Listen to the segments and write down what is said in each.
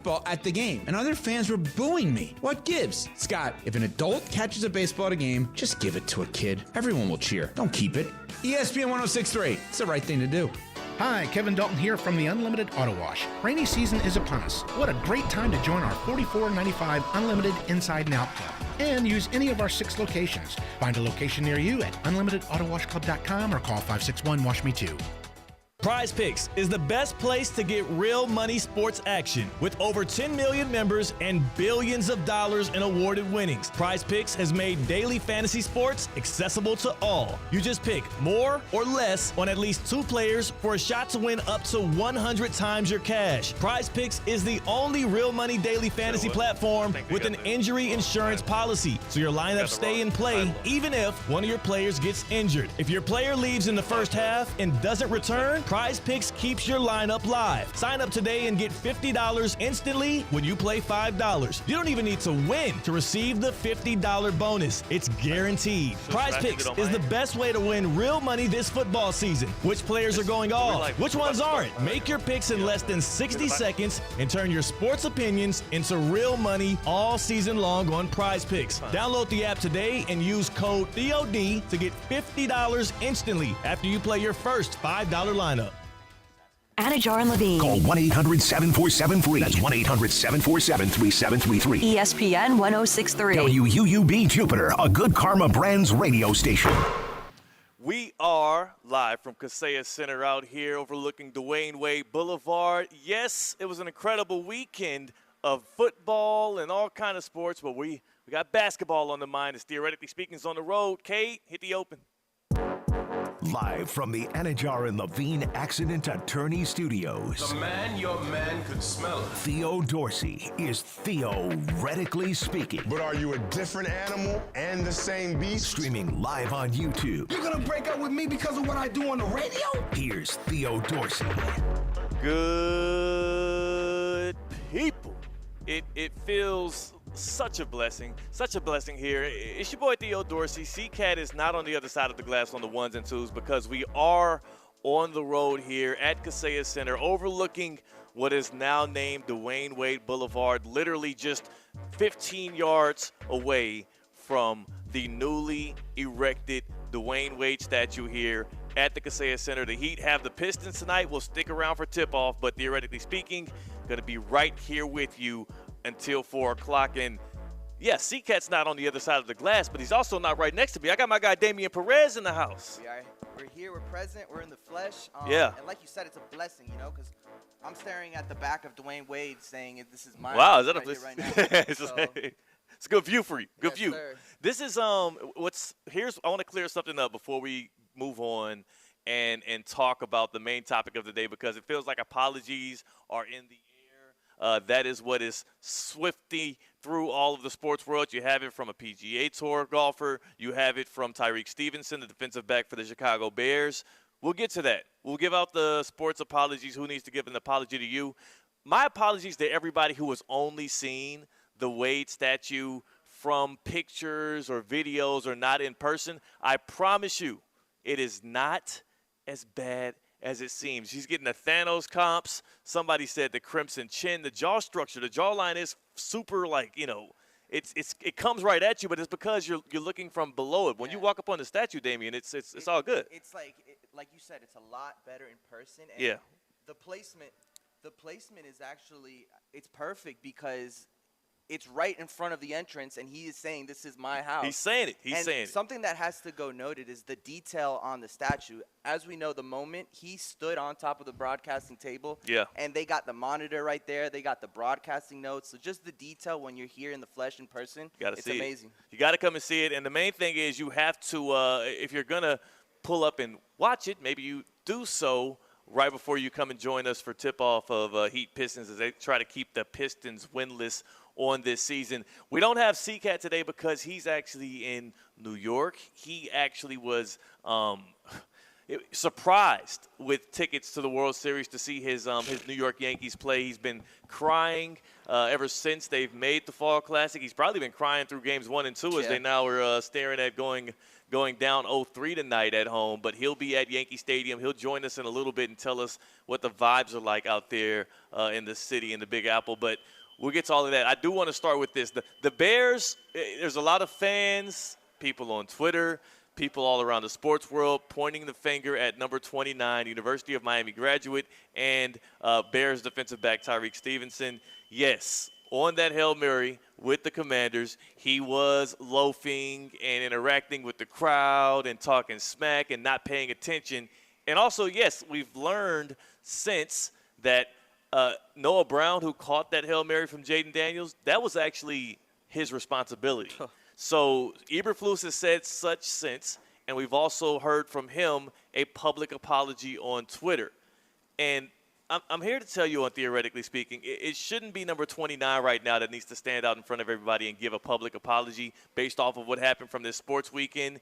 Ball at the game, and other fans were booing me. What gives? Scott, if an adult catches a baseball at a game, just give it to a kid. Everyone will cheer. Don't keep it. ESPN 1063. It's the right thing to do. Hi, Kevin Dalton here from the Unlimited Auto Wash. Rainy season is upon us. What a great time to join our $44.95 Unlimited Inside and Out Club. And use any of our 6 locations. Find a location near you at unlimitedautoWashClub.com or call 561-WASH-ME-TOO. Prize Picks is the best place to get real money sports action. With over 10 million members and billions of dollars in awarded winnings, Prize Picks has made daily fantasy sports accessible to all. You just pick more or less on at least 2 players for a shot to win up to 100 times your cash. Prize Picks is the only real money daily fantasy platform with an injury insurance policy, so your lineups stay in play even if one of your players gets injured. If your player leaves in the first half and doesn't return, Prize Picks keeps your lineup live. Sign up today and get $50 instantly when you play $5. You don't even need to win to receive the $50 bonus. It's guaranteed. Prize Picks is the best way to win real money this football season. Which players are going off? Which ones aren't? Make your picks in less than 60 seconds and turn your sports opinions into real money all season long on Prize Picks. Download the app today and use code THEOD to get $50 instantly after you play your first $5 lineup. Anajar and Levine. Call 1-800-747-FREE. That's 1-800-747-3733. ESPN 1063. WUUB Jupiter, a Good Karma Brands radio station. We are live from Kaseya Center out here overlooking Dwayne Wade Boulevard. Yes, it was an incredible weekend of football and all kind of sports, but we got basketball on the mind. It's Theoretically Speaking's on the road. Kate, hit the open. Live from the Anajar and Levine Accident Attorney Studios. The man your man could smell. Theo Dorsey is Theoretically Speaking. But are you a different animal and the same beast? Streaming live on YouTube. You're gonna break up with me because of what I do on the radio? Here's Theo Dorsey. Good people. It feels such a blessing here. It's your boy Theo Dorsey. C-Cat is not on the other side of the glass on the ones and twos because we are on the road here at Kaseya Center overlooking what is now named Dwayne Wade Boulevard, literally just 15 yards away from the newly erected Dwayne Wade statue here at the Kaseya Center. The Heat have the Pistons tonight. We'll stick around for tip-off, but Theoretically Speaking, going to be right here with you until 4 o'clock. And yeah, C-Cat's not on the other side of the glass, but he's also not right next to me. I got my guy Damian Perez in the house. We're here, we're present, we're in the flesh. Yeah. And like you said, it's a blessing, you know, because I'm staring at the back of Dwayne Wade saying this is my wow, is that right a here, right now. it's a good view for you. Good view. Sir. This is I want to clear something up before we move on and talk about the main topic of the day, because it feels like apologies are in the air. That is what is swifty through all of the sports world. You have it from a PGA Tour golfer. You have it from Tyreek Stevenson, the defensive back for the Chicago Bears. We'll get to that. We'll give out the sports apologies. Who needs to give an apology to you? My apologies to everybody who has only seen the Wade statue from pictures or videos or not in person. I promise you, it is not as bad as it seems. He's getting the Thanos comps. Somebody said the crimson chin, the jaw structure, the jawline is super, like, you know, it comes right at you, but it's because you're looking from below it. When you walk up on the statue, Damian, it's all good. It's like you said, it's a lot better in person. And yeah. The placement is actually, it's perfect because it's right in front of the entrance, and he is saying, this is my house. He's saying it. Something that has to go noted is the detail on the statue. As we know, the moment he stood on top of the broadcasting table, and they got the monitor right there, they got the broadcasting notes. So just the detail when you're here in the flesh in person, it's amazing. You got to come and see it. And the main thing is you have to, if you're going to pull up and watch it, maybe you do so right before you come and join us for tip-off of Heat Pistons as they try to keep the Pistons winless on this season. We don't have C-Cat today because he's actually in New York. He actually was, surprised with tickets to the World Series to see his New York Yankees play. He's been crying ever since they've made the Fall Classic. He's probably been crying through games 1 and 2 as they now are staring at going down 0-3 tonight at home. But he'll be at Yankee Stadium. He'll join us in a little bit and tell us what the vibes are like out there in the city, in the Big Apple. But we'll get to all of that. I do want to start with this. The Bears, there's a lot of fans, people on Twitter, people all around the sports world pointing the finger at number 29, University of Miami graduate, and Bears defensive back Tyreek Stevenson. Yes, on that Hail Mary with the Commanders, he was loafing and interacting with the crowd and talking smack and not paying attention. And also, yes, we've learned since that Noah Brown, who caught that Hail Mary from Jaden Daniels, that was actually his responsibility. So Eberflus has said such since, and we've also heard from him a public apology on Twitter. And I'm here to tell you, on Theoretically Speaking, it shouldn't be number 29 right now that needs to stand out in front of everybody and give a public apology based off of what happened from this sports weekend.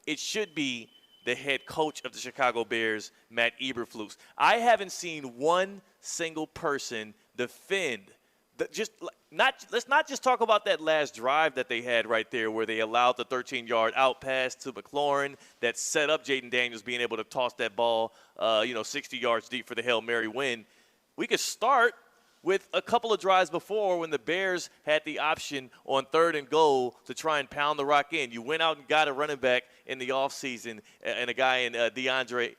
It should be the head coach of the Chicago Bears, Matt Eberflus. I haven't seen one single person defend let's not just talk about that last drive that they had right there where they allowed the 13-yard out pass to McLaurin that set up Jaden Daniels being able to toss that ball 60 yards deep for the Hail Mary win. We could start with a couple of drives before when the Bears had the option on 3rd and goal to try and pound the rock in. You went out and got a running back in the offseason and a guy in DeAndre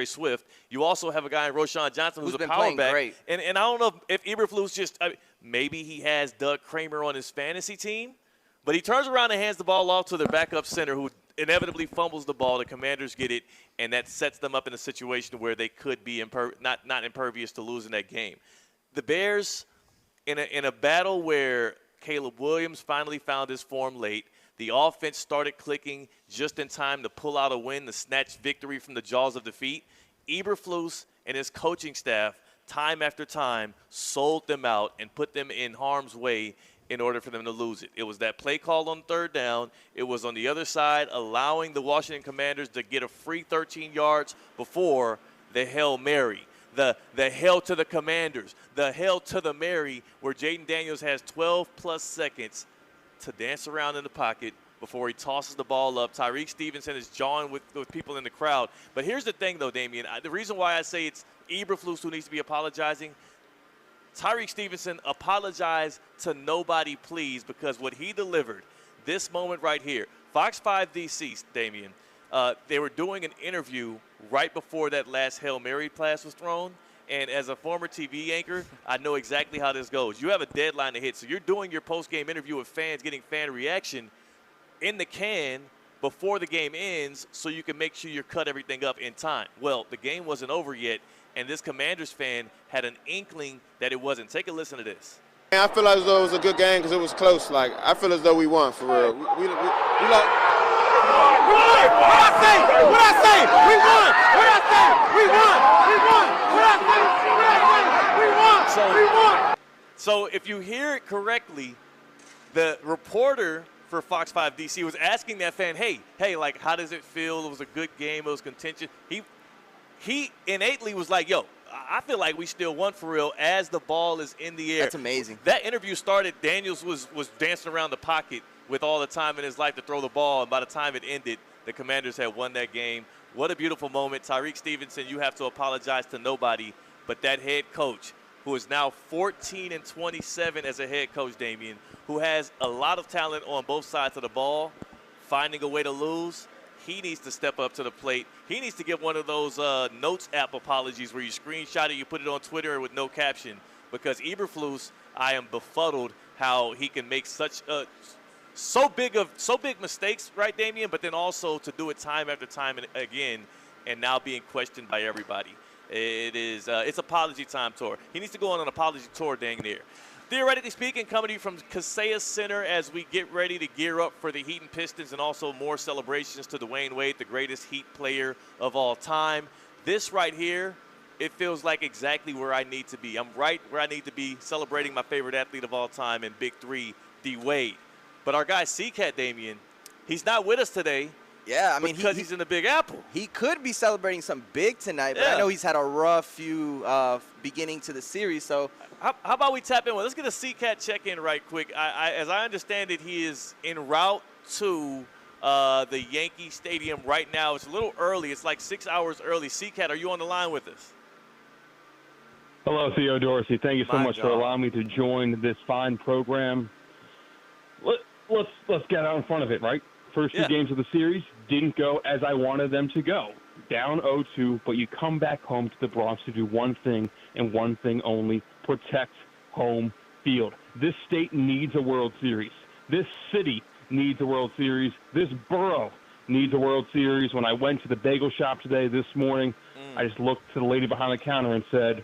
Swift. You also have a guy in Roschon Johnson who's a power back. Great. And I don't know if Eberflus maybe he has Doug Kramer on his fantasy team, but he turns around and hands the ball off to the backup center who inevitably fumbles the ball. The Commanders get it, and that sets them up in a situation where they could be not impervious to losing that game. The Bears, in a battle where Caleb Williams finally found his form late, the offense started clicking just in time to pull out a win, to snatch victory from the jaws of defeat. Eberflus and his coaching staff, time after time, sold them out and put them in harm's way in order for them to lose it. It was that play call on 3rd down. It was on the other side, allowing the Washington Commanders to get a free 13 yards before the Hail Mary. The Hail to the Commanders, the Hail to the Mary, where Jaden Daniels has 12-plus seconds to dance around in the pocket before he tosses the ball up. Tyreek Stevenson is jawing with people in the crowd. But here's the thing, though, Damian. The reason why I say it's Eberflus who needs to be apologizing, Tyreek Stevenson apologized to nobody, please, because what he delivered, this moment right here, Fox 5 DC, Damian, they were doing an interview right before that last Hail Mary pass was thrown. And as a former TV anchor, I know exactly how this goes. You have a deadline to hit, so you're doing your post-game interview with fans, getting fan reaction in the can before the game ends so you can make sure you cut everything up in time. Well, the game wasn't over yet, and this Commanders fan had an inkling that it wasn't. Take a listen to this. I feel as though it was a good game because it was close. Like, I feel as though we won, for real. We like... What I say? We won! What I say? We won! What I say? We won! So if you hear it correctly, the reporter for Fox 5 DC was asking that fan, hey, like, how does it feel? It was a good game. It was contentious. He innately was like, yo, I feel like we still won for real as the ball is in the air. That's amazing. That interview started, Daniels was dancing around the pocket with all the time in his life to throw the ball, and by the time it ended, the Commanders had won that game. What a beautiful moment. Tyreek Stevenson, you have to apologize to nobody, but that head coach, who is now 14-27 as a head coach, Damian, who has a lot of talent on both sides of the ball, finding a way to lose, he needs to step up to the plate. He needs to get one of those Notes app apologies where you screenshot it, you put it on Twitter with no caption. Because Eberflus, I am befuddled how he can make such so big mistakes, right, Damian? But then also to do it time after time and again, and now being questioned by everybody. It's apology time tour. He needs to go on an apology tour, dang near. Theoretically Speaking, coming to you from Kaseya Center as we get ready to gear up for the Heat and Pistons and also more celebrations to Dwayne Wade, the greatest Heat player of all time. This right here, it feels like exactly where I need to be. I'm right where I need to be celebrating my favorite athlete of all time in Big Three, D. Wade. But our guy C-Cat, Damian, he's not with us today Yeah, I mean, because he's in the Big Apple. He could be celebrating something big tonight, but I know he's had a rough few beginning to the series. So how about we tap in? Well, let's get a C-Cat check-in right quick. As I understand it, he is en route to the Yankee Stadium right now. It's a little early. It's like 6 hours early. C-Cat, are you on the line with us? Hello, Theo Dorsey. Thank you so much for allowing me to join this fine program. Let's get out in front of it, right? First two games of the series didn't go as I wanted them to go. Down 0-2, but you come back home to the Bronx to do one thing and one thing only, protect home field. This state needs a World Series. This city needs a World Series. This borough needs a World Series. When I went to the bagel shop today this morning, I just looked to the lady behind the counter and said,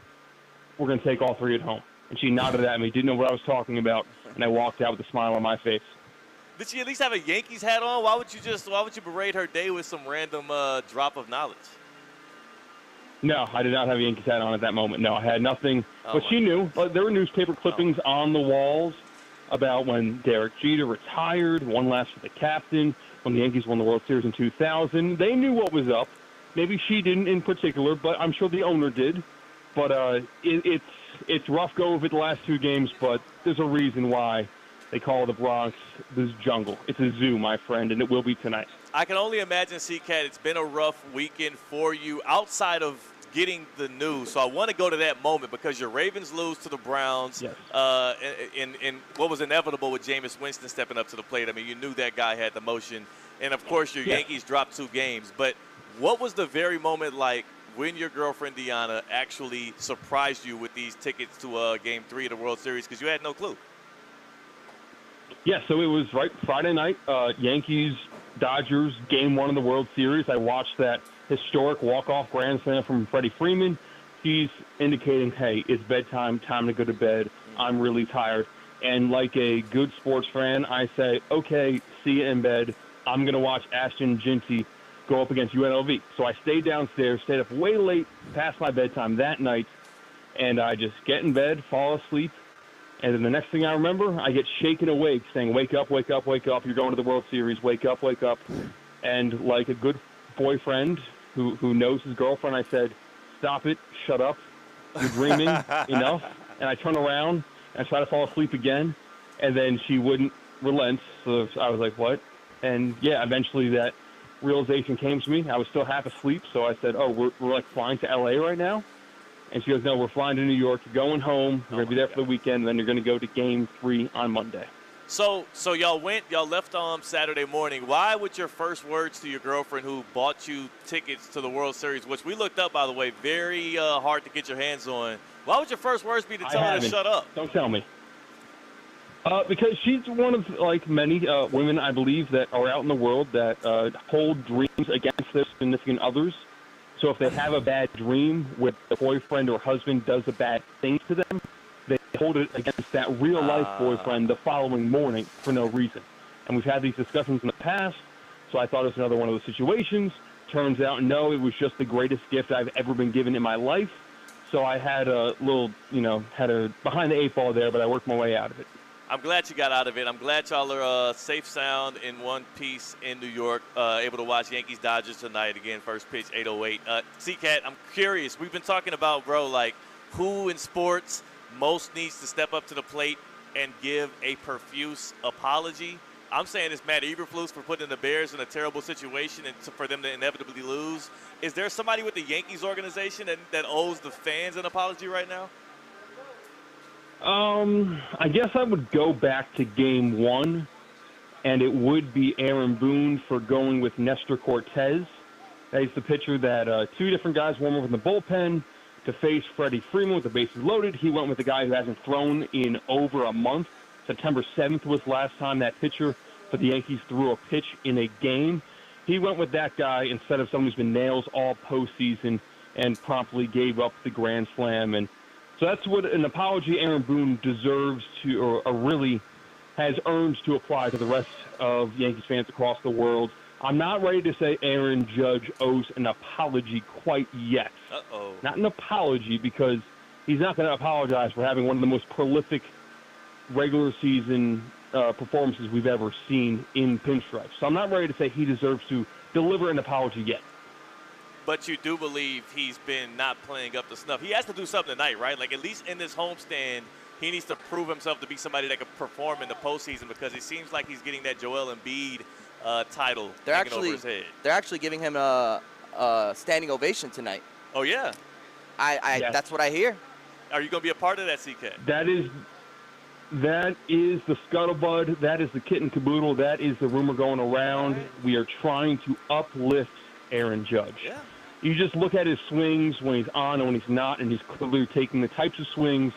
we're going to take all three at home. And she nodded at me, didn't know what I was talking about, and I walked out with a smile on my face. Did she at least have a Yankees hat on? Why would you berate her day with some random drop of knowledge? No, I did not have a Yankees hat on at that moment. No, I had nothing. But she knew. There were newspaper clippings on the walls about when Derek Jeter retired, one last for the captain, when the Yankees won the World Series in 2000. They knew what was up. Maybe she didn't in particular, but I'm sure the owner did. But it's rough go of it the last two games, but there's a reason why they call the Bronx this jungle. It's a zoo, my friend, and it will be tonight. I can only imagine, C-Cat, it's been a rough weekend for you outside of getting the news. So I want to go to that moment because your Ravens lose to the Browns in what was inevitable with Jameis Winston stepping up to the plate. I mean, you knew that guy had the motion. And, of course, your Yankees dropped 2 games. But what was the very moment like when your girlfriend, Deanna, actually surprised you with these tickets to Game 3 of the World Series because you had no clue? Yeah, so it was Friday night, Yankees-Dodgers, Game 1 of the World Series. I watched that historic walk-off grand slam from Freddie Freeman. He's indicating, hey, it's bedtime, time to go to bed. I'm really tired. And like a good sports fan, I say, okay, see you in bed. I'm going to watch Ashton Ginty go up against UNLV. So I stayed downstairs, stayed up way late, past my bedtime that night, and I just get in bed, fall asleep. And then the next thing I remember, I get shaken awake saying, wake up, wake up, wake up. You're going to the World Series. Wake up, wake up. And like a good boyfriend who knows his girlfriend, I said, stop it, shut up. You're dreaming enough. And I turn around and I try to fall asleep again. And then she wouldn't relent. So I was like, what? And, yeah, eventually that realization came to me. I was still half asleep. So I said, oh, we're like flying to L.A. right now? And she goes, no, we're flying to New York. You're going home. You're going to be there for the weekend. And then you're going to go to Game 3 on Monday. So y'all left on Saturday morning. Why would your first words to your girlfriend who bought you tickets to the World Series, which we looked up, by the way, very hard to get your hands on. Why would your first words be to tell her to shut up? Don't tell me. Because she's one of, like, many women, I believe, that are out in the world that hold dreams against their significant others. So if they have a bad dream where the boyfriend or husband does a bad thing to them, they hold it against that real-life boyfriend the following morning for no reason. And we've had these discussions in the past, so I thought it was another one of those situations. Turns out, no, it was just the greatest gift I've ever been given in my life. So I had a little, had a behind the 8 ball there, but I worked my way out of it. I'm glad you got out of it. I'm glad y'all are safe, sound, in one piece in New York, able to watch Yankees-Dodgers tonight. Again, first pitch, 8:08. C-Cat, I'm curious. We've been talking about, bro, like who in sports most needs to step up to the plate and give a profuse apology. I'm saying it's Matt Eberflus for putting the Bears in a terrible situation and for them to inevitably lose. Is there somebody with the Yankees organization that owes the fans an apology right now? I guess I would go back to Game 1, and it would be Aaron Boone for going with Nestor Cortez. He's the pitcher that 2 different guys warm up in the bullpen to face Freddie Freeman with the bases loaded. He went with the guy who hasn't thrown in over a month. September 7th was last time that pitcher for the Yankees threw a pitch in a game. He went with that guy instead of someone who's been nails all postseason and promptly gave up the grand slam. And so that's what an apology Aaron Boone deserves to, or really has earned to apply to the rest of Yankees fans across the world. I'm not ready to say Aaron Judge owes an apology quite yet. Uh-oh. Not an apology, because he's not going to apologize for having one of the most prolific regular season performances we've ever seen in pinstripes. So I'm not ready to say he deserves to deliver an apology yet. But you do believe he's been not playing up to snuff. He has to do something tonight, right? Like, at least in this homestand, he needs to prove himself to be somebody that can perform in the postseason, because it seems like he's getting that Joel Embiid title hanging over his head. They're actually giving him a standing ovation tonight. Oh, yeah? Yes. That's what I hear. Are you going to be a part of that, CK? That is the scuttlebutt. That is the kit and caboodle. That is the rumor going around. Right. We are trying to uplift Aaron Judge. Yeah. You just look at his swings when he's on and when he's not, and he's clearly taking the types of swings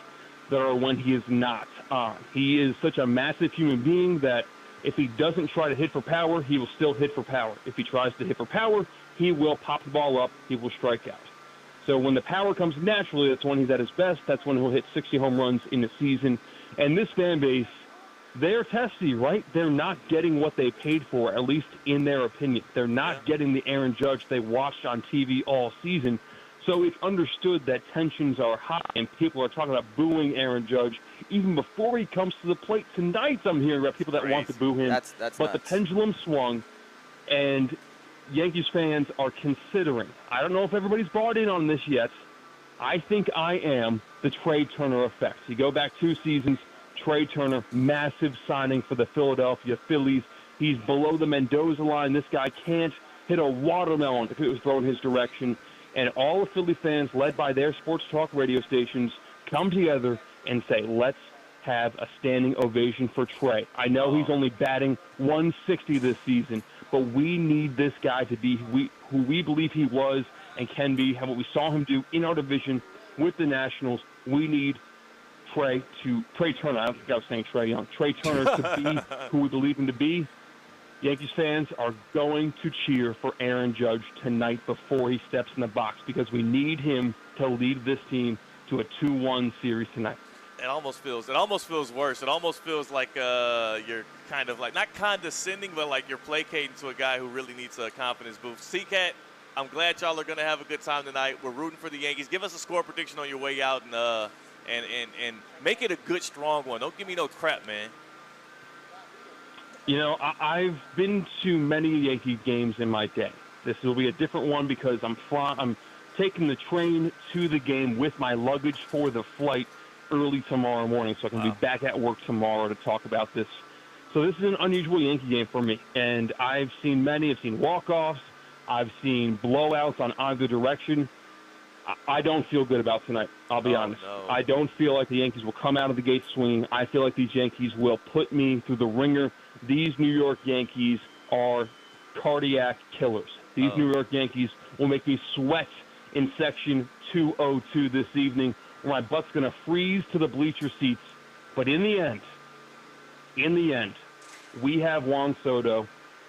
that are when he is not on. He is such a massive human being that if he doesn't try to hit for power, he will still hit for power. If he tries to hit for power, he will pop the ball up. He will strike out. So when the power comes naturally, that's when he's at his best. That's when he'll hit 60 home runs in a season. And this fan base, they're testy, right? They're not getting what they paid for, at least in their opinion. They're not getting the Aaron Judge they watched on TV all season. So it's understood that tensions are high and people are talking about booing Aaron Judge even before he comes to the plate. Tonight I'm hearing about people that want to boo him. That's but nuts. The pendulum swung, and Yankees fans are considering. I don't know if everybody's bought in on this yet. I think I am the Trey Turner effect. You go back 2 seasons, Trey Turner, massive signing for the Philadelphia Phillies. He's below the Mendoza line. This guy can't hit a watermelon if it was thrown his direction. And all the Philly fans, led by their sports talk radio stations, come together and say, let's have a standing ovation for Trey. I know he's only batting 160 this season, but we need this guy to be who we believe he was and can be, and what we saw him do in our division with the Nationals. We need Trey Turner. I don't think I was saying Trey Young. Trey Turner to be who we believe him to be. Yankees fans are going to cheer for Aaron Judge tonight before he steps in the box, because we need him to lead this team to a 2-1 series tonight. It almost feels worse. It almost feels like you're kind of like, not condescending, but like you're placating to a guy who really needs a confidence boost. C-Cat, I'm glad y'all are going to have a good time tonight. We're rooting for the Yankees. Give us a score prediction on your way out, and make it a good, strong one. Don't give me no crap, man. You know, I've been to many Yankee games in my day. This will be a different one because I'm taking the train to the game with my luggage for the flight early tomorrow morning, so I can be back at work tomorrow to talk about this. So this is an unusual Yankee game for me, and I've seen many. I've seen walk-offs. I've seen blowouts on either direction. I don't feel good about tonight, I'll be honest. No. I don't feel like the Yankees will come out of the gate swinging. I feel like these Yankees will put me through the ringer. These New York Yankees are cardiac killers. These New York Yankees will make me sweat in Section 202 this evening, where my butt's going to freeze to the bleacher seats. But in the end, we have Juan Soto,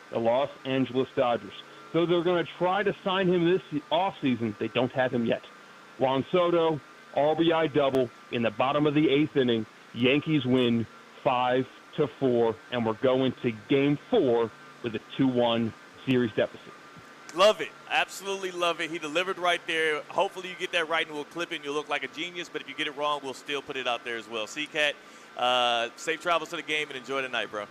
the Los Angeles Dodgers. So they're going to try to sign him this offseason. They don't have him yet. Juan Soto, RBI double in the bottom of the 8th inning. Yankees win 5-4, and we're going to Game 4 with a 2-1 series deficit. Love it. Absolutely love it. He delivered right there. Hopefully you get that right and we'll clip it and you'll look like a genius. But if you get it wrong, we'll still put it out there as well. C-Cat, safe travels to the game and enjoy the night, bro.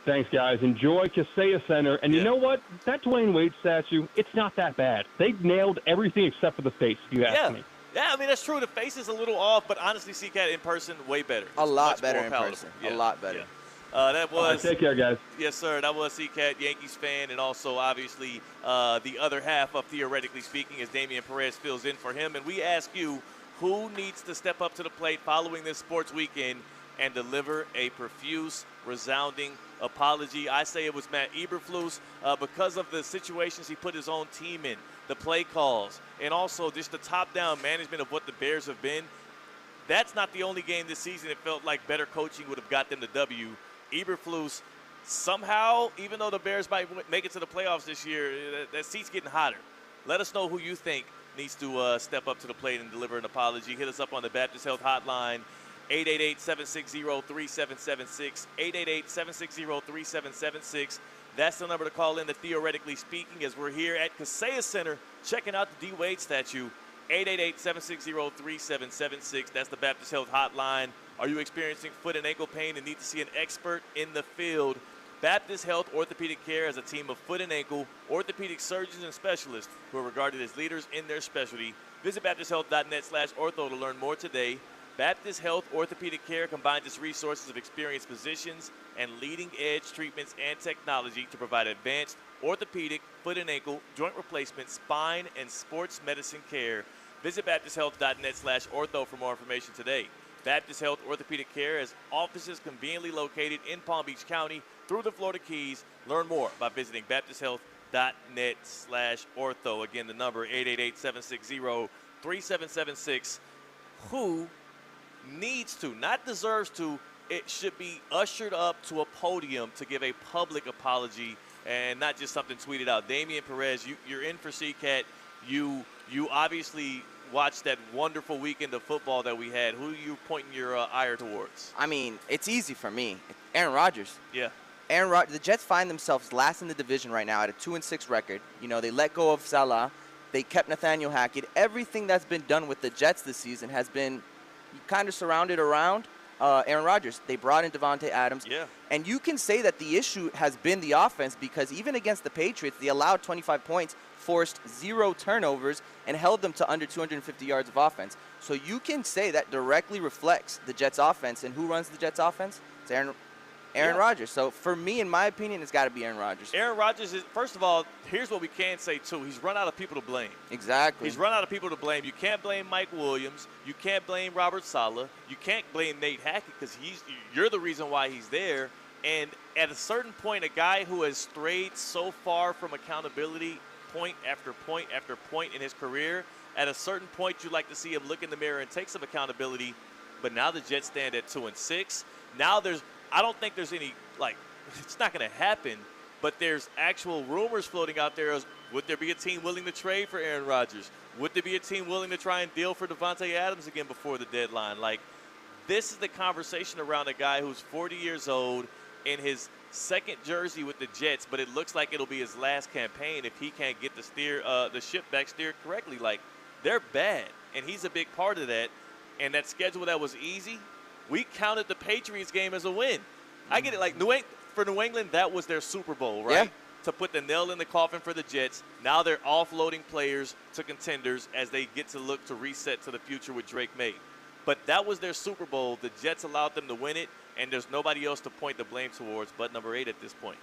Thanks, guys. Enjoy Kaseya Center. And you know what? That Dwayne Wade statue, it's not that bad. They nailed everything except for the face, if you ask me. Yeah, I mean, that's true. The face is a little off, but honestly, C-Cat in person, way better. A lot better in person. A lot better. That was. Take care, guys. Yes, sir. That was C-Cat, Yankees fan, and also obviously the other half of Theoretically Speaking, as Damian Perez fills in for him. And we ask you, who needs to step up to the plate following this sports weekend and deliver a profuse, resounding apology? I say it was Matt Eberflus because of the situations he put his own team in, the play calls, and also just the top-down management of what the Bears have been. That's not the only game this season it felt like better coaching would have got them the W. Eberflus, somehow, even though the Bears might make it to the playoffs this year, that seat's getting hotter. Let us know who you think needs to step up to the plate and deliver an apology. Hit us up on the Baptist Health Hotline, 888-760-3776, 888-760-3776. That's the number to call in to Theoretically Speaking, as we're here at Kaseya Center checking out the D. Wade statue. 888-760-3776. That's the Baptist Health Hotline. Are you experiencing foot and ankle pain and need to see an expert in the field? Baptist Health Orthopedic Care has a team of foot and ankle orthopedic surgeons and specialists who are regarded as leaders in their specialty. Visit baptisthealth.net/ortho to learn more today. Baptist Health Orthopedic Care combines its resources of experienced physicians and leading-edge treatments and technology to provide advanced orthopedic, foot and ankle, joint replacement, spine, and sports medicine care. Visit baptisthealth.net/ortho for more information today. Baptist Health Orthopedic Care has offices conveniently located in Palm Beach County through the Florida Keys. Learn more by visiting baptisthealth.net/ortho. Again, the number 888-760-3776. Who needs to, not deserves to, it should be ushered up to a podium to give a public apology and not just something tweeted out. Damian Perez, you're in for CCAT. You obviously watched that wonderful weekend of football that we had. Who are you pointing your ire towards? I mean, it's easy for me. Aaron Rodgers. Yeah. The Jets find themselves last in the division right now at a 2-6 record. You know, they let go of Salah. They kept Nathaniel Hackett. Everything that's been done with the Jets this season has been kind of surrounded around Aaron Rodgers. They brought in Devontae Adams. Yeah. And you can say that the issue has been the offense because even against the Patriots, they allowed 25 points, forced 0 turnovers, and held them to under 250 yards of offense. So you can say that directly reflects the Jets' offense. And who runs the Jets' offense? It's Aaron Rodgers. So for me, in my opinion, it's got to be Aaron Rodgers. Aaron Rodgers is, first of all, here's what we can say, too. He's run out of people to blame. Exactly. He's run out of people to blame. You can't blame Mike Williams. You can't blame Robert Saleh. You can't blame Nate Hackett because you're the reason why he's there. And at a certain point, a guy who has strayed so far from accountability point after point after point in his career, at a certain point, you'd like to see him look in the mirror and take some accountability. But now the Jets stand at 2-6. Now I don't think there's any, it's not going to happen, but there's actual rumors floating out there. Would there be a team willing to trade for Aaron Rodgers? Would there be a team willing to try and deal for Devontae Adams again before the deadline? This is the conversation around a guy who's 40 years old in his second jersey with the Jets, but it looks like it'll be his last campaign if he can't get the ship back steered correctly. They're bad, and he's a big part of that. And that schedule that was easy, we counted the Patriots game as a win. I get it. For New England, that was their Super Bowl, right? Yeah. To put the nail in the coffin for the Jets. Now they're offloading players to contenders as they get to look to reset to the future with Drake May. But that was their Super Bowl. The Jets allowed them to win it, and there's nobody else to point the blame towards but number 8 at this point.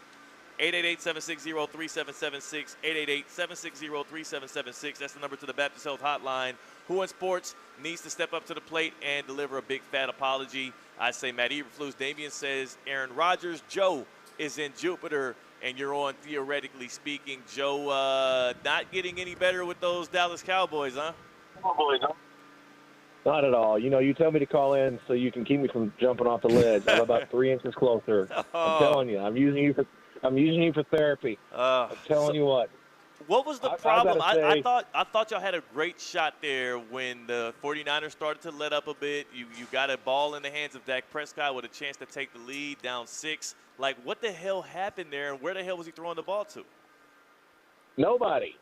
888-760-3776, 888-760-3776. That's the number to the Baptist Health Hotline. Who in sports needs to step up to the plate and deliver a big fat apology? I say Matt Eberflus. Damian says Aaron Rodgers. Joe is in Jupiter, and you're on Theoretically Speaking. Joe, not getting any better with those Dallas Cowboys, huh? Not at all. You tell me to call in so you can keep me from jumping off the ledge. I'm about 3 inches closer. I'm telling you. I'm using you for therapy. I'm telling you what. What was the problem? I thought y'all had a great shot there when the 49ers started to let up a bit. You got a ball in the hands of Dak Prescott with a chance to take the lead down 6. What the hell happened there, and where the hell was he throwing the ball to? Nobody.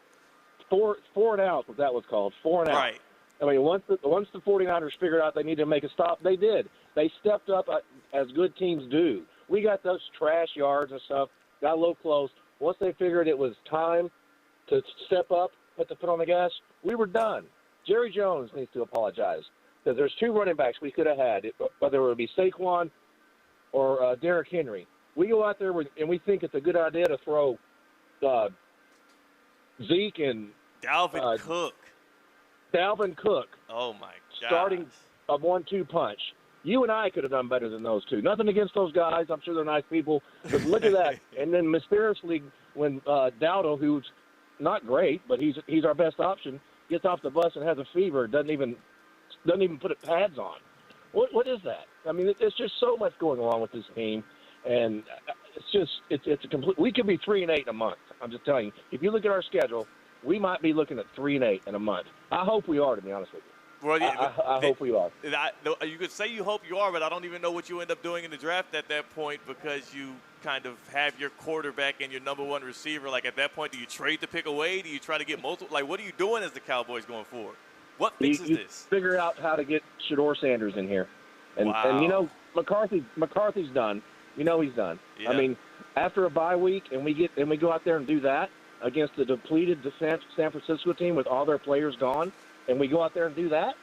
4 and out, what that was called. 4 and out. Right. I mean, once the 49ers figured out they needed to make a stop, they did. They stepped up as good teams do. We got those trash yards and stuff, got a little close. Once they figured it was time to step up, put the foot on the gas, we were done. Jerry Jones needs to apologize because there's 2 running backs we could have had, whether it would be Saquon or Derrick Henry. We go out there and we think it's a good idea to throw Zeke and Dalvin Cook. Oh, my God. Starting a 1-2 punch. You and I could have done better than those 2. Nothing against those guys. I'm sure they're nice people. But look at that. And then mysteriously, when Dowdle, who's not great, but he's our best option, gets off the bus and has a fever, doesn't even put pads on. What is that? I mean, there's just so much going on with this team, and it's a complete. We could be 3-8 in a month. I'm just telling you. If you look at our schedule, we might be looking at 3-8 in a month. I hope we are, to be honest with you. Well, yeah, I hope we are. You could say you hope you are, but I don't even know what you end up doing in the draft at that point because you kind of have your quarterback and your number 1 receiver. At that point, do you trade the pick away? Do you try to get multiple? What are you doing as the Cowboys going forward? What fixes this? Figure out how to get Shedeur Sanders in here. And McCarthy's done. You know he's done. Yeah. I mean, after a bye week and we go out there and do that against the depleted San Francisco team with all their players gone, and we go out there and do that,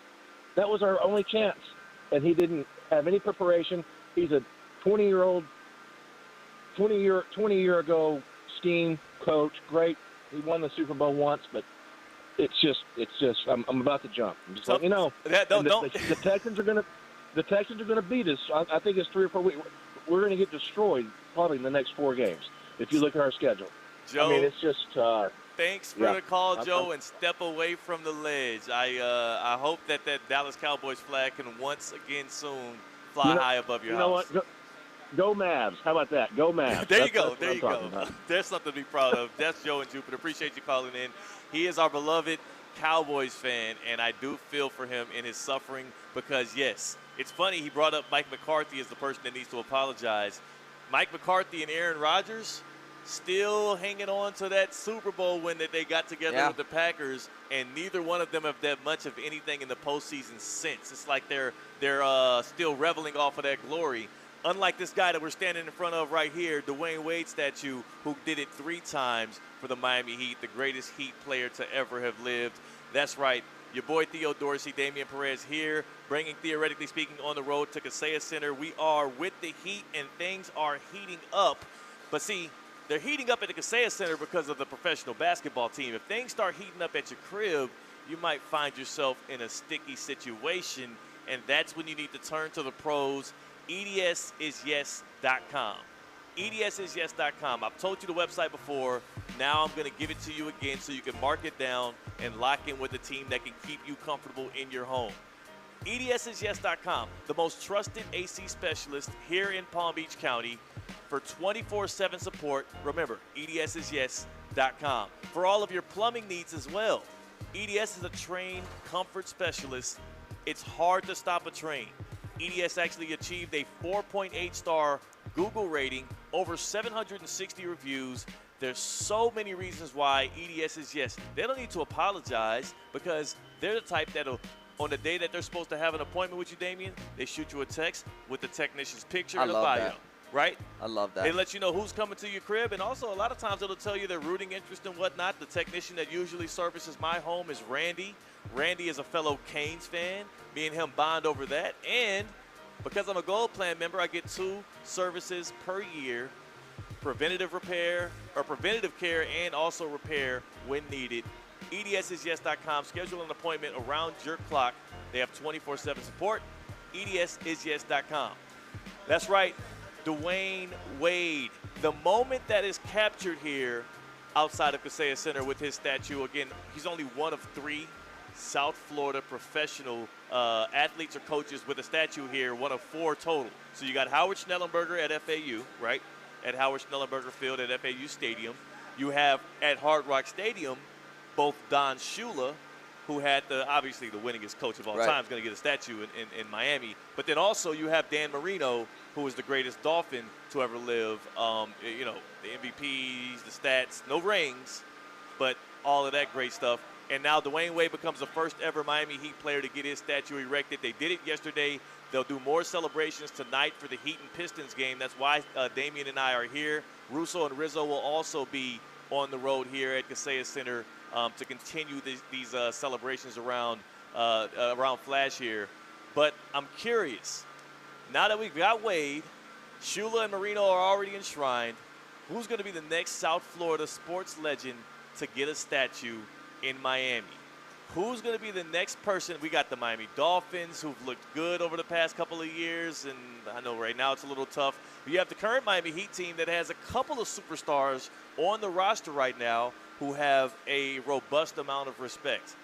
that was our only chance. And he didn't have any preparation. He's a 20 year ago scheme coach. Great. He won the Super Bowl once, but it's just I'm about to jump. I'm just letting you know. The Texans are gonna beat us. I think it's 3 or 4 weeks. We're gonna get destroyed probably in the next 4 games if you look at our schedule. Joe, I mean, it's just. Thanks for the call, Joe, and step away from the ledge. I hope that Dallas Cowboys flag can once again soon fly high above your house. You know what? Go Mavs. How about that? Go Mavs. There you go. There's something to be proud of. That's Joe in Jupiter. Appreciate you calling in. He is our beloved Cowboys fan, and I do feel for him in his suffering because, yes, it's funny he brought up Mike McCarthy as the person that needs to apologize. Mike McCarthy and Aaron Rodgers still hanging on to that Super Bowl win that they got together with the Packers, and neither one of them have done much of anything in the postseason since. It's like they're still reveling off of that glory. Unlike this guy that we're standing in front of right here, Dwayne Wade statue, who did it 3 times for the Miami Heat, the greatest Heat player to ever have lived. That's right. Your boy Theo Dorsey, Damian Perez here, bringing Theoretically Speaking on the road to Kaseya Center. We are with the Heat, and things are heating up. But see, they're heating up at the Kaseya Center because of the professional basketball team. If things start heating up at your crib, you might find yourself in a sticky situation, and that's when you need to turn to the pros. EDSIsYes.com. EDSIsYes.com. I've told you the website before. Now I'm going to give it to you again so you can mark it down and lock in with a team that can keep you comfortable in your home. EDSIsYes.com, the most trusted AC specialist here in Palm Beach County for 24/7 support. Remember, EDSIsYes.com. For all of your plumbing needs as well. EDS is a trained comfort specialist. It's hard to stop a train. EDS actually achieved a 4.8-star Google rating, over 760 reviews. There's so many reasons why EDS is yes. They don't need to apologize because they're the type that'll, on the day that they're supposed to have an appointment with you, Damian, they shoot you a text with the technician's picture and a bio. That. Right? I love that. They let you know who's coming to your crib, and also a lot of times it'll tell you their rooting interest and whatnot. The technician that usually services my home is Randy. Randy is a fellow Canes fan. Me and him bond over that. And because I'm a Gold Plan member, I get 2 services per year, preventative repair or preventative care and also repair when needed. EDSIsYes.com. Schedule an appointment around your clock. They have 24/7 support. EDSIsYes.com. That's right. Dwayne Wade, the moment that is captured here outside of Kaseya Center with his statue. Again, he's only one of 3 South Florida professional athletes or coaches with a statue here, one of 4 total. So you got Howard Schnellenberger at FAU, right? At Howard Schnellenberger Field at FAU Stadium. You have at Hard Rock Stadium both Don Shula, who had obviously the winningest coach of all time, is going to get a statue in Miami. But then also you have Dan Marino, who is the greatest Dolphin to ever live. You know, the MVPs, the stats, no rings, but all of that great stuff. And now Dwayne Wade becomes the first ever Miami Heat player to get his statue erected. They did it yesterday. They'll do more celebrations tonight for the Heat and Pistons game. That's why Damian and I are here. Russo and Rizzo will also be on the road here at Kaseya Center to continue these celebrations around Flash here. But I'm curious, now that we've got Wade, Shula and Marino are already enshrined, who's going to be the next South Florida sports legend to get a statue in Miami? Who's going to be the next person? We got the Miami Dolphins, who've looked good over the past couple of years, and I know right now it's a little tough. But you have the current Miami Heat team that has a couple of superstars on the roster right now who have a robust amount of respect.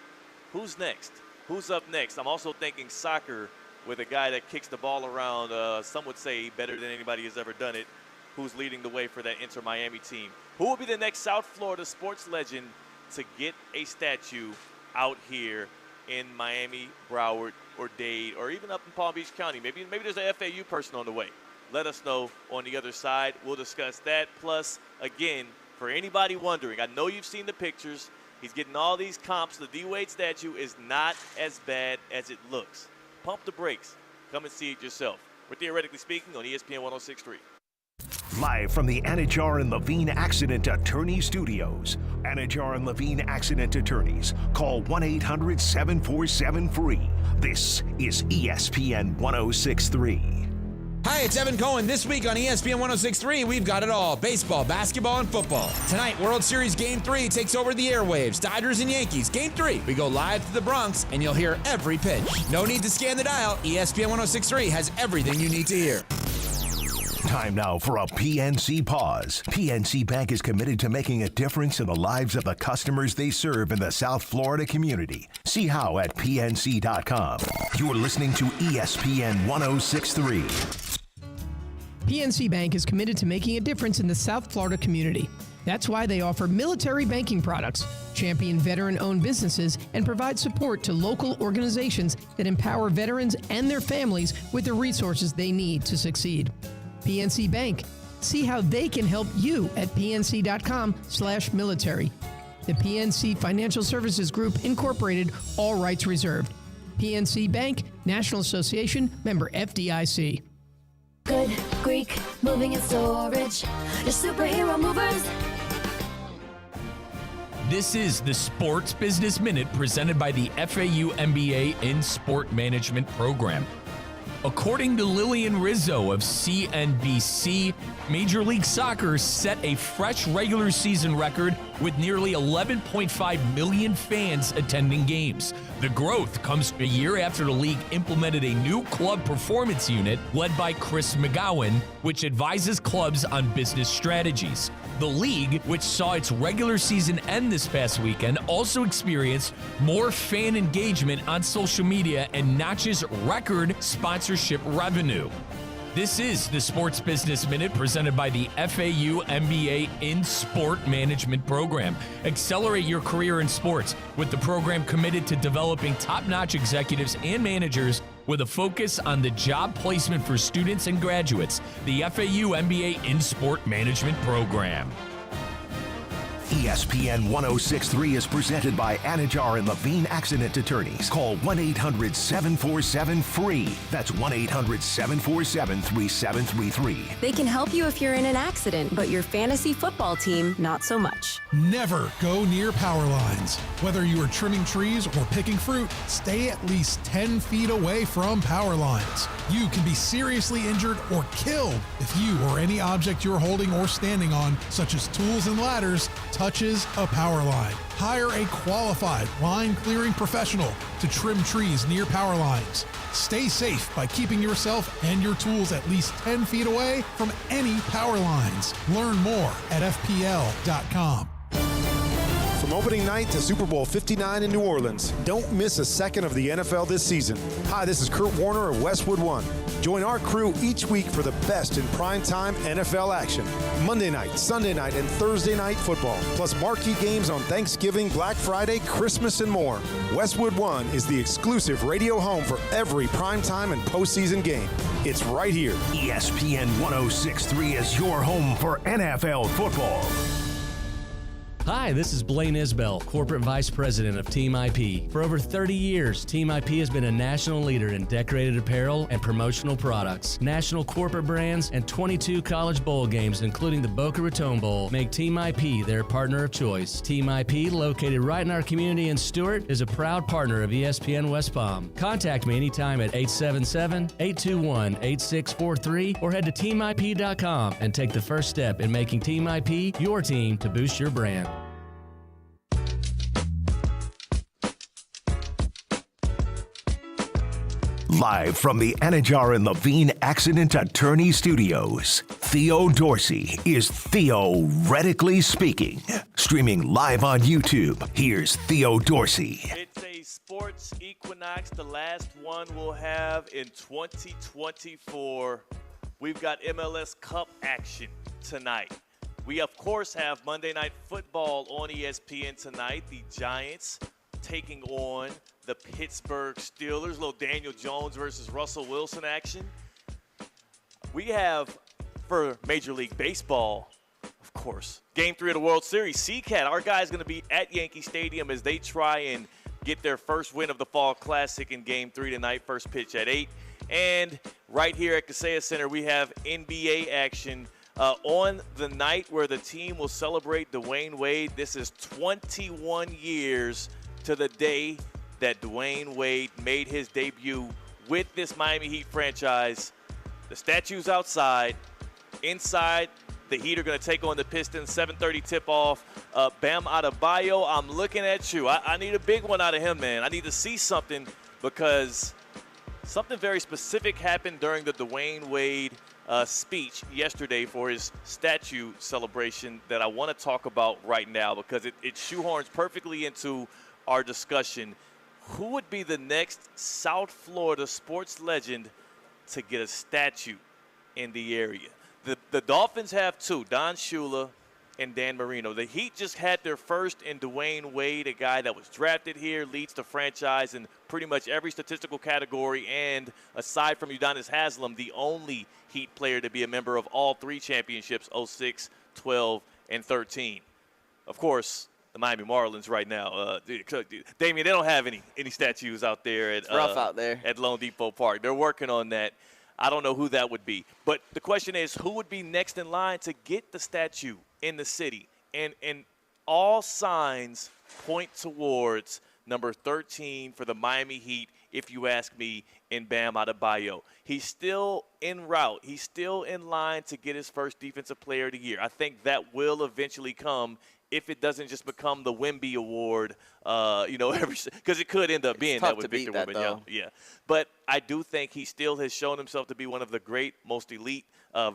Who's next? Who's up next? I'm also thinking soccer with a guy that kicks the ball around, some would say better than anybody has ever done it, who's leading the way for that Inter Miami team. Who will be the next South Florida sports legend to get a statue out here in Miami, Broward, or Dade, or even up in Palm Beach County? Maybe there's a FAU person on the way. Let us know on the other side. We'll discuss that. Plus, again, for anybody wondering, I know you've seen the pictures. He's getting all these comps. The D-Wade statue is not as bad as it looks. Pump the brakes. Come and see it yourself. We're Theoretically Speaking on ESPN 106.3. Live from the Anajar and Levine Accident Attorney Studios. Anajar and Levine Accident Attorneys. Call 1-800-747-FREE. This is ESPN 1063. Hi, it's Evan Cohen. This week on ESPN 1063, we've got it all. Baseball, basketball, and football. Tonight, World Series Game 3 takes over the airwaves. Dodgers and Yankees. Game 3. We go live to the Bronx, and you'll hear every pitch. No need to scan the dial. ESPN 1063 has everything you need to hear. Time now for a PNC Pause. PNC Bank is committed to making a difference in the lives of the customers they serve in the South Florida community. See how at PNC.com. You're listening to ESPN 1063. PNC Bank is committed to making a difference in the South Florida community. That's why they offer military banking products, champion veteran-owned businesses, and provide support to local organizations that empower veterans and their families with the resources they need to succeed. PNC Bank. See how they can help you at pnc.com/military. The PNC Financial Services Group, Incorporated, all rights reserved. PNC Bank, National Association, member FDIC. Good Greek moving and storage. Your superhero movers. This is the Sports Business Minute presented by the FAU MBA in Sport Management Program. According to Lillian Rizzo of CNBC, Major League Soccer set a fresh regular season record with nearly 11.5 million fans attending games. The growth comes a year after the league implemented a new club performance unit led by Chris McGowan, which advises clubs on business strategies. The league, which saw its regular season end this past weekend, also experienced more fan engagement on social media and notches record sponsorship revenue. This is the Sports Business Minute presented by the FAU MBA in Sport Management Program. Accelerate your career in sports with the program committed to developing top-notch executives and managers with a focus on the job placement for students and graduates. The FAU MBA in Sport Management Program. ESPN 1063 is presented by Anajar and Levine Accident Attorneys. Call 1-800-747-FREE. That's 1-800-747-3733. They can help you if you're in an accident, but your fantasy football team, not so much. Never go near power lines. Whether you are trimming trees or picking fruit, stay at least 10 feet away from power lines. You can be seriously injured or killed if you or any object you're holding or standing on, such as tools and ladders, touches a power line. Hire a qualified line clearing professional to trim trees near power lines. Stay safe by keeping yourself and your tools at least 10 feet away from any power lines. Learn more at FPL.com. From opening night to Super Bowl 59 in New Orleans, don't miss a second of the NFL this season. Hi, this is Kurt Warner of Westwood One. Join our crew each week for the best in primetime NFL action. Monday night, Sunday night, and Thursday night football, plus marquee games on Thanksgiving, Black Friday, Christmas, and more. Westwood One is the exclusive radio home for every primetime and postseason game. It's right here. ESPN 1063 is your home for NFL football. Hi, this is Blaine Isbell, Corporate Vice President of Team IP. For over 30 years, Team IP has been a national leader in decorated apparel and promotional products. National corporate brands and 22 college bowl games, including the Boca Raton Bowl, make Team IP their partner of choice. Team IP, located right in our community in Stuart, is a proud partner of ESPN West Palm. Contact me anytime at 877-821-8643 or head to teamip.com and take the first step in making Team IP your team to boost your brand. Live from the Anajar and Levine Accident Attorney Studios, Theo Dorsey is Theoretically Speaking. Streaming live on YouTube, here's Theo Dorsey. It's a sports equinox, the last one we'll have in 2024. We've got MLS Cup action tonight. We, of course, have Monday Night Football on ESPN tonight. The Giants taking on the Pittsburgh Steelers. Little Daniel Jones versus Russell Wilson action. We have, for Major League Baseball, of course, Game 3 of the World Series. CCAT, our guy's going to be at Yankee Stadium as they try and get their first win of the Fall Classic in Game 3 tonight. First pitch at 8. And right here at Kaseya Center, we have NBA action. On the night where the team will celebrate Dwayne Wade, this is 21 years to the day that Dwayne Wade made his debut with this Miami Heat franchise. The statue's outside. Inside, the Heat are going to take on the Pistons. 7:30 tip-off. Bam Adebayo, I'm looking at you. I need a big one out of him, man. I need to see something because something very specific happened during the Dwayne Wade speech yesterday for his statue celebration that I want to talk about right now because it shoehorns perfectly into our discussion. Who would be the next South Florida sports legend to get a statue in the area? The Dolphins have two, Don Shula and Dan Marino. The Heat just had their first in Dwayne Wade, a guy that was drafted here, leads the franchise in pretty much every statistical category, and aside from Udonis Haslem, the only Heat player to be a member of all three championships, 06, 12, and 13. Of course, the Miami Marlins right now, Damian, they don't have any statues out there It's rough out there at Lone Depot Park. They're working on that. I don't know who that would be. But the question is, who would be next in line to get the statue in the city? And all signs point towards number 13 for the Miami Heat, if you ask me, in Bam Adebayo. He's still en route. He's still in line to get his first Defensive Player of the Year. I think that will eventually come if it doesn't just become the Wemby Award, because it could end up being that with Victor Wembanyama. Yeah, but I do think he still has shown himself to be one of the great, most elite,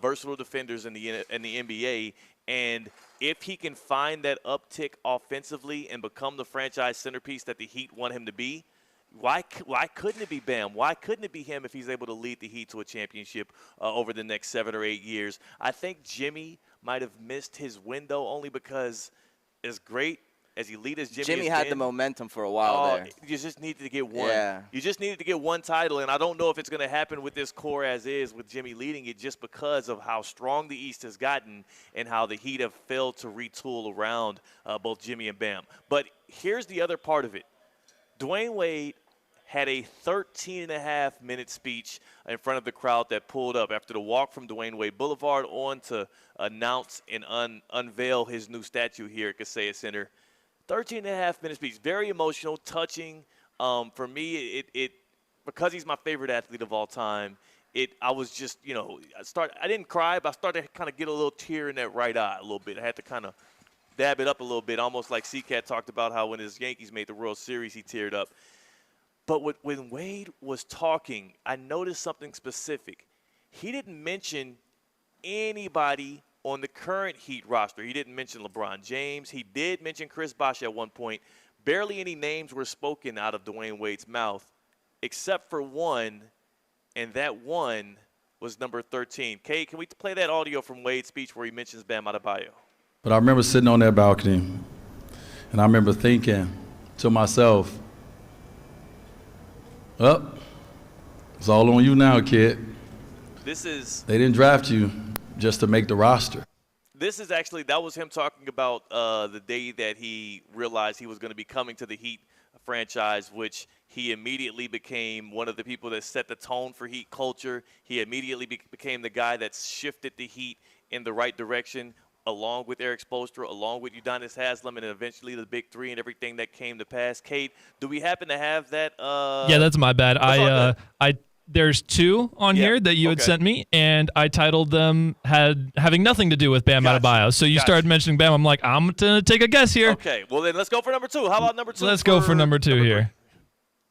versatile defenders in the NBA. And if he can find that uptick offensively and become the franchise centerpiece that the Heat want him to be, why couldn't it be Bam? Why couldn't it be him if he's able to lead the Heat to a championship over the next 7 or 8 years? I think Jimmy might have missed his window only because as great as elite as Jimmy had the momentum for a while there. You just needed to get one. Yeah. You just needed to get one title, and I don't know if it's going to happen with this core as is with Jimmy leading it just because of how strong the East has gotten and how the Heat have failed to retool around both Jimmy and Bam. But here's the other part of it. Dwayne Wade had a 13-and-a-half-minute speech in front of the crowd that pulled up after the walk from Dwayne Wade Boulevard on to announce and unveil his new statue here at Kaseya Center. 13-and-a-half-minute speech, very emotional, touching. For me, it because he's my favorite athlete of all time. I was just, I didn't cry, but I started to kind of get a little tear in that right eye a little bit. I had to kind of dab it up a little bit, almost like C-Cat talked about how when his Yankees made the World Series, he teared up. But when Wade was talking, I noticed something specific. He didn't mention anybody on the current Heat roster. He didn't mention LeBron James. He did mention Chris Bosh at one point. Barely any names were spoken out of Dwayne Wade's mouth, except for one, and that one was number 13. Kay, can we play that audio from Wade's speech where he mentions Bam Adebayo? But I remember sitting on that balcony, and I remember thinking to myself, it's all on you now, kid. They didn't draft you just to make the roster. This is actually, that was him talking about the day that he realized he was going to be coming to the Heat franchise, which he immediately became one of the people that set the tone for Heat culture. He immediately became the guy that shifted the Heat in the right direction, along with Eric Spoelstra, along with Udonis Haslem, and eventually the Big Three and everything that came to pass. Kate, do we happen to have that? Yeah, that's my bad. There's two on here that you had sent me, and I titled them having nothing to do with Bam Adebayo. So you started mentioning Bam. I'm like, I'm going to take a guess here. Okay, well then let's go for number 2. How about number 2? Let's go for number 2 here.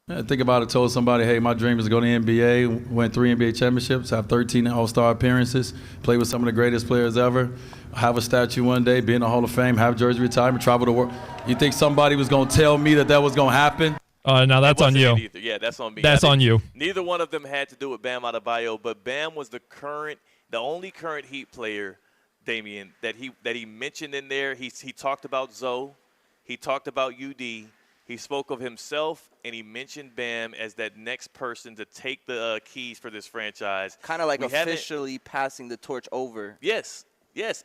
Yeah, think about it. Told somebody, hey, my dream is to go to the NBA, win 3 NBA championships, have 13 All-Star appearances, play with some of the greatest players ever, have a statue one day, be in the Hall of Fame, have jersey retirement, travel the world. You think somebody was going to tell me that was going to happen? Now that's on you. Yeah, that's on me. That's on you. Neither one of them had to do with Bam Adebayo, but Bam was the only current Heat player, Damian, that he mentioned in there. He talked about Zoe, he talked about UD, he spoke of himself, and he mentioned Bam as that next person to take the keys for this franchise. Kind of like officially passing the torch over. Yes.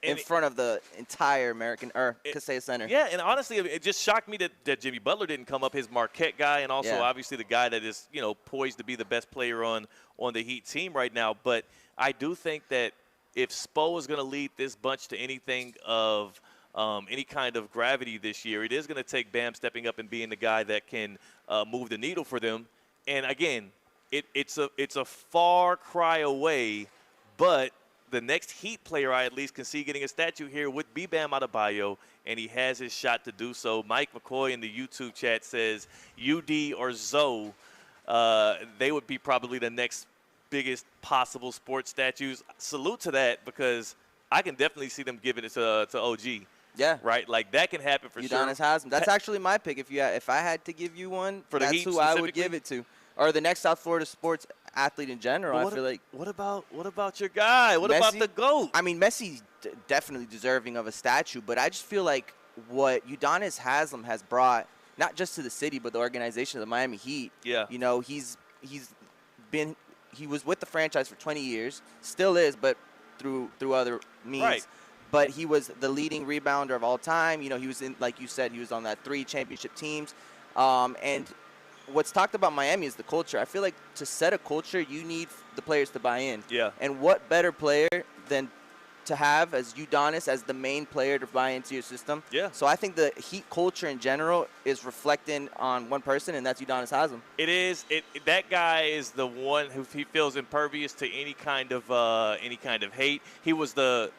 In front of the entire Kaseya Center. Yeah, and honestly, it just shocked me that Jimmy Butler didn't come up, his Marquette guy, and also obviously the guy that is, poised to be the best player on the Heat team right now. But I do think that if Spo is going to lead this bunch to anything of any kind of gravity this year, it is going to take Bam stepping up and being the guy that can move the needle for them. And again, it's a far cry away, but the next Heat player I at least can see getting a statue here would be Bam Adebayo, and he has his shot to do so. Mike McCoy in the YouTube chat says UD or Zoe, they would be probably the next biggest possible sports statues. Salute to that, because I can definitely see them giving it to OG. Yeah. Right? Like, that can happen for sure. Udonis Haslam. That's actually my pick. If I had to give you one, for the that's Heat who I would give it to. Or the next South Florida sports athlete in general. I feel like. What about your guy? What Messi? about the GOAT? I mean, Messi's definitely deserving of a statue, but I just feel like what Udonis Haslam has brought, not just to the city, but the organization of the Miami Heat. Yeah. You know, he was with the franchise for 20 years, still is, but through other means. Right. But he was the leading rebounder of all time. You know, he was in, like you said, he was on that 3 championship teams. And what's talked about Miami is the culture. I feel like to set a culture, you need the players to buy in. Yeah. And what better player than to have as Udonis as the main player to buy into your system? Yeah. So I think the Heat culture in general is reflecting on one person, and that's Udonis Haslam. It is. That guy is the one who he feels impervious to any kind of hate. He was the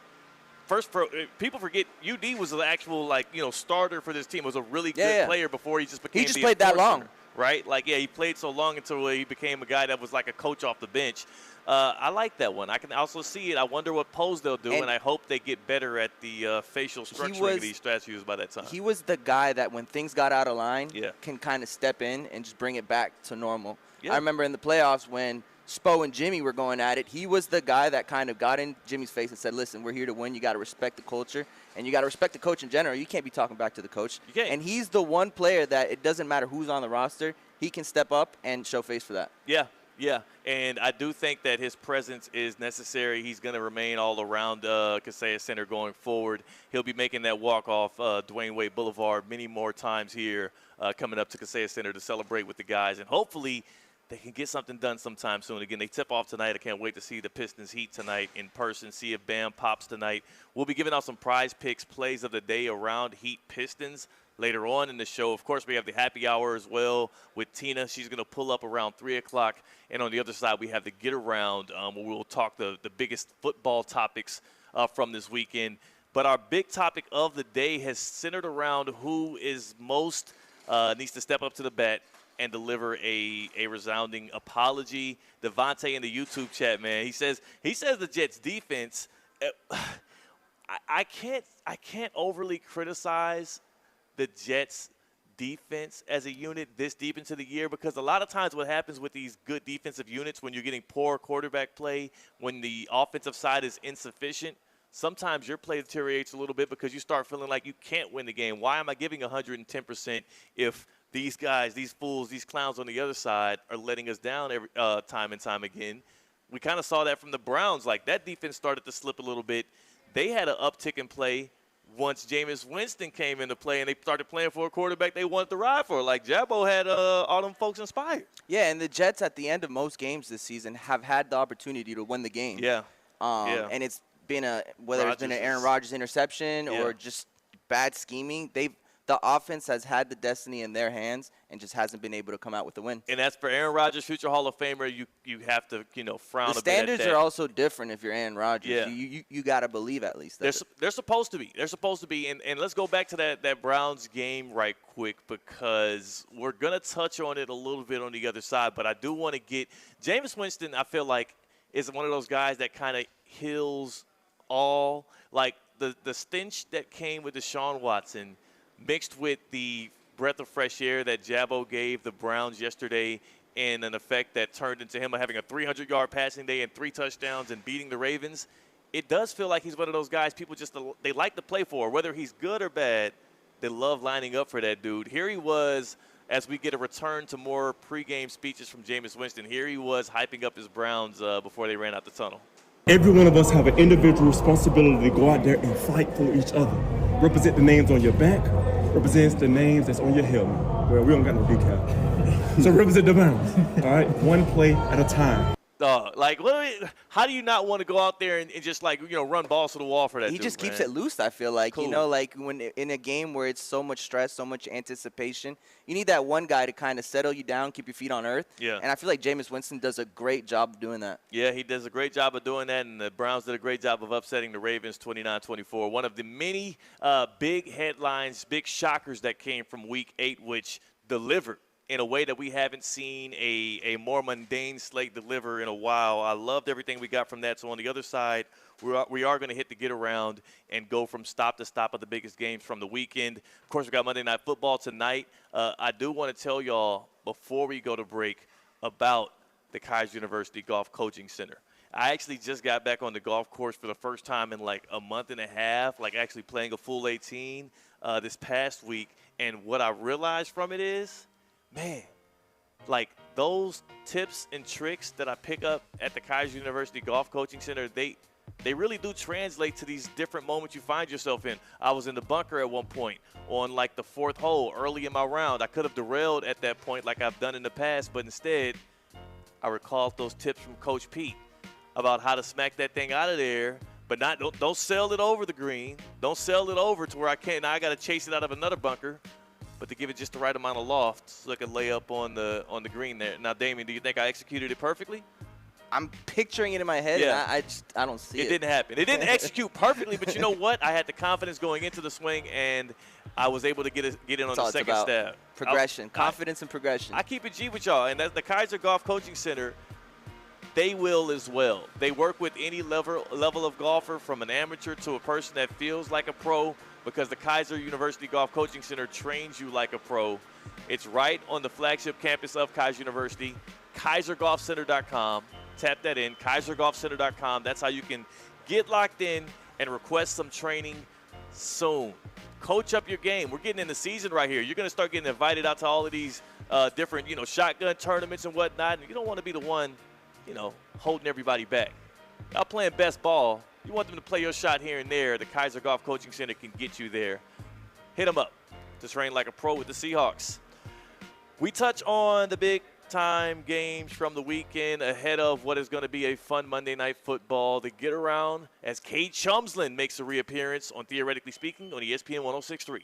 first. People forget UD was the actual starter for this team. Was a really good player before he just became. He just played that long. Right? Like, yeah, he played so long until he became a guy that was like a coach off the bench. I like that one. I can also see it. I wonder what pose they'll do, and I hope they get better at the facial structuring of these statues by that time. He was the guy that when things got out of line can kind of step in and just bring it back to normal. Yeah. I remember in the playoffs when Spo and Jimmy were going at it, he was the guy that kind of got in Jimmy's face and said, listen, we're here to win. You got to respect the culture, and you got to respect the coach in general. You can't be talking back to the coach. You can't. And he's the one player that it doesn't matter who's on the roster. He can step up and show face for that. Yeah. Yeah, and I do think that his presence is necessary. He's going to remain all around Kaseya Center going forward. He'll be making that walk off Dwayne Wade Boulevard many more times here coming up to Kaseya Center to celebrate with the guys. And hopefully they can get something done sometime soon. Again, they tip off tonight. I can't wait to see the Pistons Heat tonight in person, see if Bam pops tonight. We'll be giving out some prize picks, plays of the day around Heat Pistons later on in the show. Of course, we have the happy hour as well with Tina. She's going to pull up around 3 o'clock. And on the other side, we have the Get Around where we'll talk the biggest football topics from this weekend. But our big topic of the day has centered around who is most needs to step up to the bat and deliver a resounding apology. Devontae in the YouTube chat, man, he says the Jets defense. I can't overly criticize the Jets defense as a unit this deep into the year, because a lot of times what happens with these good defensive units when you're getting poor quarterback play, when the offensive side is insufficient, sometimes your play deteriorates a little bit because you start feeling like you can't win the game. Why am I giving 110% if these guys, these fools, these clowns on the other side are letting us down every time and time again? We kind of saw that from the Browns. Like, that defense started to slip a little bit. They had an uptick in play once Jameis Winston came into play and they started playing for a quarterback they wanted to ride for. Like, Jabbo had all them folks inspired. Yeah, and the Jets at the end of most games this season have had the opportunity to win the game. Yeah. And it's been whether it's been an Aaron Rodgers interception or just bad scheming, the offense has had the destiny in their hands and just hasn't been able to come out with the win. And that's for Aaron Rodgers, future Hall of Famer. You have to frown a bit at that. The standards are also different if you're Aaron Rodgers. Yeah. You got to believe at least. They're supposed to be. They're supposed to be. And let's go back to that Browns game right quick, because we're going to touch on it a little bit on the other side. But I do want to get – Jameis Winston, I feel like, is one of those guys that kind of heals all. Like, the stench that came with Deshaun Watson mixed with the breath of fresh air that Jabbo gave the Browns yesterday, and an effect that turned into him having a 300-yard passing day and 3 touchdowns and beating the Ravens, it does feel like he's one of those guys people just they like to play for. Whether he's good or bad, they love lining up for that dude. Here he was, as we get a return to more pregame speeches from Jameis Winston, here he was hyping up his Browns before they ran out the tunnel. Every one of us have an individual responsibility to go out there and fight for each other. Represent the names on your back, represents the names that's on your helmet. Well, we don't got no decal. So represent the Browns, all right? One play at a time. dog. Like, how do you not want to go out there and just, like, run balls to the wall for that He dude, just keeps man? it loose, I feel like. Cool. Like when in a game where it's so much stress, so much anticipation, you need that one guy to kind of settle you down, keep your feet on earth. Yeah. And I feel like Jameis Winston does a great job of doing that. Yeah, he does a great job of doing that, and the Browns did a great job of upsetting the Ravens 29-24. One of the many big headlines, big shockers that came from Week 8, which delivered in a way that we haven't seen a more mundane slate deliver in a while. I loved everything we got from that. So on the other side, we are going to hit the get around and go from stop to stop of the biggest games from the weekend. Of course, we got Monday Night Football tonight. I do want to tell y'all before we go to break about the Kaiser University Golf Coaching Center. I actually just got back on the golf course for the first time in like a month and a half, like actually playing a full 18 this past week. And what I realized from it is, man, like those tips and tricks that I pick up at the Kaiser University Golf Coaching Center, they really do translate to these different moments you find yourself in. I was in the bunker at one point on like the 4th hole early in my round. I could have derailed at that point like I've done in the past, but instead I recalled those tips from Coach Pete about how to smack that thing out of there, but don't sail it over the green. Don't sail it over to where I can't. Now I got to chase it out of another bunker. But to give it just the right amount of loft so I can lay up on the green there. Now, Damien, do you think I executed it perfectly? I'm picturing it in my head, Yeah. and I don't see it. It didn't happen. It didn't execute perfectly, but you know what? I had the confidence going into the swing, and I was able to get in on the second stab. Progression, confidence and progression. I keep it G with y'all, and that's the Kaiser Golf Coaching Center. They will as well. They work with any level of golfer, from an amateur to a person that feels like a pro, because the Kaiser University Golf Coaching Center trains you like a pro. It's right on the flagship campus of Kaiser University, KaiserGolfCenter.com. Tap that in, KaiserGolfCenter.com. That's how you can get locked in and request some training soon. Coach up your game. We're getting in the season right here. You're going to start getting invited out to all of these different, shotgun tournaments and whatnot. And you don't want to be the one, holding everybody back. Y'all playing best ball. You want them to play your shot here and there. The Kaiser Golf Coaching Center can get you there. Hit them up to train like a pro with the Seahawks. We touch on the big-time games from the weekend ahead of what is going to be a fun Monday Night Football. The get-around as Cade Chumsland makes a reappearance on Theoretically Speaking on ESPN 106.3.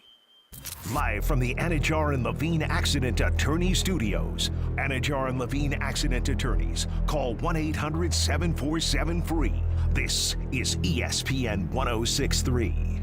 Live from the Anajar and Levine Accident Attorney Studios. Anajar and Levine Accident Attorneys. Call 1-800-747-FREE. This is ESPN 106.3.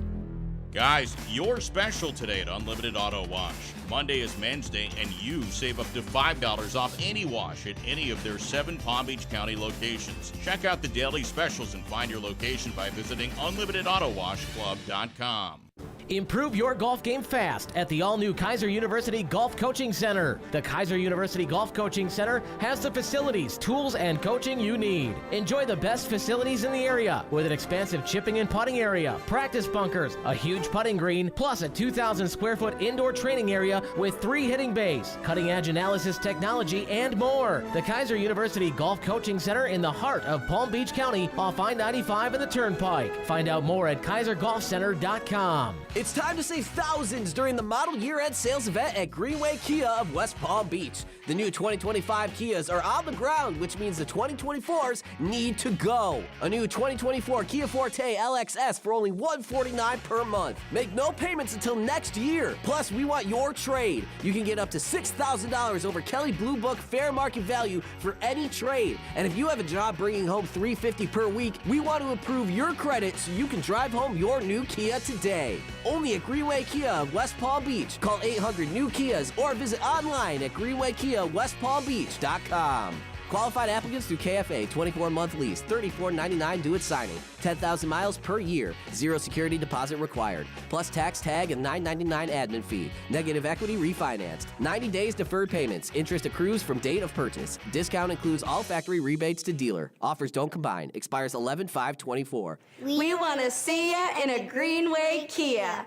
Guys, you're special today at Unlimited Auto Wash. Monday is Men's Day, and you save up to $5 off any wash at any of their 7 Palm Beach County locations. Check out the daily specials and find your location by visiting UnlimitedAutoWashClub.com. Improve your golf game fast at the all-new Kaiser University Golf Coaching Center. The Kaiser University Golf Coaching Center has the facilities, tools, and coaching you need. Enjoy the best facilities in the area with an expansive chipping and putting area, practice bunkers, a huge putting green, plus a 2,000 square foot indoor training area with 3 hitting bays, cutting-edge analysis technology, and more. The Kaiser University Golf Coaching Center in the heart of Palm Beach County off I-95 and the Turnpike. Find out more at KaiserGolfCenter.com. It's time to save thousands during the model year-end sales event at Greenway Kia of West Palm Beach. The new 2025 Kias are on the ground, which means the 2024s need to go. A new 2024 Kia Forte LXS for only $149 per month. Make no payments until next year. Plus, we want your trade. You can get up to $6,000 over Kelley Blue Book fair market value for any trade. And if you have a job bringing home $350 per week, we want to improve your credit so you can drive home your new Kia today. Only at Greenway Kia of West Palm Beach. Call 800-NEW-KIAs or visit online at GreenwayKiaWestPalmBeach.com. Qualified applicants through KFA, 24-month lease, $34.99 due at signing, 10,000 miles per year, 0 security deposit required, plus tax tag and $9.99 admin fee. Negative equity refinanced. 90 days deferred payments. Interest accrues from date of purchase. Discount includes all factory rebates to dealer. Offers don't combine. Expires 11/5/24. We want to see ya in a Greenway Kia.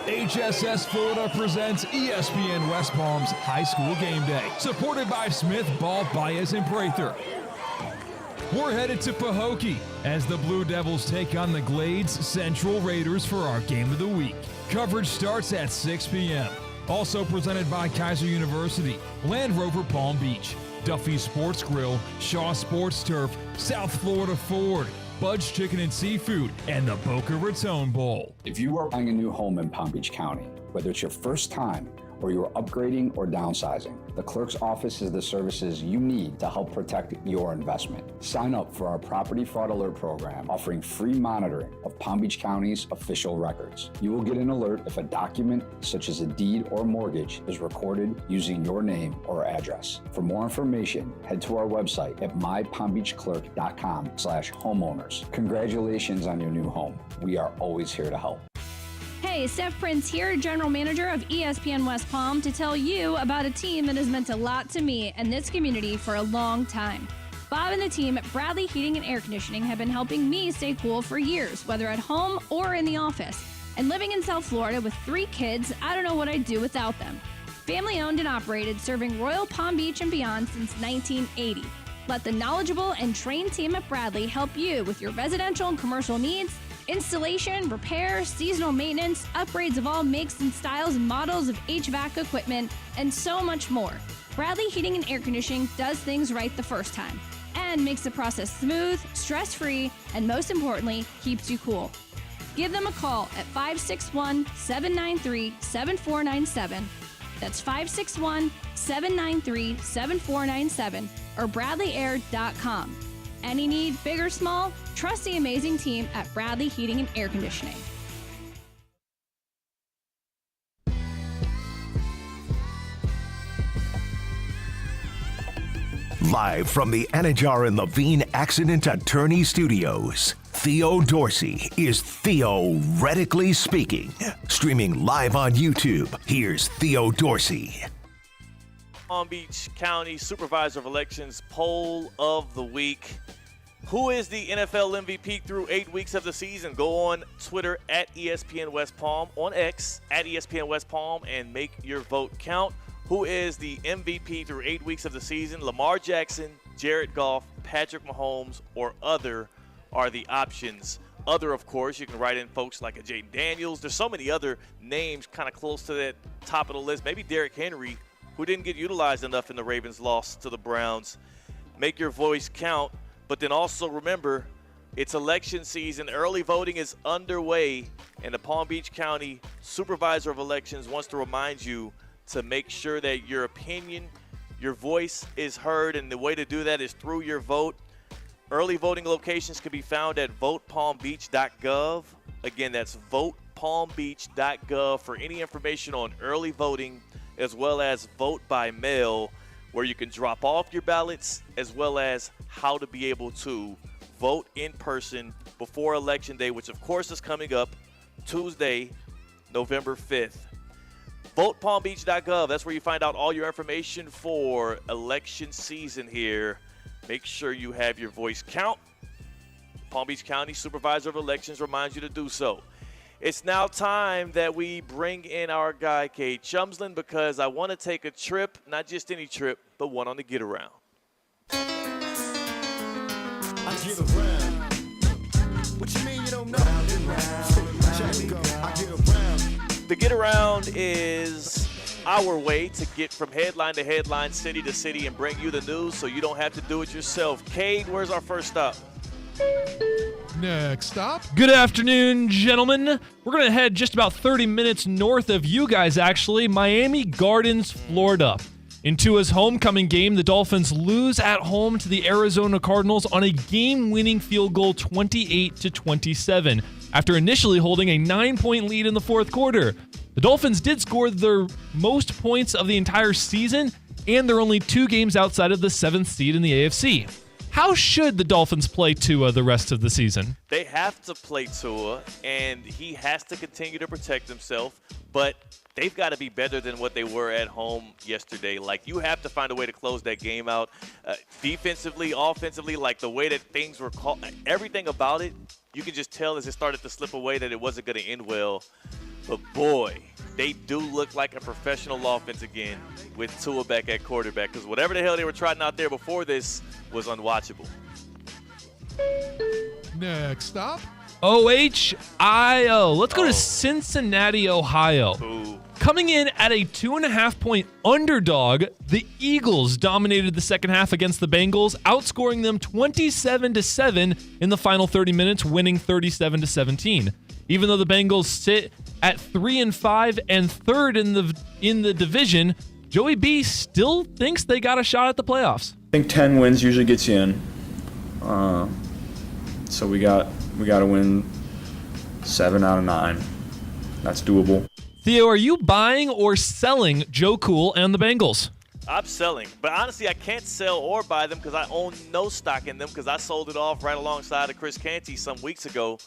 HSS Florida presents ESPN West Palm's High School Game Day, supported by Smith, Ball, Baez, and Prather. We're headed to Pahokee as the Blue Devils take on the Glades Central Raiders for our Game of the Week. Coverage starts at 6 p.m. Also presented by Kaiser University, Land Rover Palm Beach, Duffy Sports Grill, Shaw Sports Turf, South Florida Ford, Bud's Chicken and Seafood, and the Boca Raton Bowl. If you are buying a new home in Palm Beach County, whether it's your first time or you're upgrading or downsizing, the clerk's office is the services you need to help protect your investment. Sign up for our Property Fraud Alert program, offering free monitoring of Palm Beach County's official records. You will get an alert if a document, such as a deed or mortgage, is recorded using your name or address. For more information, head to our website at mypalmbeachclerk.com/homeowners. Congratulations on your new home. We are always here to help. Hey, Steph Prince here, General Manager of ESPN West Palm, to tell you about a team that has meant a lot to me and this community for a long time. Bob and the team at Bradley Heating and Air Conditioning have been helping me stay cool for years, whether at home or in the office. And living in South Florida with 3 kids, I don't know what I'd do without them. Family owned and operated, serving Royal Palm Beach and beyond since 1980. Let the knowledgeable and trained team at Bradley help you with your residential and commercial needs, installation, repair, seasonal maintenance, upgrades of all makes and styles and models of HVAC equipment, and so much more. Bradley Heating and Air Conditioning does things right the first time and makes the process smooth, stress-free, and most importantly, keeps you cool. Give them a call at 561-793-7497. That's 561-793-7497 or bradleyair.com. Any need, big or small, trust the amazing team at Bradley Heating and Air Conditioning. Live from the Anajar and Levine Accident Attorney Studios, Theo Dorsey is theoretically speaking. Streaming live on YouTube, here's Theo Dorsey. Palm Beach County Supervisor of Elections poll of the week. Who is the NFL MVP through 8 weeks of the season? Go on Twitter at ESPN West Palm, on X at ESPN West Palm, and make your vote count. Who is the MVP through 8 weeks of the season? Lamar Jackson, Jared Goff, Patrick Mahomes, or other are the options. Other, of course, you can write in folks like a Jaden Daniels. There's so many other names kind of close to that top of the list. Maybe Derrick Henry, who didn't get utilized enough in the Ravens' loss to the Browns. Make your voice count, but then also remember, it's election season. Early voting is underway, and the Palm Beach County Supervisor of Elections wants to remind you to make sure that your opinion, your voice is heard, and the way to do that is through your vote. Early voting locations can be found at votepalmbeach.gov. Again, that's votepalmbeach.gov for any information on early voting, as well as vote by mail, where you can drop off your ballots, as well as how to be able to vote in person before Election Day, which of course is coming up Tuesday, November 5th. VotePalmBeach.gov, that's where you find out all your information for election season here. Make sure you have your voice count. Palm Beach County Supervisor of Elections reminds you to do so. It's now time that we bring in our guy, Cade Chumsland, because I want to take a trip, not just any trip, but one on the Get Around. I get around. What you mean you don't know? Round and round. I get around. The Get Around is our way to get from headline to headline, city to city, and bring you the news so you don't have to do it yourself. Cade, where's our first stop? Next stop. Good afternoon, gentlemen. We're going to head just about 30 minutes north of you guys, actually. Miami Gardens, Florida. In Tua's homecoming game, the Dolphins lose at home to the Arizona Cardinals on a game-winning field goal 28-27 after initially holding a 9-point lead in the fourth quarter. The Dolphins did score their most points of the entire season, and they're only 2 games outside of the 7th seed in the AFC. How should the Dolphins play Tua the rest of the season? They have to play Tua, and he has to continue to protect himself, but they've got to be better than what they were at home yesterday. Like, you have to find a way to close that game out. Defensively, offensively, like the way that things were called, everything about it, you could just tell as it started to slip away that it wasn't going to end well. But boy, they do look like a professional offense again with Tua back at quarterback, because whatever the hell they were trotting out there before this was unwatchable. Next stop. OHIO. Let's go to Cincinnati, Ohio. Ooh. Coming in at a 2.5-point underdog, the Eagles dominated the second half against the Bengals, outscoring them 27-7 in the final 30 minutes, winning 37-17. Even though the Bengals sit at 3-5 and third in the division, Joey B still thinks they got a shot at the playoffs. I think 10 wins usually gets you in. So we got to win 7 out of 9. That's doable. Theo, are you buying or selling Joe Cool and the Bengals? I'm selling, but honestly, I can't sell or buy them because I own no stock in them because I sold it off right alongside of Chris Canty some weeks ago.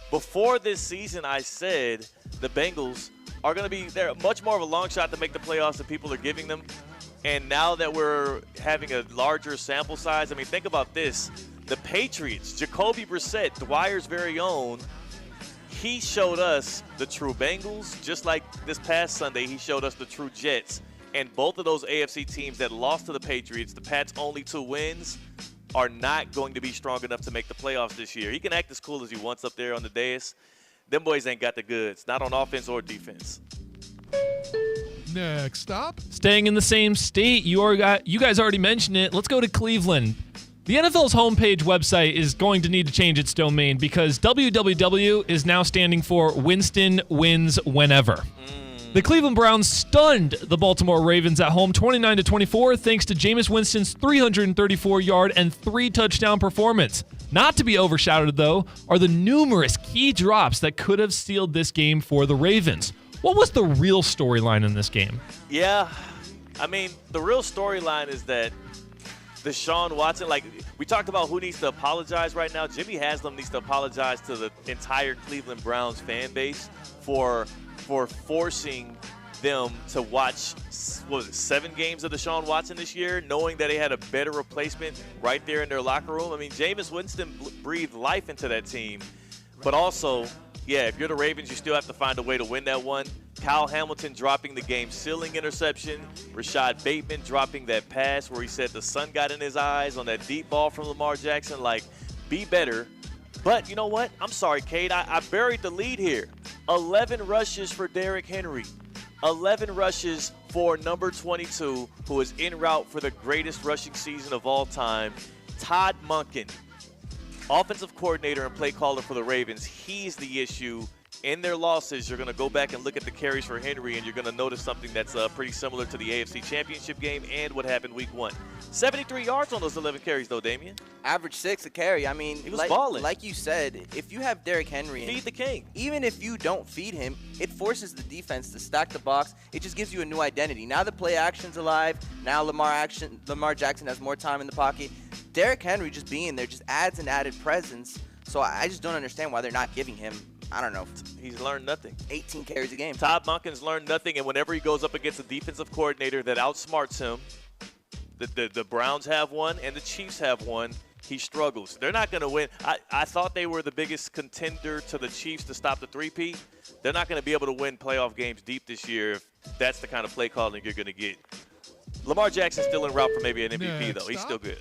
Before this season, I said the Bengals are going to be they're much more of a long shot to make the playoffs than people are giving them. And now that we're having a larger sample size, I mean, think about this. The Patriots, Jacoby Brissett, Dwyer's very own, he showed us the true Bengals, just like this past Sunday, he showed us the true Jets. And both of those AFC teams that lost to the Patriots, the Pats' only 2 wins, are not going to be strong enough to make the playoffs this year. He can act as cool as he wants up there on the dais. Them boys ain't got the goods, not on offense or defense. Next stop. Staying in the same state, you guys already mentioned it. Let's go to Cleveland. The NFL's homepage website is going to need to change its domain because WWW is now standing for Winston Wins Whenever. The Cleveland Browns stunned the Baltimore Ravens at home 29-24 thanks to Jameis Winston's 334-yard and 3-touchdown performance. Not to be overshadowed, though, are the numerous key drops that could have sealed this game for the Ravens. What was the real storyline in this game? Yeah, I mean, the real storyline is that Deshaun Watson, like we talked about who needs to apologize right now. Jimmy Haslam needs to apologize to the entire Cleveland Browns fan base for forcing them to watch, 7 games of Deshaun Watson this year, knowing that they had a better replacement right there in their locker room. I mean, Jameis Winston breathed life into that team. But also, yeah, if you're the Ravens, you still have to find a way to win that one. Kyle Hamilton dropping the game-sealing interception. Rashad Bateman dropping that pass where he said the sun got in his eyes on that deep ball from Lamar Jackson. Like, be better. But you know what? I'm sorry, Cade. I buried the lead here. 11 rushes for Derrick Henry. 11 rushes for number 22, who is en route for the greatest rushing season of all time, Todd Monken, offensive coordinator and play caller for the Ravens. He's the issue. In their losses, you're going to go back and look at the carries for Henry, and you're going to notice something that's pretty similar to the AFC Championship game and what happened week 1. 73 yards on those 11 carries, though, Damian. Average 6 a carry. I mean, he was balling. Like you said, if you have Derrick Henry, feed the king. Even if you don't feed him, it forces the defense to stack the box. It just gives you a new identity. Now the play action's alive. Now Lamar Jackson has more time in the pocket. Derrick Henry just being there just adds an added presence. So I just don't understand why they're not giving him, I don't know. He's learned nothing. 18 carries a game. Todd Monken's learned nothing, and whenever he goes up against a defensive coordinator that outsmarts him, the Browns have one and the Chiefs have one, he struggles. They're not going to win. I thought they were the biggest contender to the Chiefs to stop the three-peat. They're not going to be able to win playoff games deep this year if that's the kind of play calling you're going to get. Lamar Jackson's still en route for maybe an MVP, though. He's still good.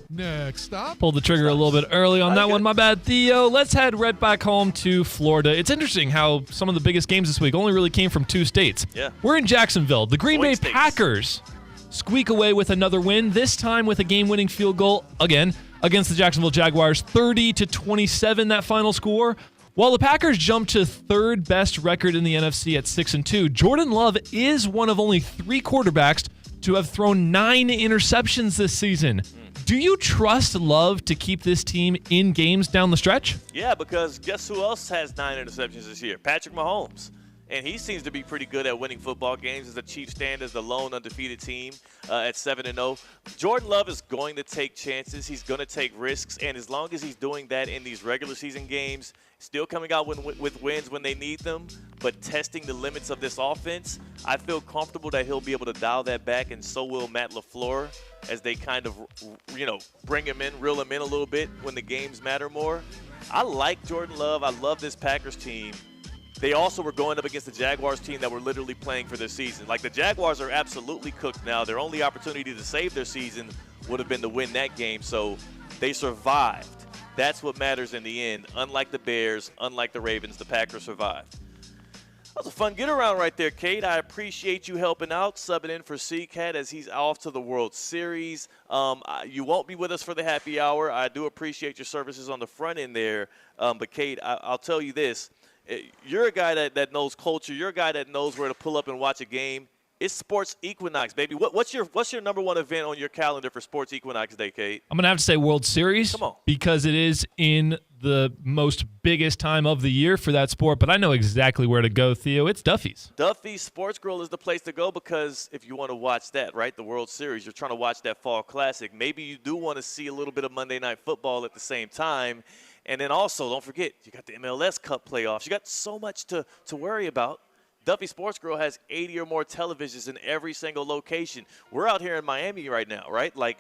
Next stop. Pulled the trigger a little bit early on that one. My bad, Theo. Let's head right back home to Florida. It's interesting how some of the biggest games this week only really came from 2 states. Yeah. We're in Jacksonville. The Green Bay Packers squeak away with another win, this time with a game-winning field goal, again, against the Jacksonville Jaguars, 30-27, that final score. While the Packers jump to 3rd best record in the NFC at 6-2, Jordan Love is one of only 3 quarterbacks to have thrown 9 interceptions this season. Do you trust Love to keep this team in games down the stretch? Yeah, because guess who else has 9 interceptions this year? Patrick Mahomes. And he seems to be pretty good at winning football games as the Chiefs stand as the lone undefeated team at 7-0. Jordan Love is going to take chances. He's going to take risks. And as long as he's doing that in these regular season games, still coming out with wins when they need them, but testing the limits of this offense, I feel comfortable that he'll be able to dial that back, and so will Matt LaFleur as they kind of, bring him in, reel him in a little bit when the games matter more. I like Jordan Love. I love this Packers team. They also were going up against the Jaguars team that were literally playing for their season. Like, the Jaguars are absolutely cooked now. Their only opportunity to save their season would have been to win that game, so they survived. That's what matters in the end. Unlike the Bears, unlike the Ravens, the Packers survived. That was a fun get-around right there, Kate. I appreciate you helping out, subbing in for C-Cat as he's off to the World Series. You won't be with us for the happy hour. I do appreciate your services on the front end there. But, Kate, I'll tell you this. You're a guy that knows culture. You're a guy that knows where to pull up and watch a game. It's Sports Equinox, baby. What's your number one event on your calendar for Sports Equinox Day, Kate? I'm going to have to say World Series. Come on. Because it is in the most biggest time of the year for that sport, but I know exactly where to go, Theo. It's Duffy's. Duffy's Sports Grill is the place to go because if you want to watch that, right, the World Series, you're trying to watch that Fall Classic. Maybe you do want to see a little bit of Monday Night Football at the same time. And then also, don't forget, you got the MLS Cup playoffs. You got so much to worry about. Duffy Sports Grill has 80 or more televisions in every single location. We're out here in Miami right now, right? Like,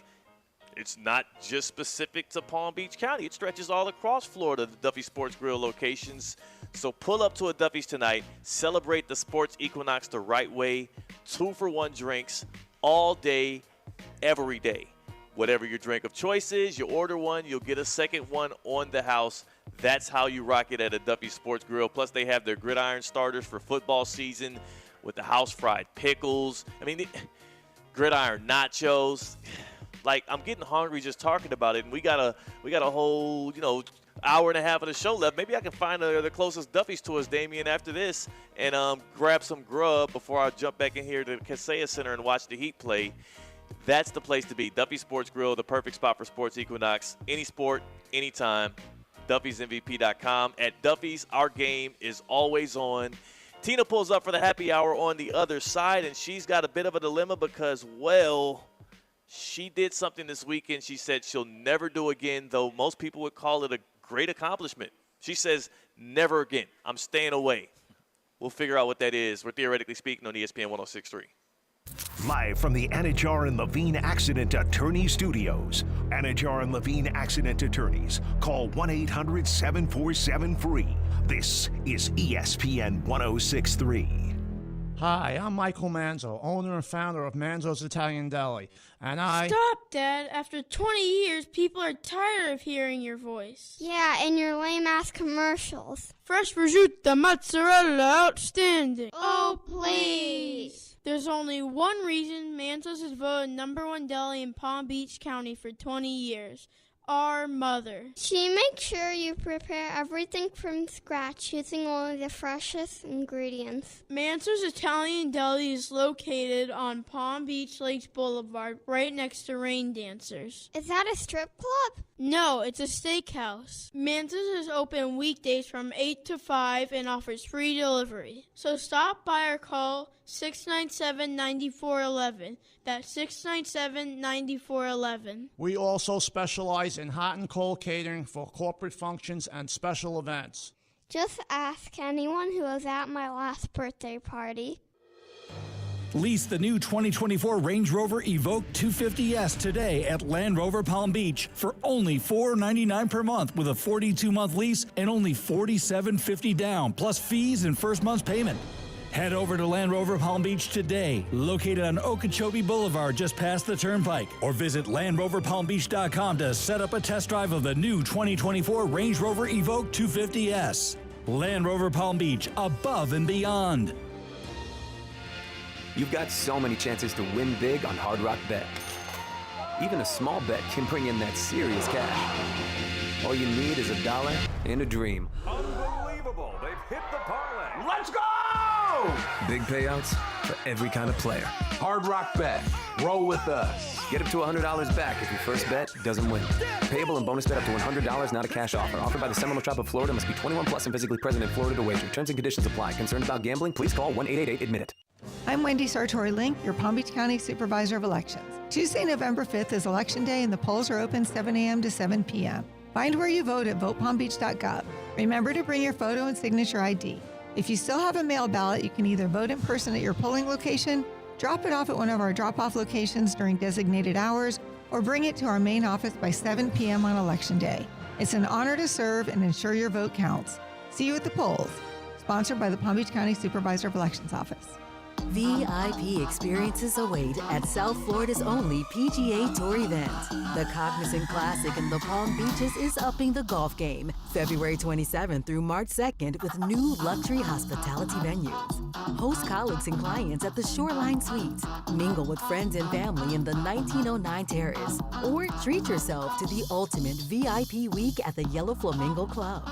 it's not just specific to Palm Beach County. It stretches all across Florida, the Duffy Sports Grill locations. So pull up to a Duffy's tonight. Celebrate the Sports Equinox the right way. 2-for-1 drinks all day, every day. Whatever your drink of choice is, you order one, you'll get a second one on the house. That's how you rock it at a Duffy Sports Grill. Plus, they have their gridiron starters for football season with the house fried pickles. I mean, gridiron nachos. Like, I'm getting hungry just talking about it, and we got a whole, hour and a half of the show left. Maybe I can find the closest Duffy's to us, Damien, after this, and grab some grub before I jump back in here to Kaseya Center and watch the Heat play. That's the place to be. Duffy Sports Grill, the perfect spot for Sports Equinox. Any sport, anytime. Duffy'sMVP.com. At Duffy's, our game is always on. Tina pulls up for the happy hour on the other side, and she's got a bit of a dilemma because, well, she did something this weekend she said she'll never do again, though most people would call it a great accomplishment. She says, never again. I'm staying away. We'll figure out what that is. We're Theoretically Speaking on ESPN 106.3. Live from the Anajar and Levine Accident Attorney Studios. Anajar and Levine Accident Attorneys. Call 1-800-747-FREE. This is ESPN 106.3. Hi, I'm Michael Manzo, owner and founder of Manzo's Italian Deli, and Stop, Dad. After 20 years, people are tired of hearing your voice. Yeah, and your lame-ass commercials. Fresh prosciutto, mozzarella, outstanding. Oh, please. There's only one reason Manzo's is voted #1 deli in Palm Beach County for 20 years. Our mother. She makes sure you prepare everything from scratch using only the freshest ingredients. Manzo's Italian Deli is located on Palm Beach Lakes Boulevard, right next to Rain Dancers. Is that a strip club? No, it's a steakhouse. Manzo's is open weekdays from 8 to 5 and offers free delivery. So stop by or call 697-9411. That's 697-9411. we also specialize in hot and cold catering for corporate functions and special events. Just ask anyone who was at my last birthday party. Lease the new 2024 Range Rover Evoque 250S today at Land Rover Palm Beach for only $499 per month with a 42-month lease and only $47.50 down, plus fees and first month's payment. Head over to Land Rover Palm Beach today, located on Okeechobee Boulevard just past the Turnpike, or visit LandRoverPalmBeach.com to set up a test drive of the new 2024 Range Rover Evoque 250S. Land Rover Palm Beach, above and beyond. You've got so many chances to win big on Hard Rock Bet. Even a small bet can bring in that serious cash. All you need is $1 and a dream. Unbelievable. They've hit the parlay. Let's go! Big payouts for every kind of player. Hard Rock Bet. Roll with us. Get up to $100 back if your first bet doesn't win. Payable and bonus bet up to $100, not a cash offer. Offered by the Seminole Tribe of Florida. Must be 21 plus and physically present in Florida to wager. Terms and conditions apply. Concerned about gambling? Please call 1-888-ADMIT-IT. I'm Wendy Sartori-Link, your Palm Beach County Supervisor of Elections. Tuesday, November 5th is Election Day, and the polls are open 7 a.m. to 7 p.m. Find where you vote at votepalmbeach.gov. Remember to bring your photo and signature ID. If you still have a mail ballot, you can either vote in person at your polling location, drop it off at one of our drop-off locations during designated hours, or bring it to our main office by 7 p.m. on Election Day. It's an honor to serve and ensure your vote counts. See you at the polls. Sponsored by the Palm Beach County Supervisor of Elections Office. VIP experiences await at South Florida's only PGA Tour event. The Cognizant Classic in the Palm Beaches is upping the golf game, February 27th through March 2nd with new luxury hospitality venues. Host colleagues and clients at the Shoreline Suites. Mingle with friends and family in the 1909 Terrace. Or treat yourself to the ultimate VIP week at the Yellow Flamingo Club.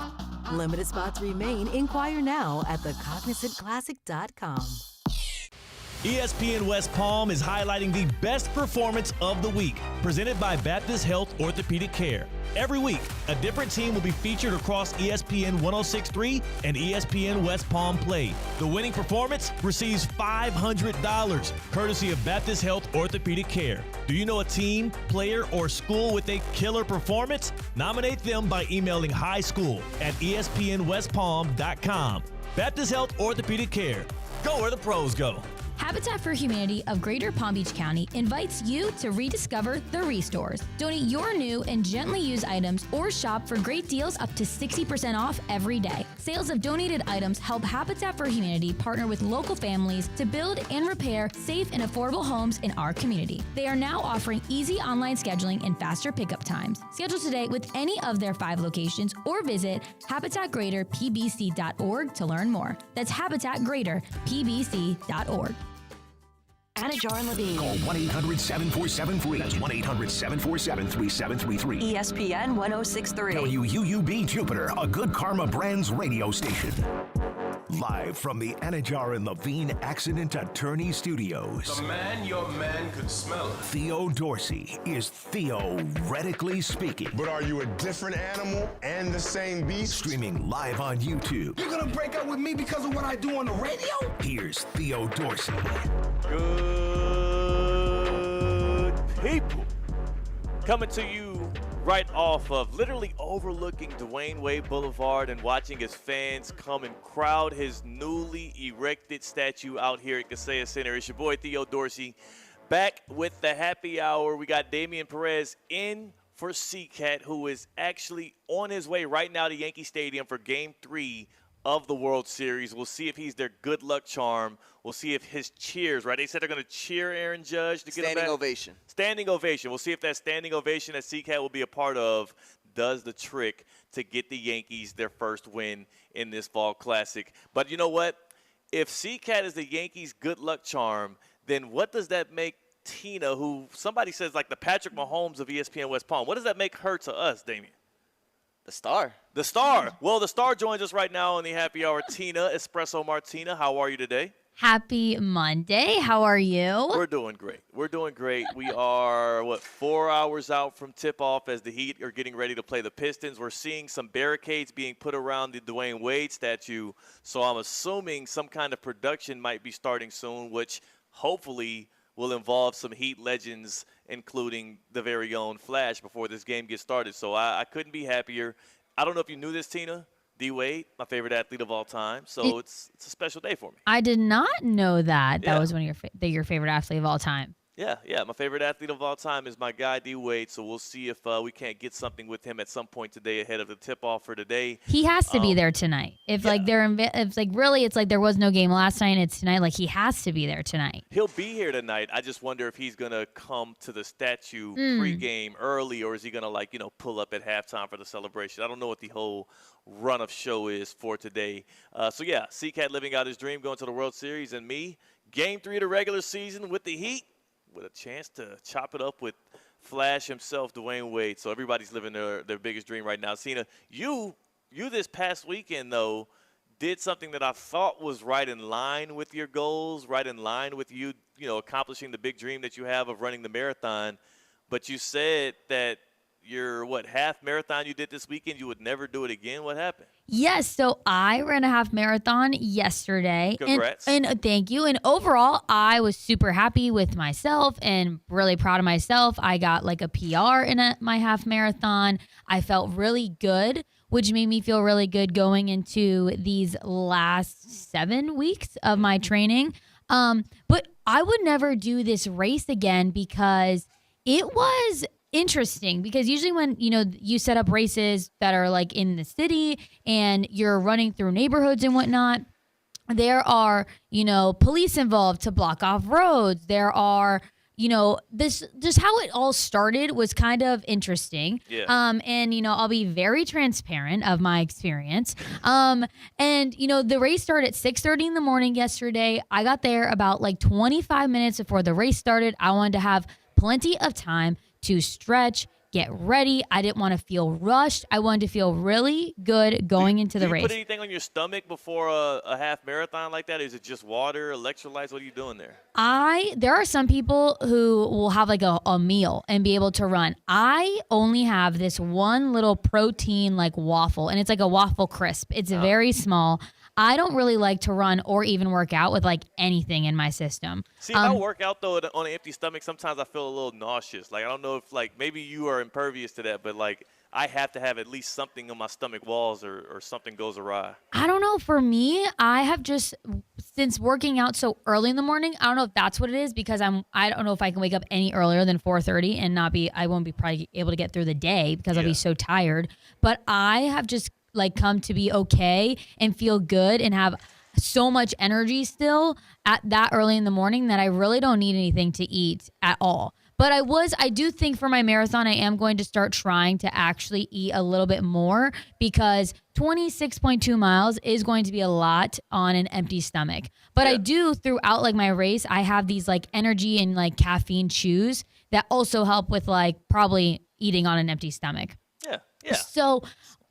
Limited spots remain. Inquire now at thecognizantclassic.com. ESPN West Palm is highlighting the best performance of the week, presented by Baptist Health Orthopedic Care. Every week, a different team will be featured across ESPN 106.3 and ESPN West Palm Play. The winning performance receives $500, courtesy of Baptist Health Orthopedic Care. Do you know a team, player, or school with a killer performance? Nominate them by emailing highschool@espnwestpalm.com. Baptist Health Orthopedic Care. Go where the pros go. Habitat for Humanity of Greater Palm Beach County invites you to rediscover the Restores. Donate your new and gently used items or shop for great deals up to 60% off every day. Sales of donated items help Habitat for Humanity partner with local families to build and repair safe and affordable homes in our community. They are now offering easy online scheduling and faster pickup times. Schedule today with any of their 5 locations or visit habitatgreaterpbc.org to learn more. That's habitatgreaterpbc.org. Anajar and Levine. Call 1-800-747-FREE. That's 1-800-747-3733. ESPN 106.3. WUUB Jupiter, a Good Karma Brands radio station. Live from the Anajar and Levine Accident Attorney Studios. The man your man could smell it. Theo Dorsey is theoretically speaking. But are you a different animal and the same beast? Streaming live on YouTube. You're gonna break up with me because of what I do on the radio? Here's Theo Dorsey. Good people. Coming to you right off of literally overlooking Dwayne Wade Boulevard and watching his fans come and crowd his newly erected statue out here at Kaseya Center. It's your boy Theo Dorsey back with the happy hour. We got Damian Perez in for C-Cat, who is actually on his way right now to Yankee Stadium for Game 3 of the World Series. We'll see if he's their good luck charm. We'll see if his cheers, right? They said they're going to cheer Aaron Judge to get him back. Standing ovation. Standing ovation. We'll see if that standing ovation that C-Cat will be a part of does the trick to get the Yankees their first win in this fall classic. But you know what? If C-Cat is the Yankees' good luck charm, then what does that make Tina, who somebody says like the Patrick Mahomes of ESPN West Palm, what does that make her to us, Damian? The star. The star. Well, the star joins us right now on the happy hour. Tina Espresso Martina, how are you today? Happy Monday. How are you? We're doing great. We're doing great. We are, 4 hours out from tip-off as the Heat are getting ready to play the Pistons. We're seeing some barricades being put around the Dwayne Wade statue, so I'm assuming some kind of production might be starting soon, which hopefully will involve some Heat legends, including the very own Flash, before this game gets started. So I couldn't be happier. I don't know if you knew this, Tina. D. Wade, my favorite athlete of all time. So it's a special day for me. I did not know that. Yeah. That was one of your favorite athlete of all time. Yeah. My favorite athlete of all time is my guy, D. Wade. So we'll see if we can't get something with him at some point today ahead of the tip-off for today. He has to be there tonight. If there was no game last night and it's tonight, like he has to be there tonight. He'll be here tonight. I just wonder if he's going to come to the statue pregame early, or is he going to pull up at halftime for the celebration? I don't know what the whole run of show is for today. C-Cat living out his dream, going to the World Series, and me, Game 3 of the regular season with the Heat, with a chance to chop it up with Flash himself, Dwayne Wade. So everybody's living their biggest dream right now. Cena, you this past weekend, though, did something that I thought was right in line with your goals, right in line with you accomplishing the big dream that you have of running the marathon. But you said that your half marathon you did this weekend, you would never do it again. What happened? Yes, so I ran a half marathon yesterday. Congrats. And thank you. And overall, I was super happy with myself and really proud of myself. I got like a PR in my half marathon. I felt really good, which made me feel really good going into these last 7 weeks of my training. But I would never do this race again because it was interesting, because usually when you set up races that are like in the city and you're running through neighborhoods and whatnot, there are, police involved to block off roads. There are, this just how it all started was kind of interesting. Yeah. And I'll be very transparent of my experience. And the race started at 6:30 in the morning yesterday. I got there about like 25 minutes before the race started. I wanted to have plenty of time to stretch, get ready. I didn't want to feel rushed. I wanted to feel really good going into the race. Do you put anything on your stomach before a half marathon like that? Is it just water, electrolytes? What are you doing there? There are some people who will have like a meal and be able to run. I only have this one little protein like waffle, and it's like a waffle crisp. It's very small. I don't really like to run or even work out with like anything in my system. See, if I work out though on an empty stomach, sometimes I feel a little nauseous. Like I don't know if like maybe you are impervious to that, but like I have to have at least something on my stomach walls or something goes awry. I don't know. For me, I have just since working out so early in the morning. I don't know if that's what it is because I don't know if I can wake up any earlier than 4:30 and I won't be probably able to get through the day because I'll be so tired. But I have just like come to be okay and feel good and have so much energy still at that early in the morning that I really don't need anything to eat at all. But I do think for my marathon, I am going to start trying to actually eat a little bit more because 26.2 miles is going to be a lot on an empty stomach. But I do throughout like my race, I have these like energy and like caffeine chews that also help with like probably eating on an empty stomach. Yeah. So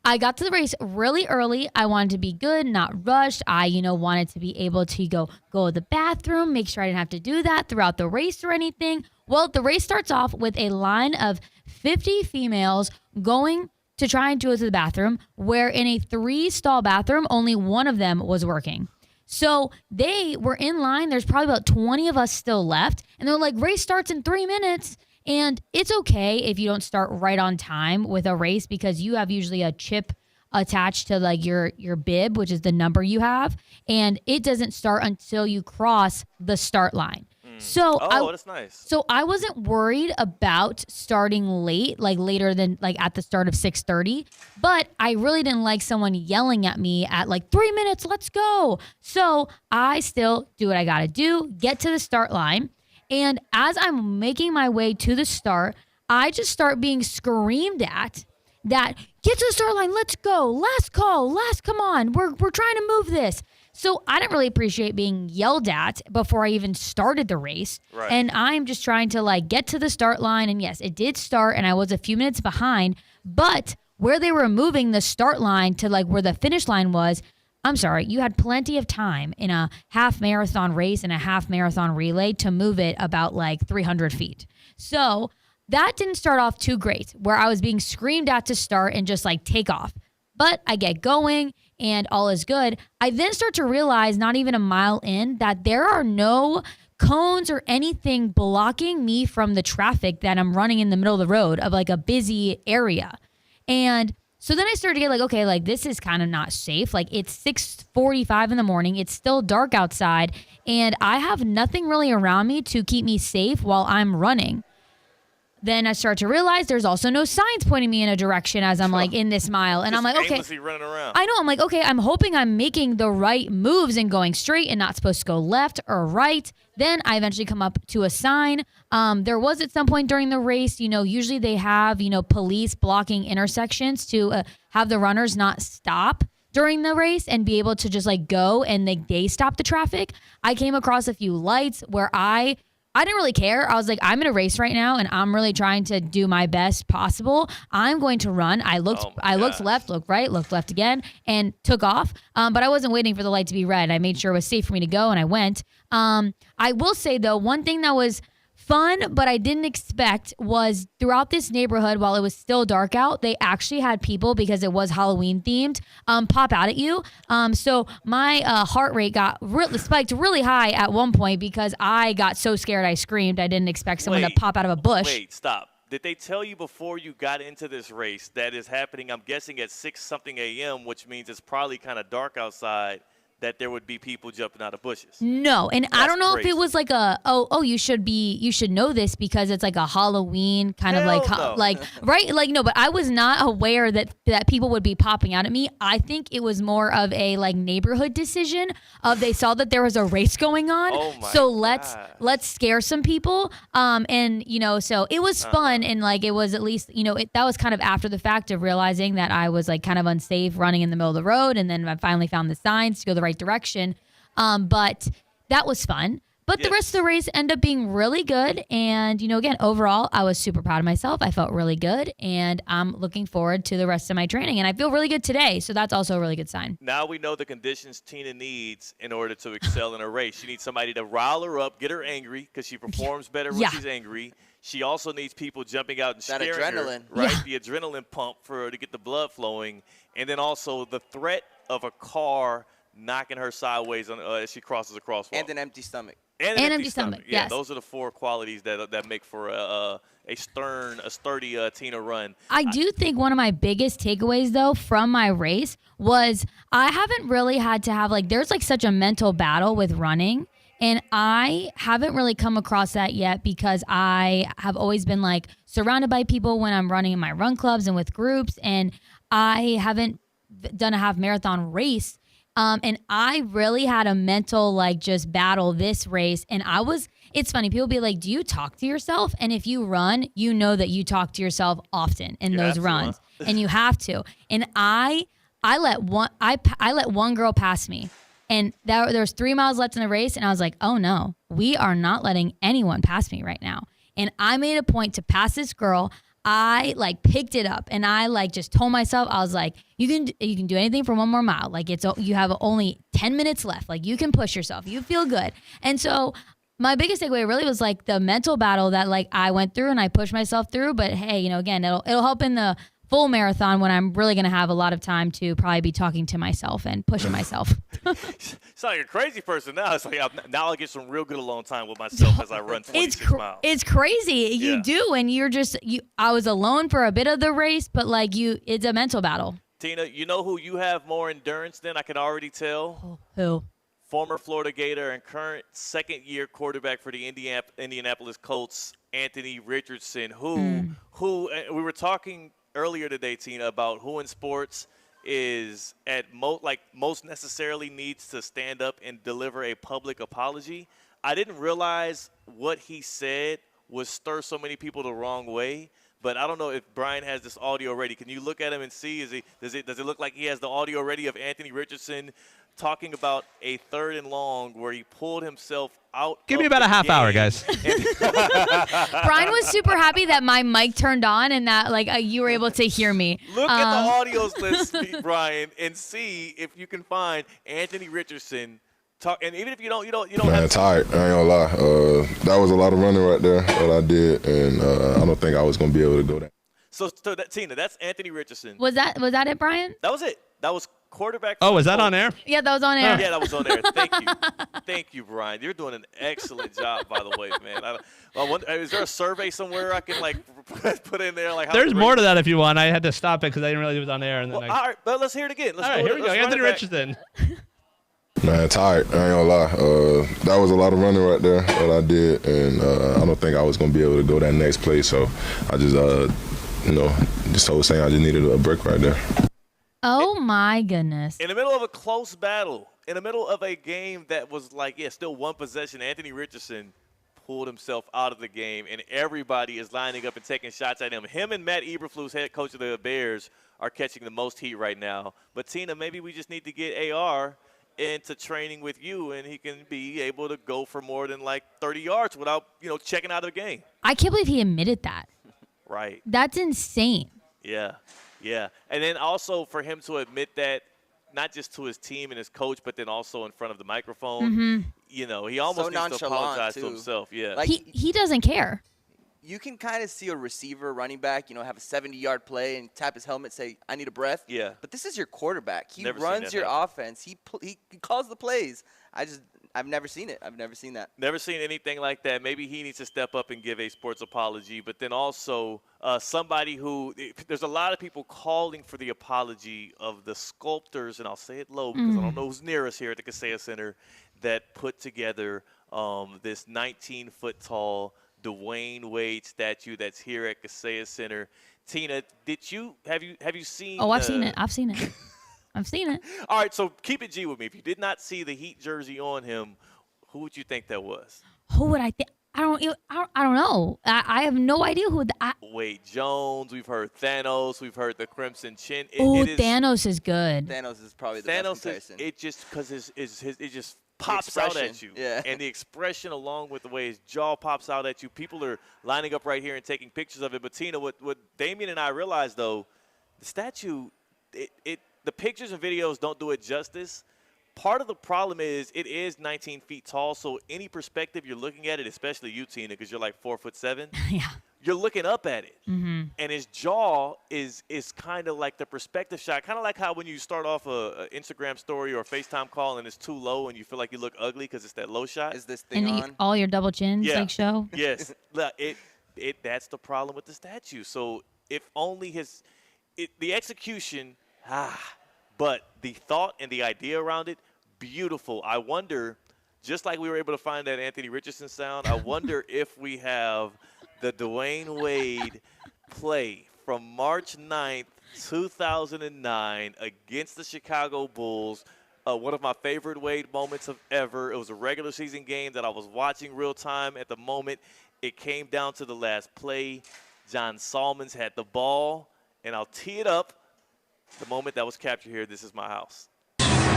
I got to the race really early. I wanted to be good, not rushed. I, wanted to be able to go to the bathroom, make sure I didn't have to do that throughout the race or anything. Well, the race starts off with a line of 50 females going to try and go to the bathroom, where in a 3-stall bathroom, only one of them was working. So they were in line. There's probably about 20 of us still left. And they're like, race starts in 3 minutes. And it's okay if you don't start right on time with a race because you have usually a chip attached to like your bib, which is the number you have. And it doesn't start until you cross the start line. So that's nice. So I wasn't worried about starting late, like later than like at the start of 6:30, but I really didn't like someone yelling at me at like 3 minutes, let's go. So I still do what I got to do, get to the start line. And as I'm making my way to the start, I just start being screamed at that, get to the start line, let's go, last call, come on, we're trying to move this. So I didn't really appreciate being yelled at before I even started the race. Right. And I'm just trying to like get to the start line. And yes, it did start and I was a few minutes behind, but where they were moving the start line to like where the finish line was, I'm sorry, you had plenty of time in a half marathon race and a half marathon relay to move it about like 300 feet. So that didn't start off too great, where I was being screamed at to start and just like take off. But I get going and all is good. I then start to realize, not even a mile in, that there are no cones or anything blocking me from the traffic that I'm running in the middle of the road of like a busy area. And so then I started to get like, okay, like this is kind of not safe. Like it's 6:45 in the morning. It's still dark outside and I have nothing really around me to keep me safe while I'm running. Then I start to realize there's also no signs pointing me in a direction as I'm like in this mile. And I'm like, okay. Running around. I know. I'm like, okay, I'm hoping I'm making the right moves and going straight and not supposed to go left or right. Then I eventually come up to a sign. There was at some point during the race, usually they have, police blocking intersections to have the runners not stop during the race and be able to just like go and they stop the traffic. I came across a few lights where I didn't really care. I was like, I'm in a race right now and I'm really trying to do my best possible. I'm going to run. I looked left, looked right, looked left again and took off. But I wasn't waiting for the light to be red. I made sure it was safe for me to go and I went. I will say though, one thing that was fun, but I didn't expect was throughout this neighborhood, while it was still dark out, they actually had people, because it was Halloween themed, pop out at you. So my heart rate spiked really high at one point because I got so scared I screamed. I didn't expect someone to pop out of a bush. Wait, stop. Did they tell you before you got into this race that is happening, I'm guessing at 6-something a.m., which means it's probably kind of dark outside, that there would be people jumping out of bushes. No, and I don't know crazy. if it was like you should know this because it's like a Halloween kind of like right, like no, but I was not aware that people would be popping out at me. I think it was more of a like neighborhood decision of they saw that there was a race going on, so let's scare some people. And so it was fun, and like it was at least that was kind of after the fact of realizing that I was like kind of unsafe running in the middle of the road, and then I finally found the signs to go the right direction. But that was fun. But the rest of the race ended up being really good. And, again, overall, I was super proud of myself. I felt really good. And I'm looking forward to the rest of my training. And I feel really good today. So that's also a really good sign. Now we know the conditions Tina needs in order to excel in a race. She needs somebody to rile her up, get her angry, because she performs better when she's angry. She also needs people jumping out and scaring adrenaline. her, right? The adrenaline pump for her to get the blood flowing. And then also the threat of a car knocking her sideways as she crosses a crosswalk. And an empty stomach. And an empty stomach. Yeah, yes. Those are the 4 qualities that make for a sturdy Tina run. I do think one of my biggest takeaways, though, from my race was I haven't really had to have, there's, such a mental battle with running. And I haven't really come across that yet because I have always been, surrounded by people when I'm running in my run clubs and with groups. And I haven't done a half marathon race. And I really had a mental, just battle this race. And it's funny. People be like, do you talk to yourself? And if you run, you know that you talk to yourself often in those runs. And you have to. And I let one girl pass me. And there's 3 miles left in the race. And I was like, oh no, we are not letting anyone pass me right now. And I made a point to pass this girl. I picked it up and I just told myself, I was like, you can do anything for 1 more mile. You have only 10 minutes left. You can push yourself. You feel good. And so my biggest takeaway really was the mental battle that I went through and I pushed myself through. But hey, again, it'll help in the full marathon when I'm really going to have a lot of time to probably be talking to myself and pushing myself. It's like a crazy person now. It's now I get some real good alone time with myself as I run 26 miles. It's crazy. You do, and you're just I was alone for a bit of the race, but it's a mental battle. Tina, you know who you have more endurance than? I can already tell. Who? Former Florida Gator and current second-year quarterback for the Indianapolis Colts, Anthony Richardson, who we were talking earlier today, Tina, about who in sports is at most necessarily needs to stand up and deliver a public apology. I didn't realize what he said would stir so many people the wrong way, but I don't know if Brian has this audio ready. Can you look at him and see? Does it look like he has the audio ready of Anthony Richardson talking about a 3rd and long where he pulled himself out? Give me about a half hour, guys. Brian was super happy that my mic turned on and that you were able to hear me. Look at the audios list, Brian, and see if you can find Anthony Richardson talk. And even if you don't Man, tired. I ain't gonna lie. That was a lot of running right there, what I did, and I don't think I was gonna be able to go there. So Tina, that's Anthony Richardson. Was that it, Brian? That was it. That was quarterback. Oh, was that on air? Yeah, that was on air. Yeah, that was on air. Thank you, Brian. You're doing an excellent job, by the way, man. I wonder, is there a survey somewhere I can put in there? There's more to that if you want. I had to stop it because I didn't realize it was on air. And then all right, but let's hear it again. All right, here we go. Anthony Richardson. Man, tired. I ain't gonna lie. That was a lot of running right there, what I did, and I don't think I was gonna be able to go that next play. So I just, just told saying I just needed a break right there. Oh my goodness. In the middle of a close battle, in the middle of a game that was still one possession, Anthony Richardson pulled himself out of the game, and everybody is lining up and taking shots at him. Him and Matt Eberflus, head coach of the Bears, are catching the most heat right now. But, Tina, maybe we just need to get AR into training with you, and he can be able to go for more than 30 yards without, checking out of the game. I can't believe he admitted that. Right. That's insane. Yeah. Yeah, and then also for him to admit that, not just to his team and his coach, but then also in front of the microphone, he almost needs to apologize to himself. Yeah, he doesn't care. You can kind of see a receiver, running back, have a 70-yard play and tap his helmet, say, "I need a breath." Yeah. But this is your quarterback. He Never runs your offense. He calls the plays. I've never seen it. I've never seen that. Never seen anything like that. Maybe he needs to step up and give a sports apology. But then also somebody who – there's a lot of people calling for the apology of the sculptors, and I'll say it low because I don't know who's near us here at the Kaseya Center, that put together this 19-foot-tall Dwayne Wade statue that's here at Kaseya Center. Tina, have you seen – Oh, I've seen it. I've seen it. I've seen it. All right, so keep it G with me. If you did not see the Heat jersey on him, who would you think that was? Who would I think? I don't know. I have no idea who. Wade Jones. We've heard Thanos. We've heard the Crimson Chin. Thanos is good. Thanos is probably the best comparison. It just because it just pops out at you. Yeah. And the expression along with the way his jaw pops out at you. People are lining up right here and taking pictures of it. But Tina, what Damian and I realized though, the statue, the pictures and videos don't do it justice. Part of the problem is it is 19 feet tall, so any perspective you're looking at it, especially you, Tina, because you're like 4'7", yeah, you're looking up at it. Mm-hmm. And his jaw is kind of like the perspective shot, kind of like how when you start off a Instagram story or a FaceTime call and it's too low and you feel like you look ugly because it's that low shot. Is this thing and on? All your double chins like show? Yes. That's the problem with the statue. So if only the execution – but the thought and the idea around it, beautiful. I wonder, just like we were able to find that Anthony Richardson sound, I wonder if we have the Dwayne Wade play from March 9th, 2009 against the Chicago Bulls. One of my favorite Wade moments of ever. It was a regular season game that I was watching real time at the moment. It came down to the last play. John Salmons had the ball, and I'll tee it up. The moment that was captured here, this is my house.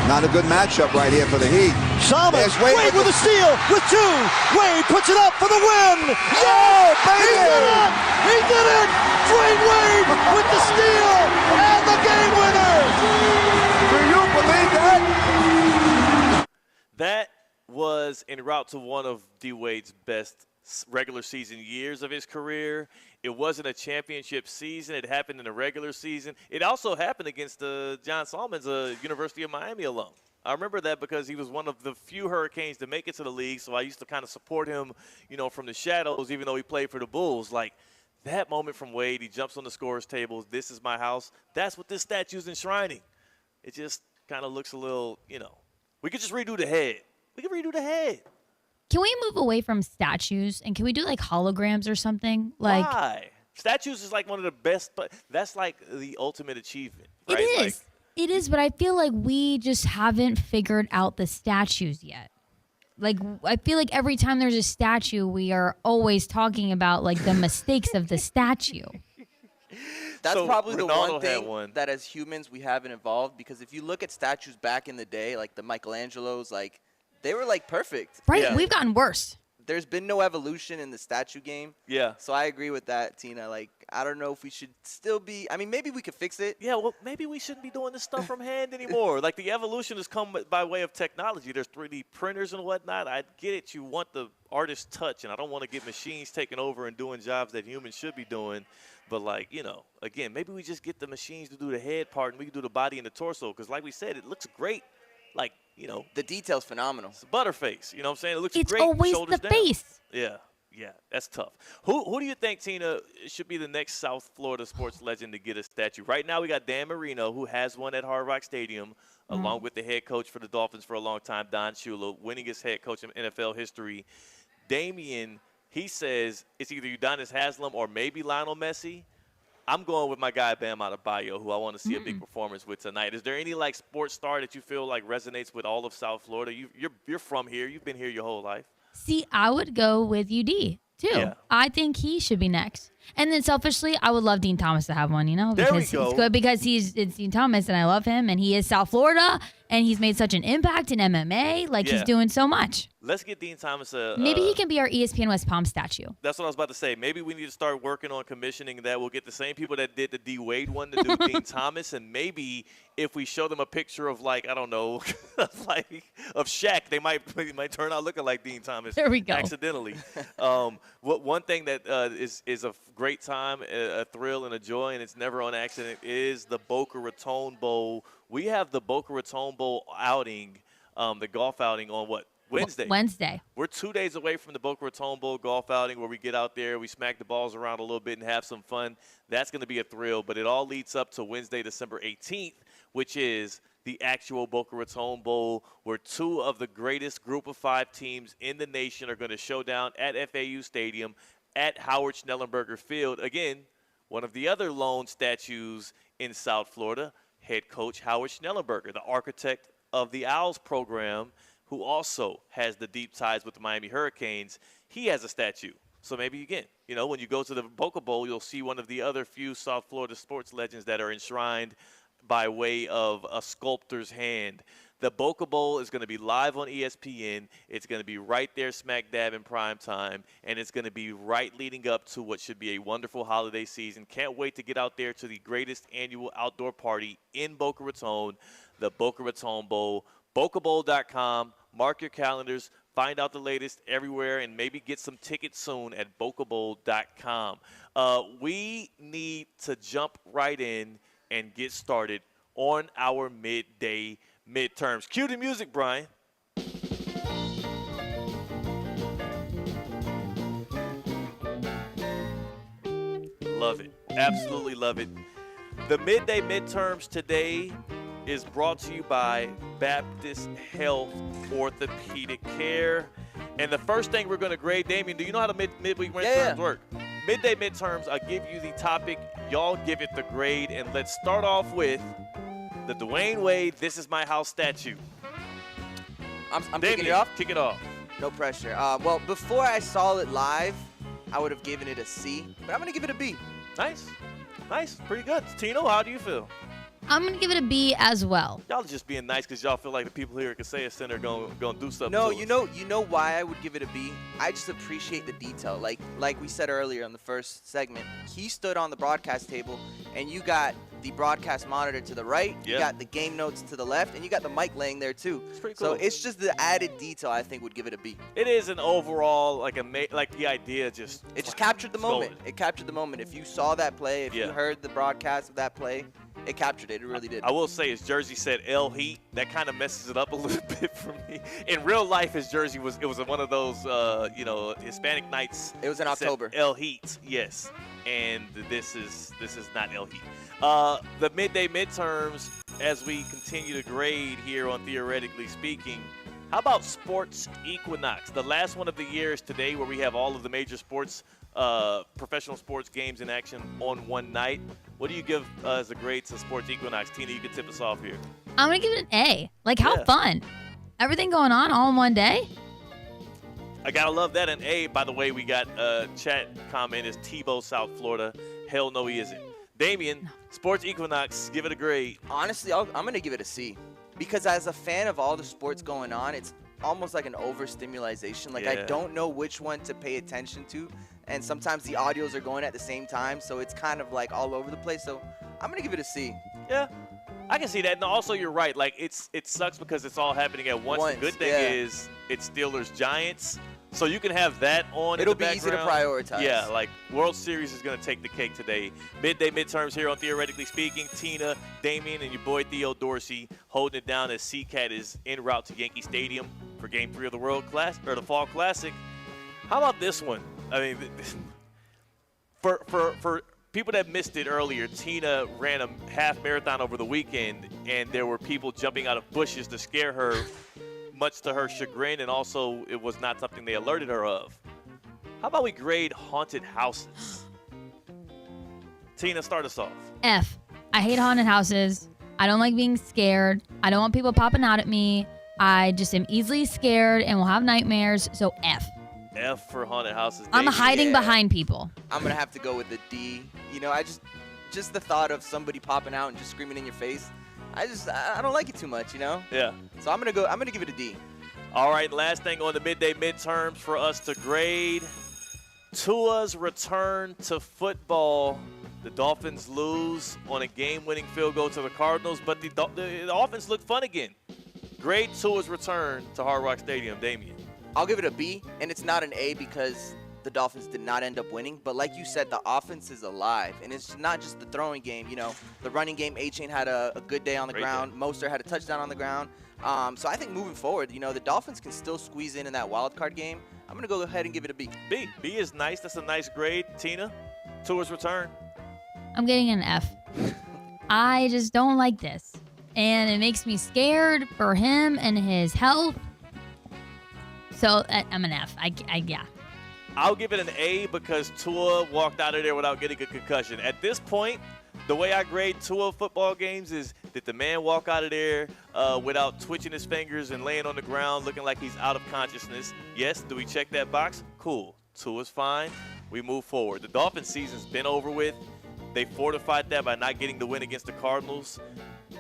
Not a good matchup right here for the Heat. Salmons, Wade with a steal, with two. Wade puts it up for the win. Yeah, baby! He did it! He did it! Dwayne Wade with the steal and the game winner! Do you believe that? That was en route to one of D. Wade's best regular season years of his career. It wasn't a championship season. It happened in the regular season. It also happened against John Salmons, a University of Miami alum. I remember that because he was one of the few Hurricanes to make it to the league, so I used to kind of support him, from the shadows, even though he played for the Bulls. Like, that moment from Wade, he jumps on the scorer's table, this is my house. That's what this statue's enshrining. It just kind of looks a little, we could just redo the head. We could redo the head. Can we move away from statues and can we do like holograms or something? Why? Statues is like one of the best, but that's like the ultimate achievement, right? It is. It is, but I feel like we just haven't figured out the statues yet. Like, I feel like every time there's a statue, we are always talking about like the mistakes of the statue. That's probably the Ronaldo one thing that as humans we haven't evolved, because if you look at statues back in the day, like the Michelangelos, like they were like perfect. Right, yeah. We've gotten worse. There's been no evolution in the statue game. Yeah. So I agree with that, Tina. Like, I don't know if we should still be – I mean, maybe we could fix it. Yeah, well, maybe we shouldn't be doing this stuff from hand anymore. Like, the evolution has come by way of technology. There's 3D printers and whatnot. I get it. You want the artist's touch, and I don't want to get machines taking over and doing jobs that humans should be doing. But, like, again, maybe we just get the machines to do the head part and we can do the body and the torso because, like we said, it looks great. Like, the detail's phenomenal. It's a butterface. You know what I'm saying? It looks it's great. Always shoulders the down. face. Yeah, that's tough. Who do you think, Tina, should be the next South Florida sports legend to get a statue? Right now we got Dan Marino, who has one at Hard Rock Stadium, along with the head coach for the Dolphins for a long time, Don Shula, winningest head coach in NFL history. Damian, he says it's either Udonis Haslem or maybe Lionel Messi. I'm going with my guy Bam Adebayo, who I want to see a big performance with tonight. Is there any like sports star that you feel like resonates with all of South Florida? You're from here. You've been here your whole life. See, I would go with UD too. Yeah. I think he should be next. And then selfishly, I would love Dean Thomas to have one, because there we go. He's good because it's Dean Thomas and I love him and he is South Florida and he's made such an impact in MMA. Like he's doing so much. Let's get Dean Thomas maybe he can be our ESPN West Palm statue. That's what I was about to say. Maybe we need to start working on commissioning that. We'll get the same people that did the D. Wade one to do Dean Thomas, and maybe if we show them a picture of like, I don't know, of Shaq, they might turn out looking like Dean Thomas. There we go. Accidentally. One thing that is a great time, a thrill and a joy, and it's never on accident, is the Boca Raton Bowl. We have the Boca Raton Bowl outing, the golf outing on Wednesday. We're 2 days away from the Boca Raton Bowl golf outing where we get out there, we smack the balls around a little bit and have some fun. That's going to be a thrill, but it all leads up to Wednesday, December 18th, which is the actual Boca Raton Bowl, where 2 of the greatest group of 5 teams in the nation are going to show down at FAU Stadium at Howard Schnellenberger Field. Again, one of the other lone statues in South Florida, head coach Howard Schnellenberger, the architect of the Owls program, who also has the deep ties with the Miami Hurricanes. He has a statue. So maybe, again, when you go to the Boca Bowl, you'll see one of the other few South Florida sports legends that are enshrined by way of a sculptor's hand. The Boca Bowl is going to be live on ESPN. It's going to be right there smack dab in prime time, and it's going to be right leading up to what should be a wonderful holiday season. Can't wait to get out there to the greatest annual outdoor party in Boca Raton, the Boca Raton Bowl. BocaBowl.com. Mark your calendars. Find out the latest everywhere and maybe get some tickets soon at BocaBowl.com. We need to jump right in and get started on our midday midterms. Cue the music, Brian. Love it. Absolutely love it. The midday midterms today is brought to you by Baptist Health Orthopedic Care. And the first thing we're going to grade, Damien, do you know how the midweek midterms work? Midday midterms, I'll give you the topic. Y'all give it the grade. And let's start off with the Dwayne Wade This Is My House statue. I'm kicking it off? Kick it off. No pressure. Well, before I saw it live, I would have given it a C. But I'm going to give it a B. Nice. Pretty good. Tino, how do you feel? I'm going to give it a B as well. Y'all are just being nice because y'all feel like the people here at Kaseya Center are going to do something. No, to you us. know why I would give it a B? I just appreciate the detail. Like we said earlier in the first segment, he stood on the broadcast table, and you got the broadcast monitor to the right, you got the game notes to the left, and you got the mic laying there too. It's pretty cool. So it's just the added detail I think would give it a B. It is an overall, like the idea just... It just captured the moment. It captured the moment. If you saw that play, if you heard the broadcast of that play, it captured it. It really did. I will say his jersey said L Heat. That kind of messes it up a little bit for me. In real life, his jersey was one of those Hispanic nights. It was in October. L Heat, yes. And this is not L Heat. The midday midterms, as we continue to grade here on Theoretically Speaking. How about Sports Equinox? The last one of the year is today, where we have all of the major sports, professional sports games in action on one night. What do you give as a grade to Sports Equinox? Tina, you can tip us off here. I'm going to give it an A. Like, how fun. Everything going on all in one day? I got to love that. An A, by the way, we got chat comment is Tebow, South Florida. Hell no, he isn't. Damien, Sports Equinox, give it a grade. Honestly, I'm going to give it a C. Because as a fan of all the sports going on, it's almost like an overstimulation. Like, I don't know which one to pay attention to. And sometimes the audios are going at the same time, so it's kind of like all over the place. So I'm going to give it a C. Yeah, I can see that. And also, you're right. Like, it sucks because it's all happening at once. The good thing is it's Steelers-Giants. So you can have that on It'll in the be easy to prioritize. Yeah, like World Series is going to take the cake today. Midday midterms here on Theoretically Speaking. Tina, Damien, and your boy Theo Dorsey holding it down as CCAT is en route to Yankee Stadium for Game 3 of the Fall Classic. How about this one? I mean, for people that missed it earlier, Tina ran a half marathon over the weekend, and there were people jumping out of bushes to scare her, much to her chagrin, and also it was not something they alerted her of. How about we grade haunted houses? Tina, start us off. F. I hate haunted houses. I don't like being scared. I don't want people popping out at me. I just am easily scared and will have nightmares, so F. F for haunted houses. I'm hiding behind people. I'm going to have to go with the D. You know, I just the thought of somebody popping out and just screaming in your face, I don't like it too much, you know? Yeah. So I'm going to give it a D. All right, last thing on the midday midterms for us to grade. Tua's return to football. The Dolphins lose on a game-winning field goal to the Cardinals, but the offense looked fun again. Grade Tua's return to Hard Rock Stadium, Damien. I'll give it a B, and it's not an A because the Dolphins did not end up winning. But like you said, the offense is alive. And it's not just the throwing game. The running game, A-Chain had a good day on the ground. Mostert had a touchdown on the ground. So I think moving forward, the Dolphins can still squeeze in that wild card game. I'm going to go ahead and give it a B. B is nice. That's a nice grade. Tina, Tua's return. I'm getting an F. I just don't like this. And it makes me scared for him and his health. So I'm an F. Yeah. I'll give it an A because Tua walked out of there without getting a concussion. At this point, the way I grade Tua football games is did the man walk out of there without twitching his fingers and laying on the ground looking like he's out of consciousness? Yes. Do we check that box? Cool. Tua's fine. We move forward. The Dolphins season's been over with. They fortified that by not getting the win against the Cardinals.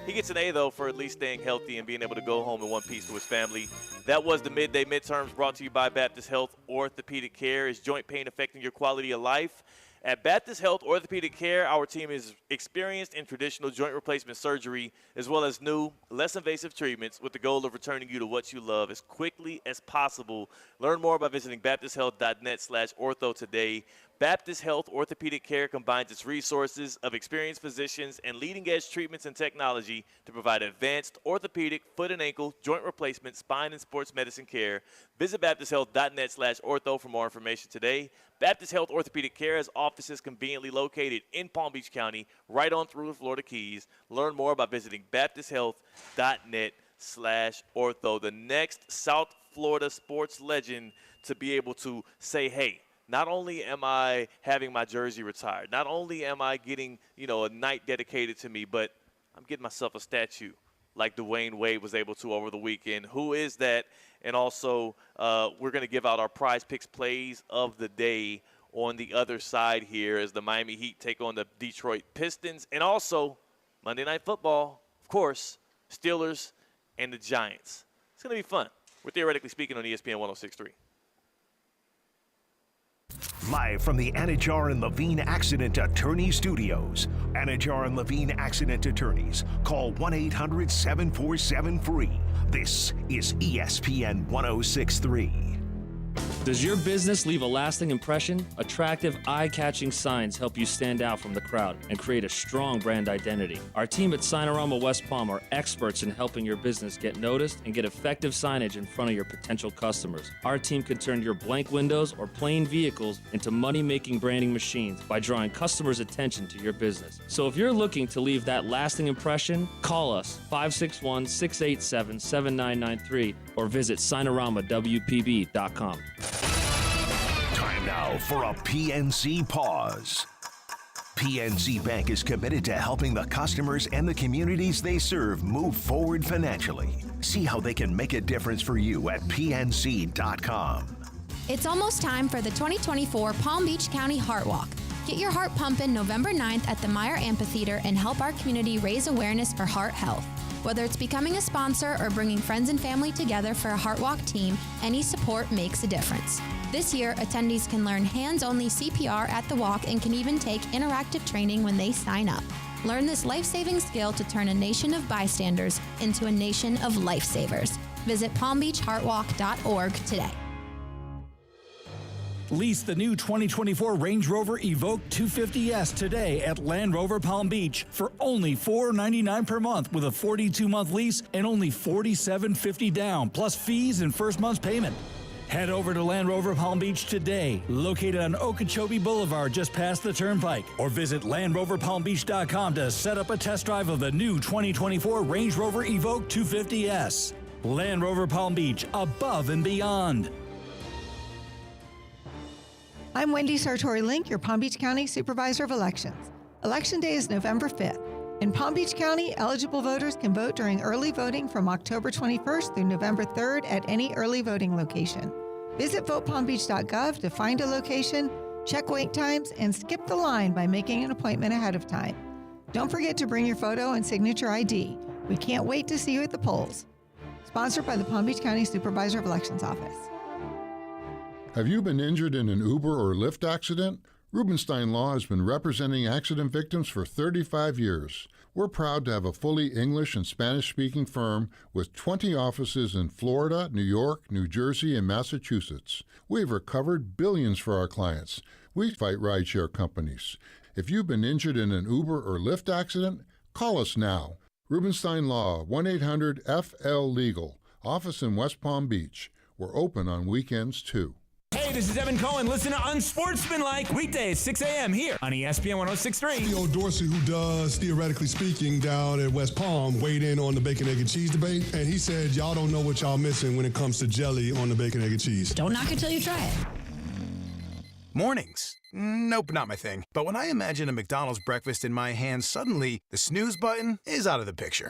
He gets an A, though, for at least staying healthy and being able to go home in one piece to his family. That was the Midday Midterms brought to you by Baptist Health Orthopedic Care. Is joint pain affecting your quality of life? At Baptist Health Orthopedic Care, our team is experienced in traditional joint replacement surgery as well as new, less invasive treatments with the goal of returning you to what you love as quickly as possible. Learn more by visiting baptisthealth.net/ortho today. Baptist Health Orthopedic Care combines its resources of experienced physicians and leading-edge treatments and technology to provide advanced orthopedic, foot and ankle, joint replacement, spine, and sports medicine care. Visit baptisthealth.net/ortho for more information today. Baptist Health Orthopedic Care has offices conveniently located in Palm Beach County, right on through the Florida Keys. Learn more by visiting baptisthealth.net/ortho. The next South Florida sports legend to be able to say, hey, not only am I having my jersey retired, not only am I getting, a night dedicated to me, but I'm getting myself a statue like Dwayne Wade was able to over the weekend. Who is that? And also, we're going to give out our Prize Picks plays of the day on the other side here as the Miami Heat take on the Detroit Pistons. And also, Monday Night Football, of course, Steelers and the Giants. It's going to be fun. We're Theoretically Speaking on ESPN 106.3. Live from the Anajar and Levine Accident Attorney Studios. Anajar and Levine Accident Attorneys. Call 1-800-747-FREE. This is ESPN 106.3. Does your business leave a lasting impression? Attractive, eye-catching signs help you stand out from the crowd and create a strong brand identity. Our team at Signorama West Palm are experts in helping your business get noticed and get effective signage in front of your potential customers. Our team can turn your blank windows or plain vehicles into money-making branding machines by drawing customers' attention to your business. So if you're looking to leave that lasting impression, call us 561-687-7993 or visit signoramawpb.com. Time now for a PNC pause. PNC Bank is committed to helping the customers and the communities they serve move forward financially. See how they can make a difference for you at pnc.com. It's almost time for the 2024 Palm Beach County Heart Walk. Get your heart pumping November 9th at the Meyer Amphitheater and help our community raise awareness for heart health. Whether it's becoming a sponsor or bringing friends and family together for a Heart Walk team, any support makes a difference. This year, attendees can learn hands-only CPR at the walk and can even take interactive training when they sign up. Learn this life-saving skill to turn a nation of bystanders into a nation of lifesavers. Visit palmbeachheartwalk.org today. Lease the new 2024 Range Rover Evoque 250S today at Land Rover Palm Beach for only $499 per month with a 42-month lease and only $47.50 down, plus fees and first month's payment. Head over to Land Rover Palm Beach today, located on Okeechobee Boulevard just past the Turnpike, or visit LandRoverPalmBeach.com to set up a test drive of the new 2024 Range Rover Evoque 250S. Land Rover Palm Beach, above and beyond. I'm Wendy Sartori-Link, your Palm Beach County Supervisor of Elections. Election Day is November 5th. In Palm Beach County, eligible voters can vote during early voting from October 21st through November 3rd at any early voting location. Visit votepalmbeach.gov to find a location, check wait times, and skip the line by making an appointment ahead of time. Don't forget to bring your photo and signature ID. We can't wait to see you at the polls. Sponsored by the Palm Beach County Supervisor of Elections Office. Have you been injured in an Uber or Lyft accident? Rubenstein Law has been representing accident victims for 35 years. We're proud to have a fully English and Spanish-speaking firm with 20 offices in Florida, New York, New Jersey, and Massachusetts. We've recovered billions for our clients. We fight rideshare companies. If you've been injured in an Uber or Lyft accident, call us now. Rubenstein Law, 1-800-FL-LEGAL. Office in West Palm Beach. We're open on weekends, too. Hey, this is Evan Cohen. Listen to Unsportsmanlike weekdays, 6 a.m. here on ESPN 106.3. Theo Dorsey, who does Theoretically Speaking down at West Palm, weighed in on the bacon, egg, and cheese debate, and he said y'all don't know what y'all missing when it comes to jelly on the bacon, egg, and cheese. Don't knock it till you try it. Mornings. Nope, not my thing. But when I imagine a McDonald's breakfast in my hands, suddenly the snooze button is out of the picture.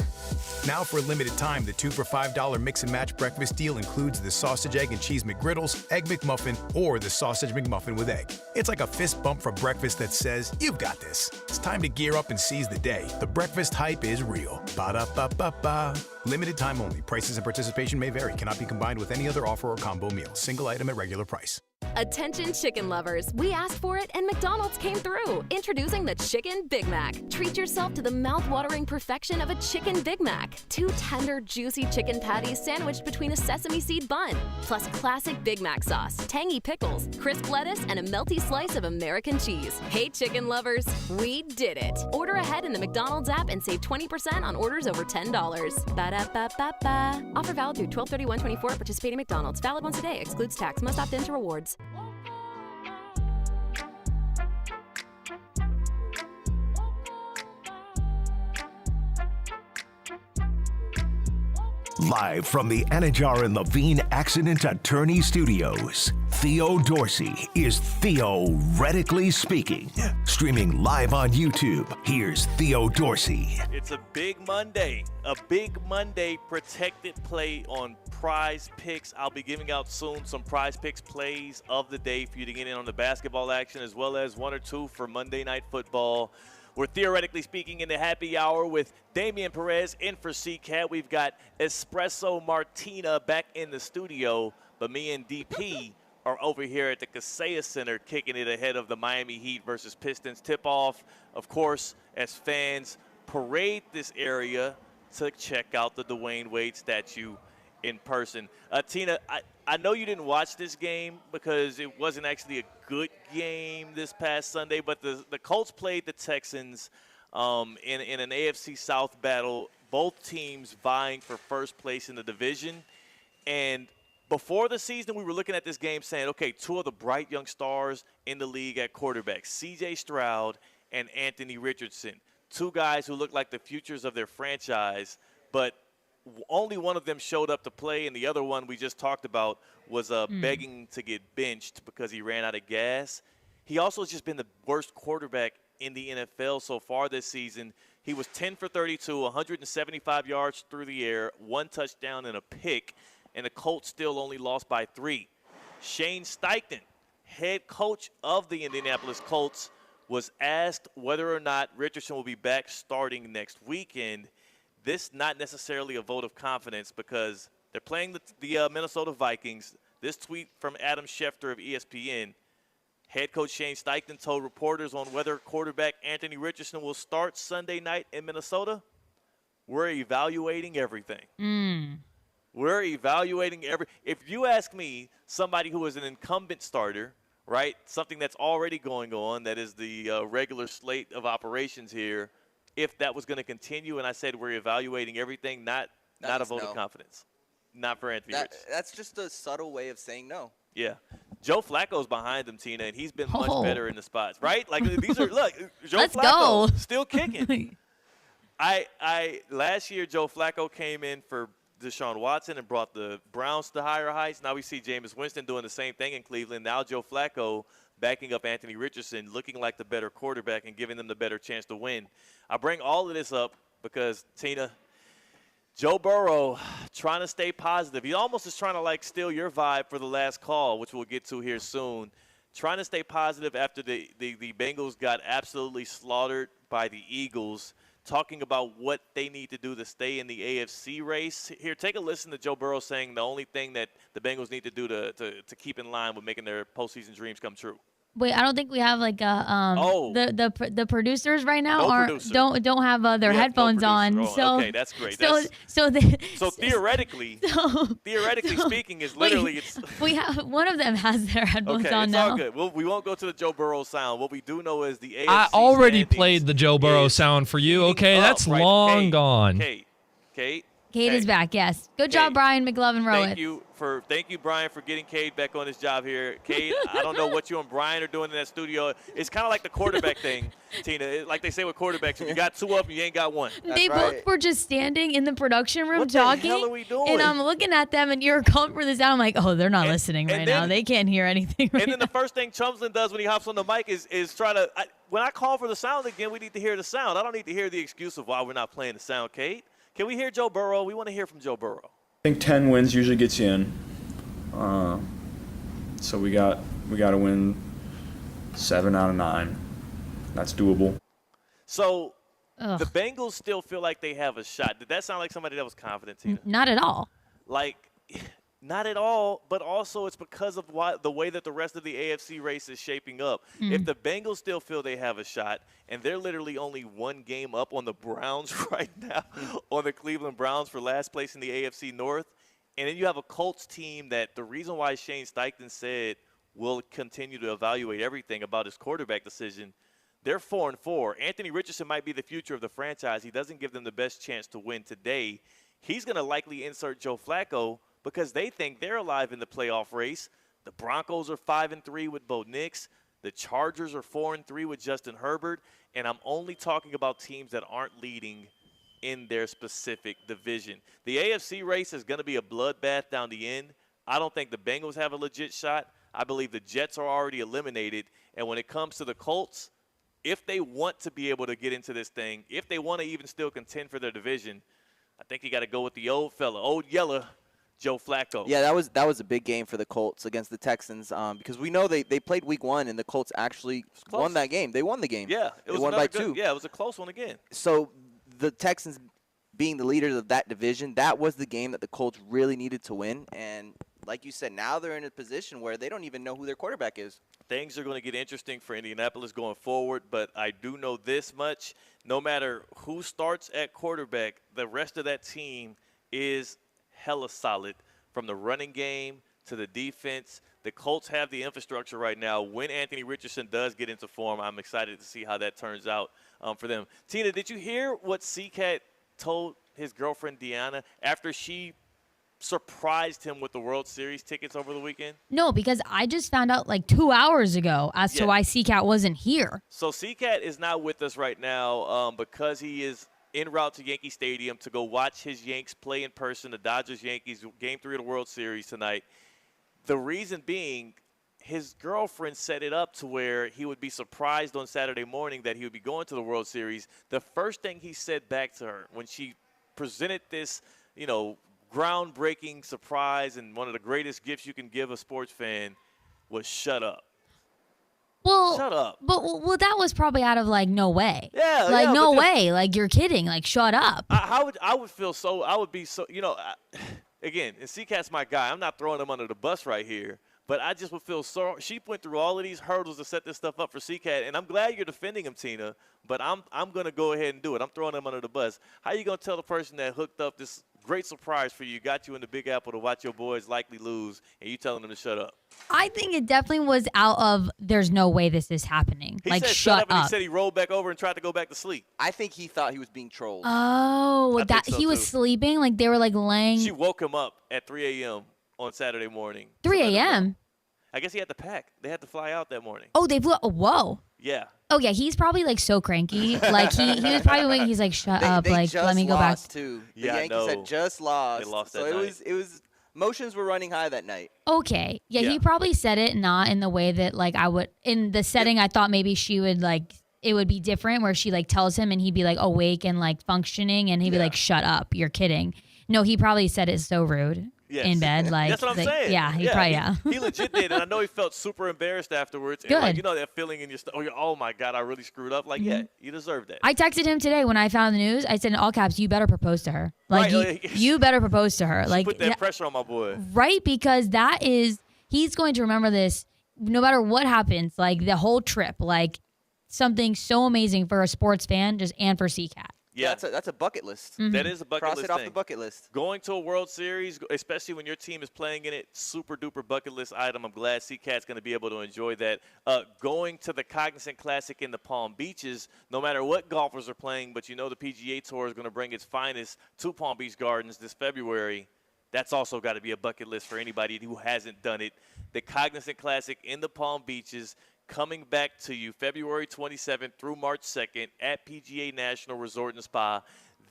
Now for a limited time, the 2 for $5 mix and match breakfast deal includes the sausage, egg, and cheese McGriddles, Egg McMuffin, or the sausage McMuffin with egg. It's like a fist bump for breakfast that says, you've got this. It's time to gear up and seize the day. The breakfast hype is real. Ba-da-ba-ba-ba. Limited time only. Prices and participation may vary. Cannot be combined with any other offer or combo meal. Single item at regular price. Attention chicken lovers, we asked for it and McDonald's came through. Introducing the Chicken Big Mac. Treat yourself to the mouth-watering perfection of a Chicken Big Mac. 2 tender, juicy chicken patties sandwiched between a sesame seed bun, plus classic Big Mac sauce, tangy pickles, crisp lettuce, and a melty slice of American cheese. Hey chicken lovers, we did it. Order ahead in the McDonald's app and save 20% on orders over $10. Ba-da-ba-ba-ba. Offer valid through 12/31/24 at participating McDonald's. Valid once a day. Excludes tax. Must opt into rewards. Live from the Anajar and Levine Accident Attorney Studios, Theo Dorsey is Theoretically Speaking. Streaming live on YouTube, here's Theo Dorsey. It's a big Monday protected play on Prize Picks. I'll be giving out soon some Prize Picks plays of the day for you to get in on the basketball action, as well as 1 or 2 for Monday Night Football. We're Theoretically Speaking in the happy hour with Damian Perez in for C-Cat. We've got Espresso Martina back in the studio, but me and DP are over here at the Kaseya Center kicking it ahead of the Miami Heat versus Pistons tip-off. Of course, as fans parade this area to check out the Dwayne Wade statue in person. Tina, I know you didn't watch this game because it wasn't actually a good game this past Sunday, but the Colts played the Texans in an AFC South battle, both teams vying for first place in the division. And before the season, we were looking at this game saying, okay, 2 of the bright young stars in the league at quarterback, C.J. Stroud and Anthony Richardson, 2 guys who look like the futures of their franchise, but only one of them showed up to play, and the other one we just talked about was begging to get benched because he ran out of gas. He also has just been the worst quarterback in the NFL so far this season. He was 10 for 32, 175 yards through the air, 1 touchdown and a pick, and the Colts still only lost by 3. Shane Steichen, head coach of the Indianapolis Colts, was asked whether or not Richardson will be back starting next weekend. This not necessarily a vote of confidence because they're playing the Minnesota Vikings. This tweet from Adam Schefter of ESPN. Head coach Shane Steichen told reporters on whether quarterback Anthony Richardson will start Sunday night in Minnesota. We're evaluating everything. We're evaluating if you ask me, somebody who is an incumbent starter, right, something that's already going on, that is the regular slate of operations here, if that was going to continue, and I said we're evaluating everything, not a vote of confidence. Not for Anthony Richardson. That's just a subtle way of saying no. Yeah. Joe Flacco's behind him, Tina, and he's been much better in the spots, right? Like, these are, look, Joe Flacco still kicking. Last year, Joe Flacco came in for Deshaun Watson and brought the Browns to higher heights. Now we see Jameis Winston doing the same thing in Cleveland. Now Joe Flacco backing up Anthony Richardson, looking like the better quarterback and giving them the better chance to win. I bring all of this up because, Tina, Joe Burrow trying to stay positive. He almost is trying to, like, steal your vibe for the last call, which we'll get to here soon. Trying to stay positive after the Bengals got absolutely slaughtered by the Eagles, talking about what they need to do to stay in the AFC race. Here, take a listen to Joe Burrow saying the only thing that the Bengals need to do to keep in line with making their postseason dreams come true. Wait, I don't think we have like a the producers right now don't have their headphones on. So okay, that's great. So theoretically, speaking, is literally it's. We have one of them has their headphones okay, on it's now. all good. We won't go to the Joe Burrow sound. What we do know is the AFC I already played the Joe Burrow sound for you. Okay, that's long gone. Kate is back. Yes, good job, Brian McLovin-Rowitz. Thank you, Brian, for getting Cade back on his job here. Cade, I don't know what you and Brian are doing in that studio. It's kind of like the quarterback thing, Tina. Like they say with quarterbacks, if you got two of them, you ain't got one. They both were just standing in the production room what talking. What the hell are we doing? And I'm looking at them, and you're calling for the sound. I'm like, oh, they're not listening right now. They can't hear anything right And then the first thing Chumsland does when he hops on the mic is try to when I call for the sound again, we need to hear the sound. I don't need to hear the excuse of why we're not playing the sound, Cade. Can we hear Joe Burrow? We want to hear from Joe Burrow. I think 10 wins usually gets you in. So we got to win 7 out of 9. That's doable. So the Bengals still feel like they have a shot. Did that sound like somebody that was confident, Tina? Not at all. Like, not at all, but also it's because of the way that the rest of the AFC race is shaping up. If the Bengals still feel they have a shot, and they're literally only one game up on the Browns right now, on the Cleveland Browns for last place in the AFC North, and then you have a Colts team that the reason why Shane Steichen said we'll continue to evaluate everything about his quarterback decision, they're 4-4. Anthony Richardson might be the future of the franchise. He doesn't give them the best chance to win today. He's going to likely insert Joe Flacco because they think they're alive in the playoff race. The Broncos are 5-3 with Bo Nix. The Chargers are 4-3 with Justin Herbert. And I'm only talking about teams that aren't leading in their specific division. The AFC race is going to be a bloodbath down the end. I don't think the Bengals have a legit shot. I believe the Jets are already eliminated. And when it comes to the Colts, if they want to be able to get into this thing, if they want to even still contend for their division, I think you got to go with the old fella, old yeller, Joe Flacco. Yeah, that was a big game for the Colts against the Texans because we know they played week 1 and the Colts actually won that game. They won the game. Yeah, it won by 2. Yeah, it was a close one again. So the Texans being the leaders of that division, that was the game that the Colts really needed to win. And like you said, now they're in a position where they don't even know who their quarterback is. Things are going to get interesting for Indianapolis going forward, but I do know this much. No matter who starts at quarterback, the rest of that team is hella solid from the running game to the defense. The Colts have the infrastructure right now. When Anthony Richardson does get into form, I'm excited to see how that turns out for them. Tina, did you hear what C-Cat told his girlfriend Deanna after she surprised him with the World Series tickets over the weekend? No, because I just found out like 2 hours ago as to why C-Cat wasn't here. So C-Cat is not with us right now because he is en route to Yankee Stadium to go watch his Yanks play in person, the Dodgers-Yankees, Game 3 of the World Series tonight. The reason being, his girlfriend set it up to where he would be surprised on Saturday morning that he would be going to the World Series. The first thing he said back to her when she presented this, groundbreaking surprise and one of the greatest gifts you can give a sports fan was shut up. Well, shut up. But that was probably out of like no way. Yeah, like no way. Like you're kidding. Like shut up. I would be so. Again, and C-Cat's my guy. I'm not throwing him under the bus right here. But I just would feel so. She went through all of these hurdles to set this stuff up for C-Cat, and I'm glad you're defending him, Tina. But I'm going to go ahead and do it. I'm throwing him under the bus. How you going to tell the person that hooked up this great surprise for you, got you in the Big Apple to watch your boys likely lose, and you telling them to shut up? I think it definitely was out of there's no way this is happening. He like said shut up. And he said he rolled back over and tried to go back to sleep. I think he thought he was being trolled. Oh, I think so, he was sleeping. Like they were like laying. She woke him up at 3 a.m. on Saturday morning. 3 a.m. I guess he had to pack. They had to fly out that morning. Oh, they flew. Oh, whoa. Yeah. Oh yeah, he's probably like so cranky. Like he was probably waiting. He's like, shut up. They like just let me go back. lost too. The Yeah, I Yankees had know. just lost. They lost so that night. it was emotions were running high that night. Okay. Yeah, Yeah. he probably said it not in the way that like I would in the setting. I thought maybe she would like it would be different where she like tells him and he'd be like awake and like functioning and he'd be like, shut up, you're kidding. No, he probably said it so rude. Yes. In bed, like that's what I'm saying. Yeah, he probably He legit did, and I know he felt super embarrassed afterwards. And like, that feeling in your stomach. Oh my God, I really screwed up. Like, yeah, you deserve that. I texted him today when I found the news. I said in all caps, "You better propose to her. Like, Right, you better propose to her. She Like, put that pressure on my boy. right? Because he's going to remember this no matter what happens, like the whole trip, like something so amazing for a sports fan and for CCAT. Yeah, that's a bucket list. Mm-hmm. That is a bucket Cross list it off thing. the bucket list. Going to a World Series, especially when your team is playing in it, super duper bucket list item. I'm glad CCAT's going to be able to enjoy that. Going to the Cognizant Classic in the Palm Beaches, no matter what golfers are playing, but you know the PGA Tour is going to bring its finest to Palm Beach Gardens this February. That's also got to be a bucket list for anybody who hasn't done it. The Cognizant Classic in the Palm Beaches, coming back to you February 27th through March 2nd at PGA National Resort and Spa.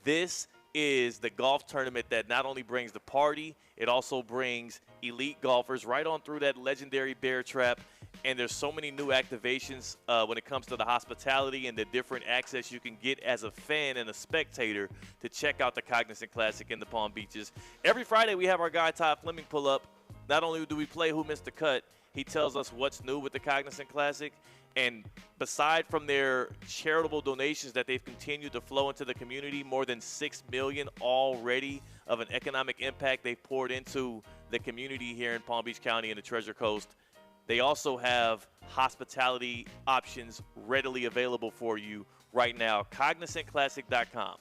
This is the golf tournament that not only brings the party, it also brings elite golfers right on through that legendary bear trap. And there's so many new activations when it comes to the hospitality and the different access you can get as a fan and a spectator to check out the Cognizant Classic in the Palm Beaches. Every Friday we have our guy Todd Fleming pull up. Not only do we play Who Missed the Cut, he tells us what's new with the Cognizant Classic. And beside from their charitable donations that they've continued to flow into the community, more than $6 million already of an economic impact they've poured into the community here in Palm Beach County and the Treasure Coast. They also have hospitality options readily available for you right now. CognizantClassic.com.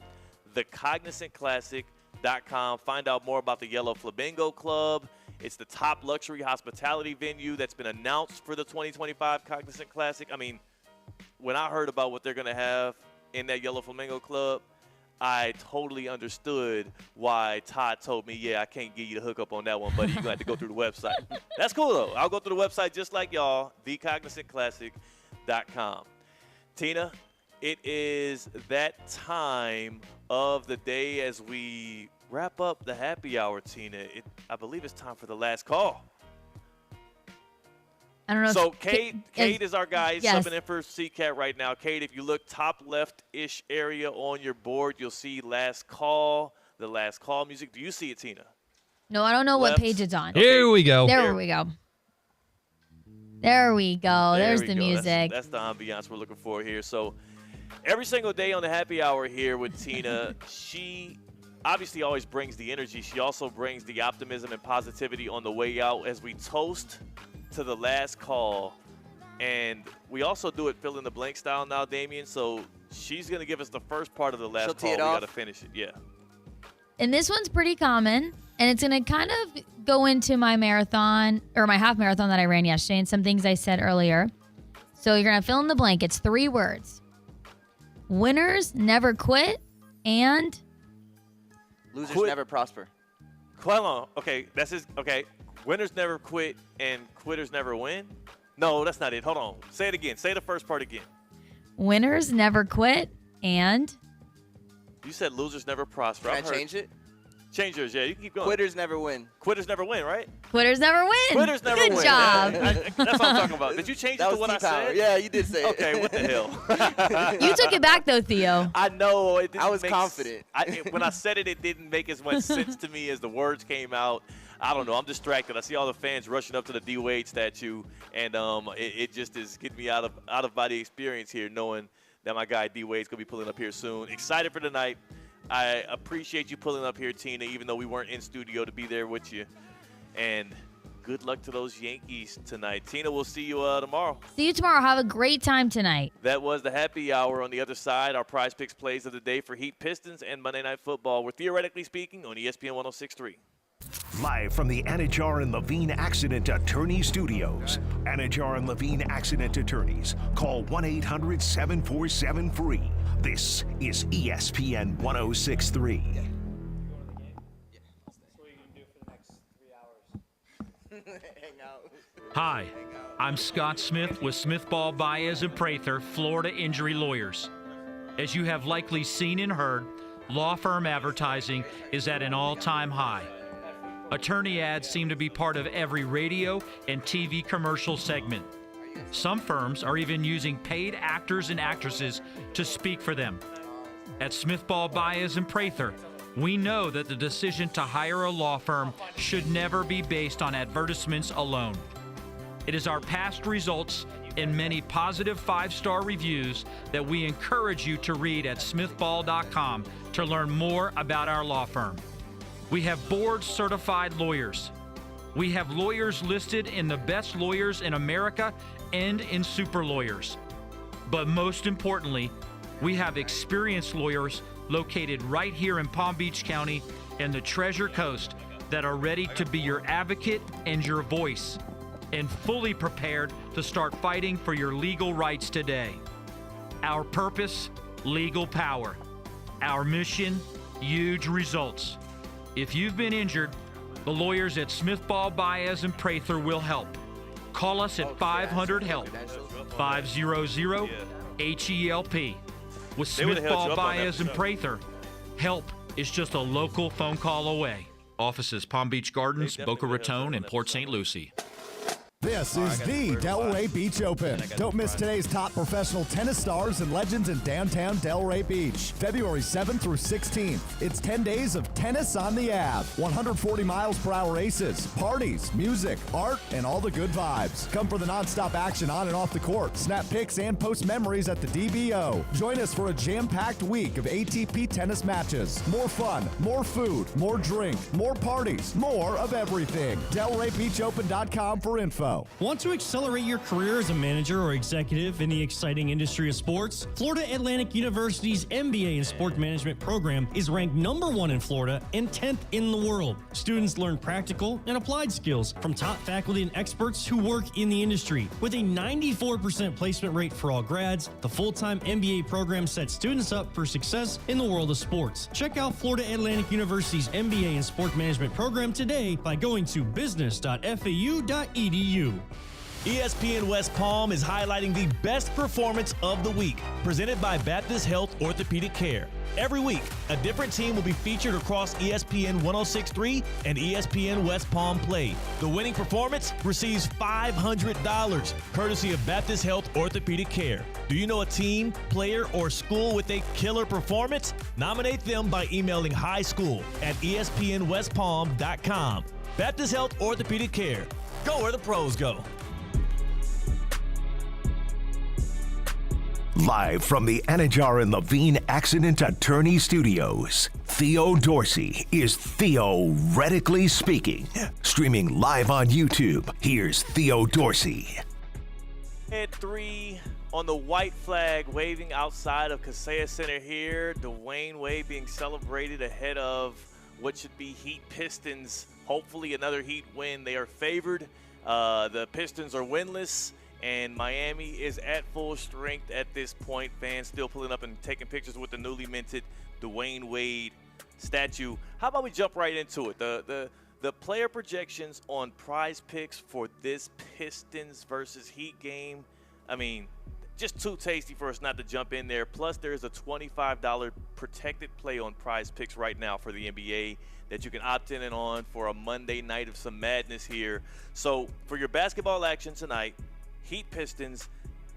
TheCognizantClassic.com. Find out more about the Yellow Flamingo Club. It's the top luxury hospitality venue that's been announced for the 2025 Cognizant Classic. I mean, when I heard about what they're going to have in that Yellow Flamingo Club, I totally understood why Todd told me, yeah, I can't give you the hookup on that one, buddy. You're going to have to go through the website. That's cool, though. I'll go through the website just like y'all, thecognizantclassic.com. Tina, it is that time of the day as we wrap up the happy hour, Tina. I believe it's time for the last call. I don't know. So Cade is our guy. He's yes. subbing in for CCAT right now. Cade, if you look top left-ish area on your board, you'll see last call, the last call music. Do you see it, Tina? No, I don't know what page it's on. Here we go. There we go. There we go. There's the music. That's the ambiance we're looking for here. So every single day on the happy hour here with Tina, she obviously always brings the energy. She also brings the optimism and positivity on the way out as we toast to the last call. And we also do it fill in the blank style now, Damien. So she's going to give us the first part of the last call. We got to finish it. Yeah. And this one's pretty common, and it's going to kind of go into my marathon or my half marathon that I ran yesterday and some things I said earlier. So you're going to fill in the blank. It's 3 words. Winners never quit and losers never prosper. Hold on. Okay, that's his. Okay. Winners never quit and quitters never win? No, that's not it. Hold on. Say it again. Say the first part again. Winners never quit and you said losers never prosper. Can I change it? Change yours, yeah. You can keep going. Quitters never win. Quitters never win, right? Quitters never win. Quitters never win. Good job. That's what I'm talking about. Did you change it to what I said? Yeah, you did say it. Okay, what the hell? You took it back, though, Theo. I know. I was confident. When I said it, it didn't make as much sense to me as the words came out. I don't know. I'm distracted. I see all the fans rushing up to the D. Wade statue, and it just is getting me out of body experience here, knowing that my guy D. Wade's going to be pulling up here soon. Excited for tonight. I appreciate you pulling up here, Tina, even though we weren't in studio to be there with you. And good luck to those Yankees tonight. Tina, we'll see you tomorrow. See you tomorrow. Have a great time tonight. That was the happy hour. On the other side, our Prize Picks plays of the day for Heat Pistons and Monday Night Football. We're theoretically speaking on ESPN 106.3. Live from the Anajar and Levine Accident Attorney Studios. Anajar and Levine Accident Attorneys. Call 1-800-747-FREE. This is ESPN 106.3. Hi, I'm Scott Smith with Smith Ball Baez and Prather, Florida Injury Lawyers. As you have likely seen and heard, law firm advertising is at an all-time high. Attorney ads seem to be part of every radio and TV commercial segment. Some firms are even using paid actors and actresses to speak for them. At Smith Ball Baez and Prather, we know that the decision to hire a law firm should never be based on advertisements alone. It is our past results and many positive 5-star reviews that we encourage you to read at smithball.com to learn more about our law firm. We have board-certified lawyers. We have lawyers listed in the best lawyers in America and in super lawyers. But most importantly, we have experienced lawyers located right here in Palm Beach County and the Treasure Coast that are ready to be your advocate and your voice, and fully prepared to start fighting for your legal rights today. Our purpose, legal power. Our mission, huge results. If you've been injured, the lawyers at Smith-Ball, Baez, and Prather will help. Call us at 500-HELP, 500-HELP. With Smith-Ball, Baez, and Prather, help is just a local phone call away. Offices Palm Beach Gardens, Boca Raton, and Port St. Lucie. This is the Delray Beach Open. Don't miss today's top professional tennis stars and legends in downtown Delray Beach. February 7th through 16th. It's 10 days of tennis on the Ave. 140 miles per hour races, parties, music, art, and all the good vibes. Come for the nonstop action on and off the court. Snap pics and post memories at the DBO. Join us for a jam-packed week of ATP tennis matches. More fun, more food, more drink, more parties, more of everything. DelrayBeachOpen.com for info. Want to accelerate your career as a manager or executive in the exciting industry of sports? Florida Atlantic University's MBA in Sport Management program is ranked #1 in Florida and 10th in the world. Students learn practical and applied skills from top faculty and experts who work in the industry. With a 94% placement rate for all grads, the full-time MBA program sets students up for success in the world of sports. Check out Florida Atlantic University's MBA in Sport Management program today by going to business.fau.edu. ESPN West Palm is highlighting the best performance of the week, presented by Baptist Health Orthopedic Care. Every week, a different team will be featured across ESPN 106.3 and ESPN West Palm Play. The winning performance receives $500, courtesy of Baptist Health Orthopedic Care. Do you know a team, player, or school with a killer performance? Nominate them by emailing highschool@espnwestpalm.com. Baptist Health Orthopedic Care. Go where the pros go. Live from the Anajar and Levine Accident Attorney Studios, Theo Dorsey is theoretically speaking. Streaming live on YouTube, here's Theo Dorsey. Head 3 on the white flag waving outside of Kaseya Center here. Dwayne Wade being celebrated ahead of what should be Heat Pistons. Hopefully another Heat win. They are favored. The Pistons are winless, and Miami is at full strength at this point. Fans still pulling up and taking pictures with the newly minted Dwayne Wade statue. How about we jump right into it? The player projections on Prize Picks for this Pistons versus Heat game. I mean, just too tasty for us not to jump in there. Plus, there's a $25 protected play on Prize Picks right now for the NBA that you can opt in and on for a Monday night of some madness here. So for your basketball action tonight, Heat Pistons,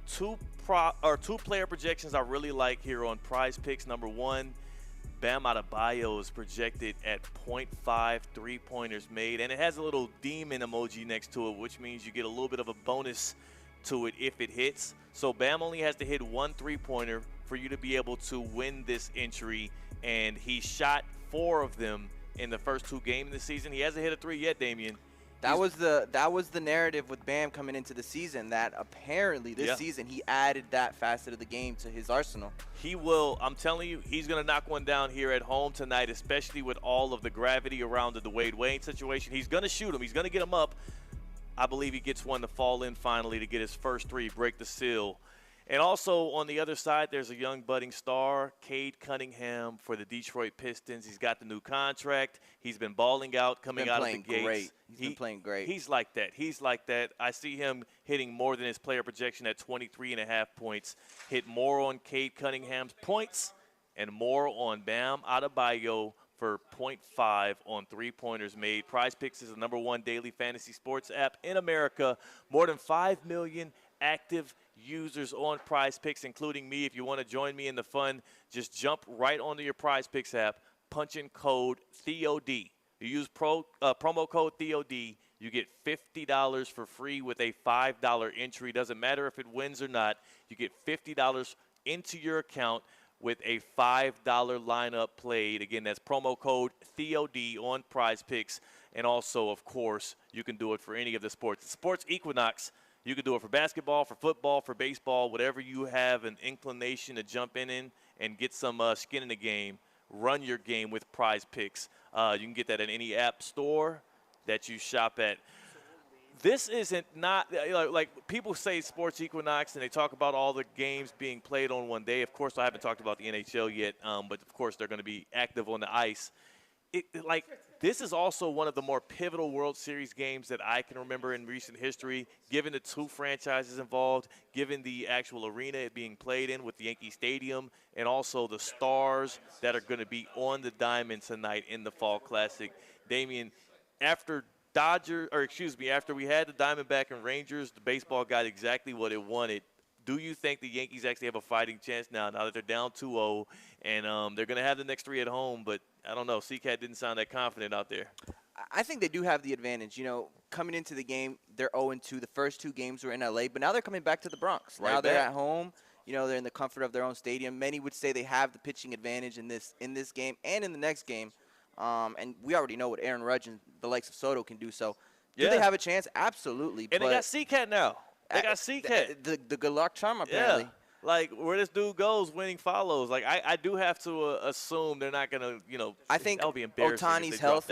two player projections I really like here on Prize Picks. Number one, Bam Adebayo is projected at 0.5 3-pointers made, and it has a little demon emoji next to it, which means you get a little bit of a bonus to it if it hits. So Bam only has to hit 1 3-pointer for you to be able to win this entry, and he shot 4 of them in the first 2 games of the season. He hasn't hit a 3 yet, Damian. That was the narrative with Bam coming into the season, that apparently this season he added that facet of the game to his arsenal. He will. I'm telling you, he's going to knock one down here at home tonight, especially with all of the gravity around the Dwayne Wade situation. He's going to shoot him. He's going to get him up. I believe he gets one to fall in finally to get his first 3, break the seal. And also on the other side, there's a young budding star, Cade Cunningham for the Detroit Pistons. He's got the new contract. He's been balling out, coming out of the gates. He's been playing great. He's like that. He's like that. I see him hitting more than his player projection at 23.5 points. Hit more on Cade Cunningham's points and more on Bam Adebayo for 0.5 on 3-pointers made. Prize Picks is the #1 daily fantasy sports app in America. More than 5 million active users on Prize Picks, including me. If you want to join me in the fun, just jump right onto your Prize Picks app, punch in code THEOD. You use promo code THEOD, you get $50 for free with a $5 entry. Doesn't matter if it wins or not. You get $50 into your account with a $5 lineup played. Again, that's promo code THEOD on Prize Picks. And also, of course, you can do it for any of the sports. Sports Equinox, you can do it for basketball, for football, for baseball, whatever you have an inclination to jump in and get some skin in the game. Run your game with Prize Picks. You can get that at any app store that you shop at. This isn't not like people say Sports Equinox and they talk about all the games being played on one day. Of course, I haven't talked about the NHL yet, but of course they're going to be active on the ice. This is also one of the more pivotal World Series games that I can remember in recent history, given the two franchises involved, given the actual arena it being played in with the Yankee Stadium, and also the stars that are going to be on the diamond tonight in the Fall Classic. Damian, after we had the Diamondback and Rangers, the baseball got exactly what it wanted. Do you think the Yankees actually have a fighting chance now that they're down 2-0 and they're going to have the next 3 at home? But I don't know. CCAT didn't sound that confident out there. I think they do have the advantage. You know, coming into the game, they're 0-2. The first 2 games were in L.A., but now they're coming back to the Bronx. Right now they're back at home. You know, they're in the comfort of their own stadium. Many would say they have the pitching advantage in this game and in the next game. And we already know what Aaron Rudge and the likes of Soto can do. So, do they have a chance? Absolutely. And they got CCAT now. They got CCAT. The good luck charm, apparently. Yeah. Like, where this dude goes, winning follows. Like, I do have to assume they're not going to, I think that'll be embarrassing. Ohtani's health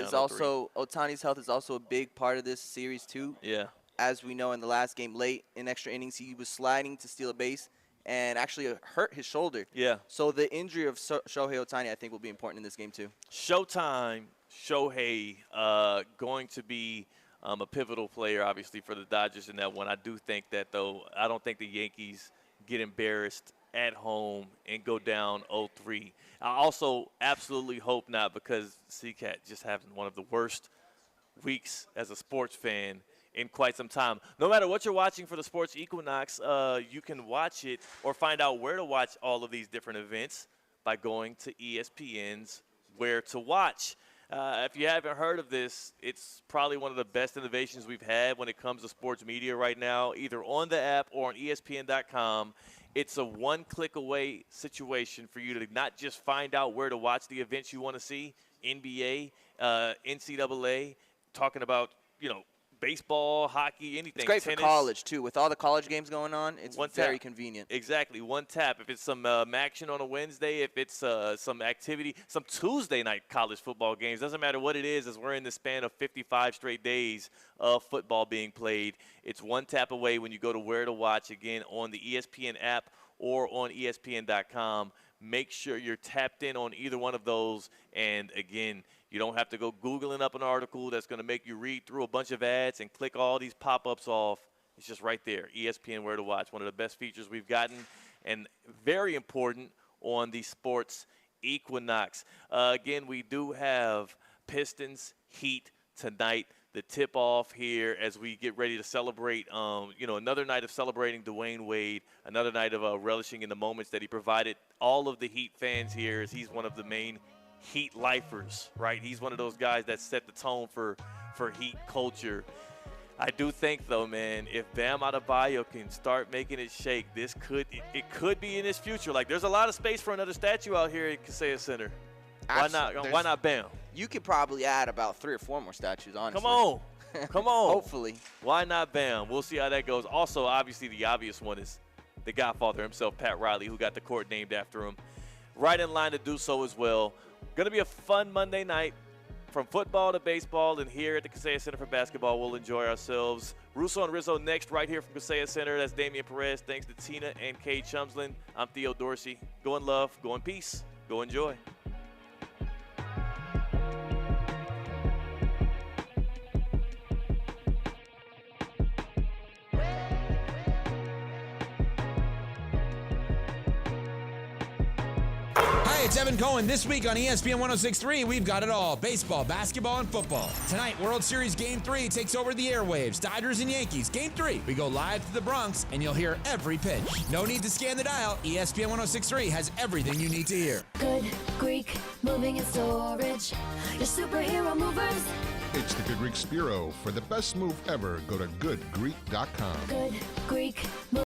is also a big part of this series, too. Yeah. As we know, in the last game, late in extra innings, he was sliding to steal a base and actually hurt his shoulder. Yeah. So the injury of Shohei Ohtani, I think, will be important in this game, too. Showtime, Shohei, going to be a pivotal player, obviously, for the Dodgers in that one. I do think that, though, I don't think the Yankees get embarrassed at home and go down 0-3. I also absolutely hope not, because CCAT just having one of the worst weeks as a sports fan in quite some time. No matter what you're watching for the Sports Equinox, you can watch it or find out where to watch all of these different events by going to ESPN's Where to Watch. If you haven't heard of this, it's probably one of the best innovations we've had when it comes to sports media right now, either on the app or on ESPN.com. It's a one-click away situation for you to not just find out where to watch the events you want to see, NBA, NCAA, talking about, baseball, hockey, anything. It's great tennis. for college, too. With all the college games going on, it's very convenient. Exactly. One tap. If it's some action on a Wednesday, if it's some activity, some Tuesday night college football games, doesn't matter what it is, as we're in the span of 55 straight days of football being played. It's one tap away when you go to Where to Watch, again, on the ESPN app or on ESPN.com. Make sure you're tapped in on either one of those. And, again, you don't have to go Googling up an article that's going to make you read through a bunch of ads and click all these pop-ups off. It's just right there, ESPN Where to Watch, one of the best features we've gotten, and very important on the Sports Equinox. Again, we do have Pistons Heat tonight. The tip-off here as we get ready to celebrate, another night of celebrating Dwayne Wade, another night of relishing in the moments that he provided all of the Heat fans here, as he's one of the main Heat lifers, right? He's one of those guys that set the tone for Heat culture. I do think, though, man, if Bam Adebayo can start making it shake, it could be in his future. Like, there's a lot of space for another statue out here at Kaseya Center. Why not Bam? You could probably add about 3 or 4 more statues, honestly. Come on. Hopefully. Why not Bam? We'll see how that goes. Also, obviously, the obvious one is the Godfather himself, Pat Riley, who got the court named after him. Right in line to do so as well. Going to be a fun Monday night. From football to baseball, and here at the Kaseya Center for basketball, we'll enjoy ourselves. Russo and Rizzo next, right here from Kaseya Center. That's Damian Perez. Thanks to Tina and Kay Chumsland. I'm Theo Dorsey. Go in love, go in peace, go enjoy. It's Evan Cohen. This week on ESPN 106.3, we've got it all. Baseball, basketball, and football. Tonight, World Series Game 3 takes over the airwaves. Dodgers and Yankees. Game 3. We go live to the Bronx, and you'll hear every pitch. No need to scan the dial. ESPN 106.3 has everything you need to hear. Good Greek moving and storage. Your superhero movers. It's the Good Greek Spiro. For the best move ever, go to goodgreek.com. Good Greek